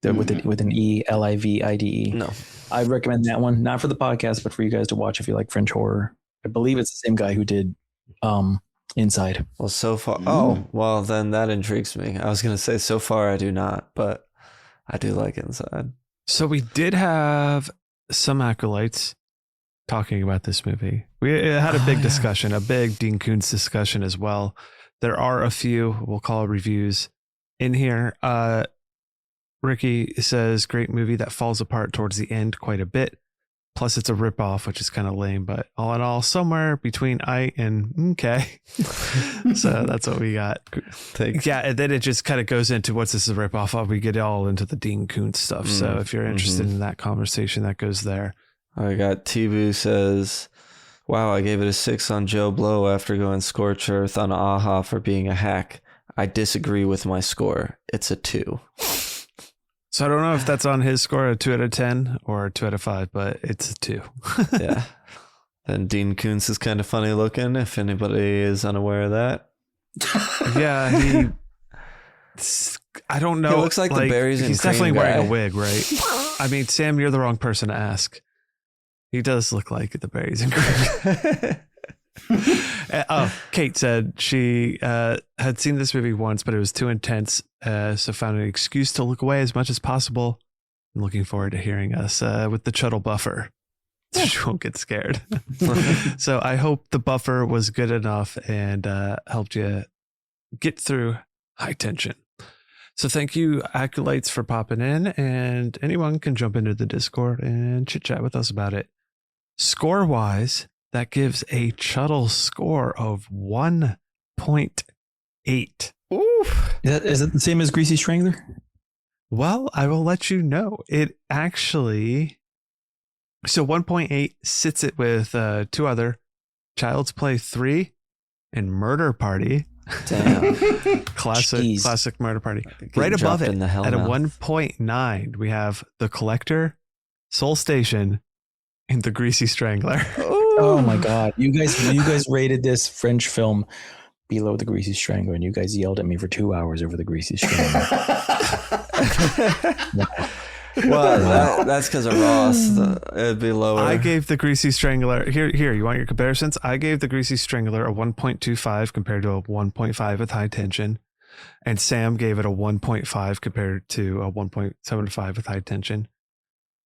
With an E, Livide. No, I'd recommend that one, not for the podcast, but for you guys to watch if you like French horror. I believe it's the same guy who did Inside. Well, so far, well, then that intrigues me. I was gonna say so far I do not, but I do like Inside. So we did have some acolytes talking about this movie. We had a big discussion, a big Dean Koontz discussion as well. There are a few, we'll call reviews in here. Ricky says, great movie that falls apart towards the end quite a bit. Plus it's a ripoff, which is kind of lame, but all in all, somewhere between I and okay. So that's what we got. Thanks. Yeah, and then it just kind of goes into what's this a ripoff of? We get all into the Dean Koontz stuff. So if you're interested in that conversation, that goes there. I got T-Boo says, wow, I gave it a 6 on Joe Blow after going scorch earth on AHA for being a hack. I disagree with my score. It's a 2. So I don't know if that's on his score, a 2 out of 10 or a 2 out of 5, but it's a 2. Yeah. And Dean Koontz is kind of funny looking, if anybody is unaware of that. Yeah, I don't know. He looks like the berries and he's cream definitely guy. wearing a wig, right? I mean, Sam, you're the wrong person to ask. He does look like the berries and cream. Kate said she had seen this movie once, but it was too intense, so found an excuse to look away as much as possible. I'm looking forward to hearing us with the Chuddle buffer. She won't get scared. So I hope the buffer was good enough and helped you get through high tension. So thank you, acolytes, for popping in, and anyone can jump into the Discord and chit chat with us about it. Score wise, that gives a Chuddle score of 1.8. Oof. Is it the same as Greasy Strangler? Well, I will let you know. It actually, so 1.8 sits it with 2 other, Child's Play 3 and Murder Party. Damn. Classic Murder Party. Right above it at a 1.9, we have The Collector, Soul Station, and The Greasy Strangler. Oh my God. You guys rated this French film below The Greasy Strangler, and you guys yelled at me for 2 hours over The Greasy Strangler. Well, that's because of Ross. It'd be lower. I gave The Greasy Strangler, here, you want your comparisons? I gave The Greasy Strangler a 1.25 compared to a 1.5 with High Tension. And Sam gave it a 1.5 compared to a 1.75 with High Tension.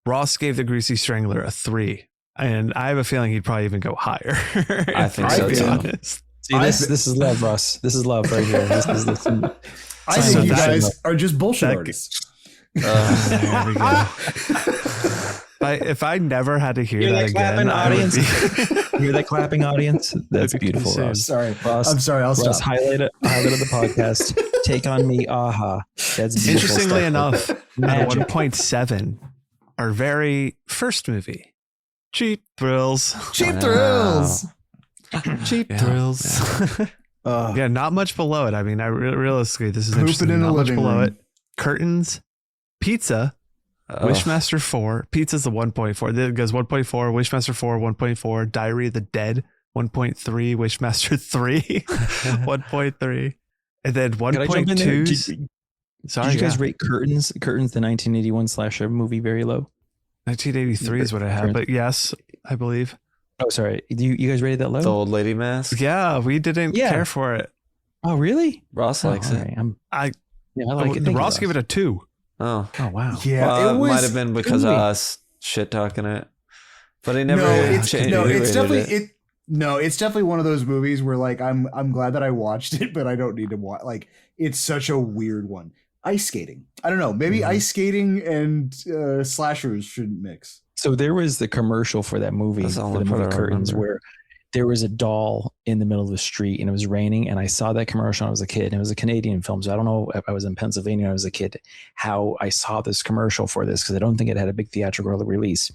Ross gave The Greasy Strangler a 3 And I have a feeling he'd probably even go higher. I think so too. See, this is love, Russ. This is love right here. This is I think you guys are just bullshit artists. There we go. If I never had to hear that again, audience. Hear that clapping audience? That's beautiful, Ross. Sorry, Ross, I'm sorry. I'll stop. Highlight of the podcast. Take on me, aha. That's beautiful. Interestingly stuff. enough, at 1.7, our very first movie, Cheap Thrills. Cheap Thrills. Cheap Thrills. Yeah, not much below it. I mean, realistically, this is Pooping interesting. in a Not much living below room. it. Curtains, Pizza, Wishmaster 4. Pizza's the 1.4. Then it goes 1.4, Wishmaster 4, 1.4, Diary of the Dead, 1.3, Wishmaster 3, 1.3, and then 1.2. Sorry, did you guys rate Curtains, the 1981 slasher movie, very low? 1983 is what I have, but yes, I believe. Oh, sorry. You guys rated that low? The old lady mask. Yeah, we didn't care for it. Oh, really? Ross likes it. Right. I like it. Ross gave it a 2. Oh wow. Yeah, well, it might have been because of us shit talking it, but it never. It's definitely one of those movies where like I'm glad that I watched it, but I don't need to watch. Like it's such a weird one. Ice skating. I don't know. Maybe ice skating and slashers shouldn't mix. So there was the commercial for that movie, for the movie Curtains, where there was a doll in the middle of the street and it was raining. And I saw that commercial when I was a kid. And it was a Canadian film. So I don't know if I was in Pennsylvania when I was a kid, how I saw this commercial for this, because I don't think it had a big theatrical release.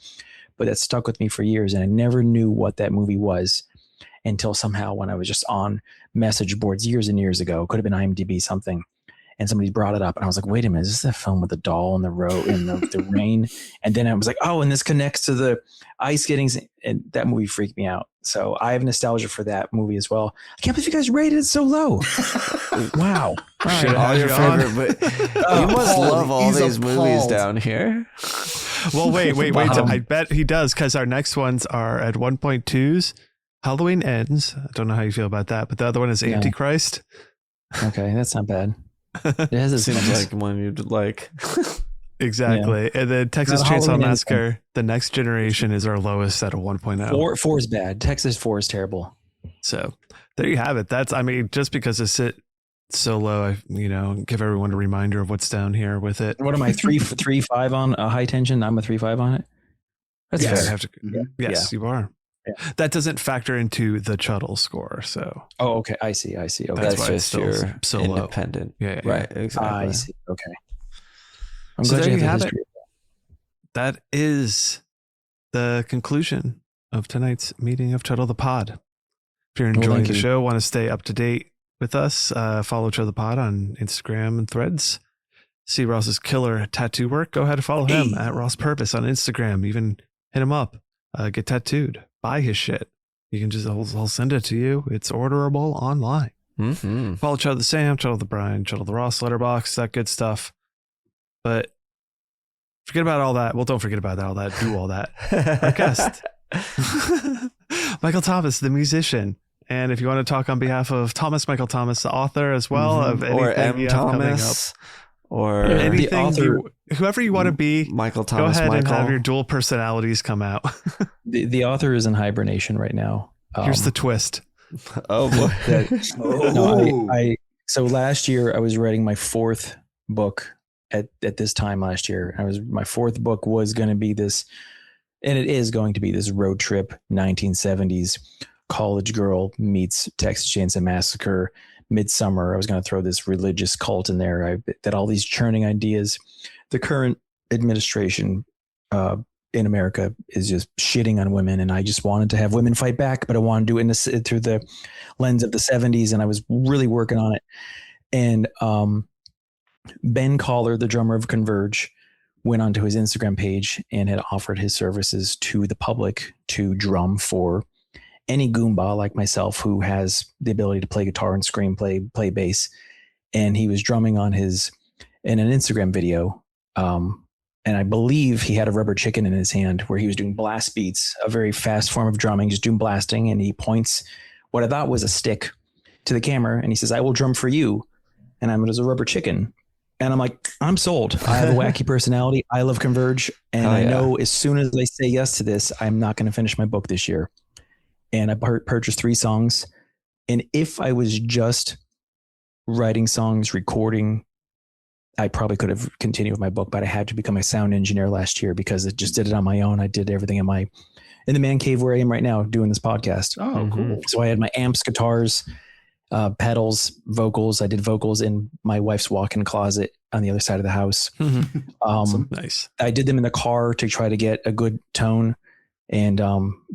But that stuck with me for years. And I never knew what that movie was until somehow when I was just on message boards years and years ago. It could have been IMDb something. And somebody brought it up, and I was like, "Wait a minute, is this that film with the doll in the road in the rain?" And then I was like, "Oh, and this connects to the ice skating." And that movie freaked me out. So I have nostalgia for that movie as well. I can't believe you guys rated it so low. Wow! All your favorite, but you must love all these movies down here. Well, wait. I bet he does, because our next ones are at 1.2s. Halloween Ends. I don't know how you feel about that, but the other one is Antichrist. Okay, that's not bad. It has Seems like one you'd like. Exactly. Yeah. And then Texas Chainsaw Massacre, The Next Generation, is our lowest at a 1.0. 4 is bad. Texas 4 is terrible. So there you have it. That's, I mean, just because it's so low, I give everyone a reminder of what's down here with it. What am I, 3.5 on High Tension? I'm a 3.5 on it. That's fair. Yes, you are. Yeah. That doesn't factor into the Chuddle score. So. Oh, okay. I see. Okay. That's just your so independent. Yeah. Right. Exactly. I see. Okay. I'm so glad there you have it. That is the conclusion of tonight's meeting of Chuddle the Pod. If you're enjoying the show, want to stay up to date with us, follow Chuddle the Pod on Instagram and Threads. See Ross's killer tattoo work. Go ahead and follow him at Ross Purpose on Instagram. Even hit him up. Get tattooed. Buy his shit. You can just, I'll send it to you. It's orderable online. Mm-hmm. Follow Chuddle the Sam, Chuddle the Brian, Chuddle the Ross, Letterboxd, that good stuff. But forget about all that. Well, don't forget about all that. Do all that. Our guest, Michael Thomas, the musician. And if you want to talk on behalf of Michael Thomas, the author as well, of anything or M. you have Thomas, or anything, whoever you want to be, Michael Thomas. Go ahead and have your dual personalities come out. the author is in hibernation right now. Here's the twist. Oh boy! So last year I was writing my 4th book at this time last year. My 4th book was going to be this, and it is going to be this road trip 1970s college girl meets Texas Chainsaw Massacre. Midsummer, I was going to throw this religious cult in there. That all these churning ideas. The current administration in America is just shitting on women, and I just wanted to have women fight back, but I wanted to do it through the lens of the 70s, and I was really working on it. And Ben Collar, the drummer of Converge, went onto his Instagram page and had offered his services to the public to drum for any Goomba like myself who has the ability to play guitar and scream, play bass. And he was drumming in an Instagram video. And I believe he had a rubber chicken in his hand where he was doing blast beats, a very fast form of drumming, just doing blasting. And he points what I thought was a stick to the camera. And he says, "I will drum for you." And I'm as a rubber chicken. And I'm like, I'm sold. I have a wacky personality. I love Converge. And I know as soon as I say yes to this, I'm not going to finish my book this year. And I purchased 3 songs. And if I was just writing songs, recording, I probably could have continued with my book, but I had to become a sound engineer last year because I just did it on my own. I did everything in the man cave where I am right now doing this podcast. Oh, cool. So I had my amps, guitars, pedals, vocals. I did vocals in my wife's walk-in closet on the other side of the house. Awesome. Nice. I did them in the car to try to get a good tone. And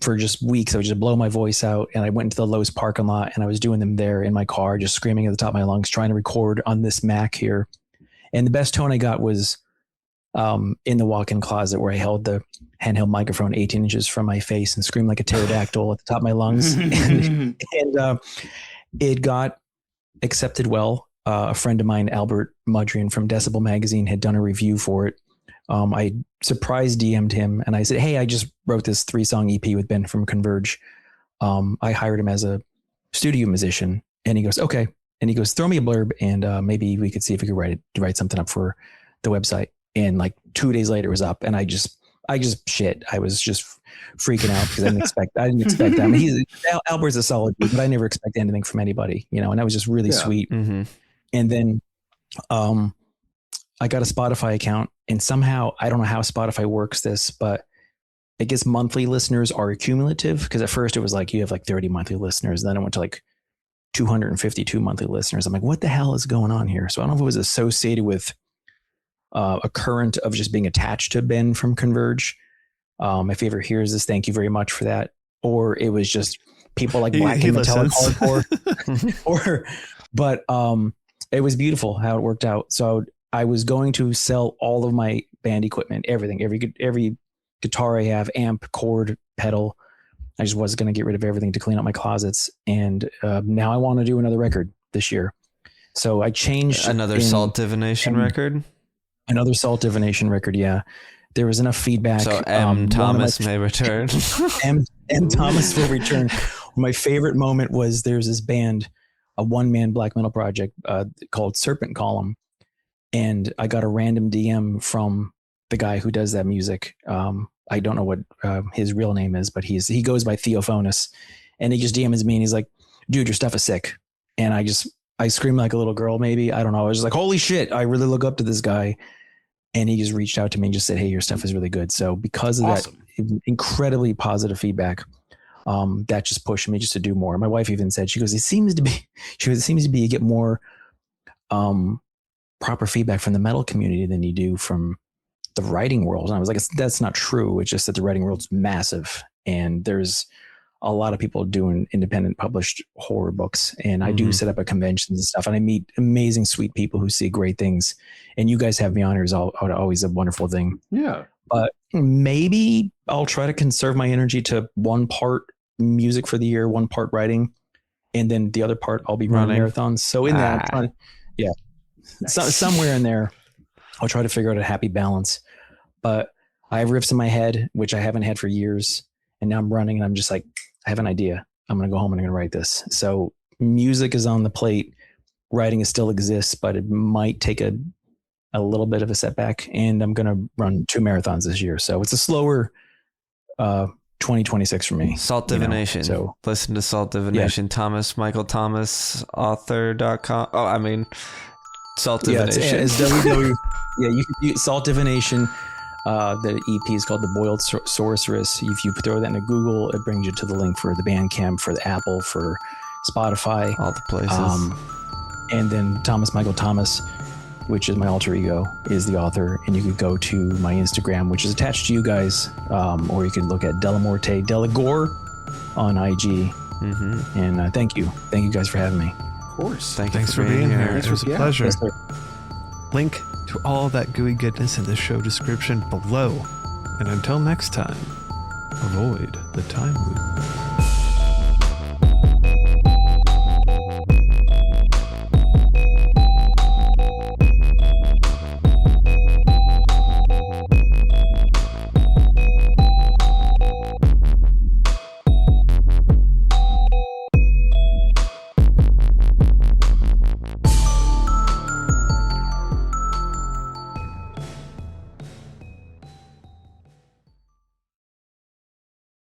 for just weeks, I would just blow my voice out. And I went into the Lowe's parking lot and I was doing them there in my car, just screaming at the top of my lungs, trying to record on this Mac here. And the best tone I got was in the walk-in closet where I held the handheld microphone 18 inches from my face and screamed like a pterodactyl at the top of my lungs. and it got accepted well. A friend of mine, Albert Mudrian from Decibel Magazine, had done a review for it. I surprise DM'd him and I said, hey, I just wrote this 3-song EP with Ben from Converge. I hired him as a studio musician. And he goes, okay. And he goes, throw me a blurb and maybe we could see if we could write something up for the website. And like 2 days later it was up and I just shit. I was just freaking out because I didn't expect that. I mean, Albert's a solid dude, but I never expect anything from anybody, you know, and that was just really sweet. Mm-hmm. And then I got a Spotify account and somehow, I don't know how Spotify works this, but I guess monthly listeners are cumulative because at first it was like you have like 30 monthly listeners. Then it went to like 252 monthly listeners. I'm like, what the hell is going on here? So I don't know if it was associated with a current of just being attached to Ben from Converge. If he ever hears this, thank you very much for that. Or it was just people like Black and Metallic Hardcore. But it was beautiful how it worked out. So I was going to sell all of my band equipment, everything, every guitar I have, amp, cord, pedal. I just was going to get rid of everything to clean up my closets. And now I want to do another record this year. So I changed. Another Salt Divination record? Another Salt Divination record, yeah. There was enough feedback. So M. Thomas may return. M. Thomas will return. My favorite moment was there's this band, a one-man black metal project called Serpent Column. And I got a random DM from the guy who does that music. I don't know what his real name is, but he goes by Theophonus. And he just DMs me and he's like, dude, your stuff is sick. And I screamed like a little girl, maybe. I don't know. I was just like, holy shit, I really look up to this guy. And he just reached out to me and just said, hey, your stuff is really good. So because of that incredibly positive feedback, that just pushed me just to do more. My wife even said, she goes, it seems to be you get more proper feedback from the metal community than you do from the writing world. And I was like, that's not true. It's just that the writing world's massive. And there's a lot of people doing independent published horror books. And I do set up at conventions and stuff. And I meet amazing, sweet people who see great things. And you guys have me on here is always a wonderful thing. Yeah. But maybe I'll try to conserve my energy to 1 part music for the year, 1 part writing. And then the other part, I'll be running marathons. So in that, yeah, somewhere in there, I'll try to figure out a happy balance. But I have riffs in my head, which I haven't had for years. And now I'm running and I'm just like, I have an idea. I'm going to go home and I'm going to write this. So music is on the plate. Writing still exists, but it might take a little bit of a setback. And I'm going to run 2 marathons this year. So it's a slower 2026 for me. Salt Divination. So listen to Salt Divination. Yeah. Michael Thomas, author.com. Oh, I mean, Salt Divination. It's www. Yeah, you can use Salt Divination. The EP is called The Boiled Sorceress. If you throw that into Google, it brings you to the link for the Bandcamp, for the Apple, for Spotify. All the places. And then Michael Thomas, which is my alter ego, is the author. And you could go to my Instagram, which is attached to you guys, or you could look at Delamorte Delagore on IG. Mm-hmm. And thank you. Thank you guys for having me. Of course. Thanks for being here. It was a pleasure. Yes, sir. Link to all that gooey goodness in the show description below. And until next time, avoid the time loop.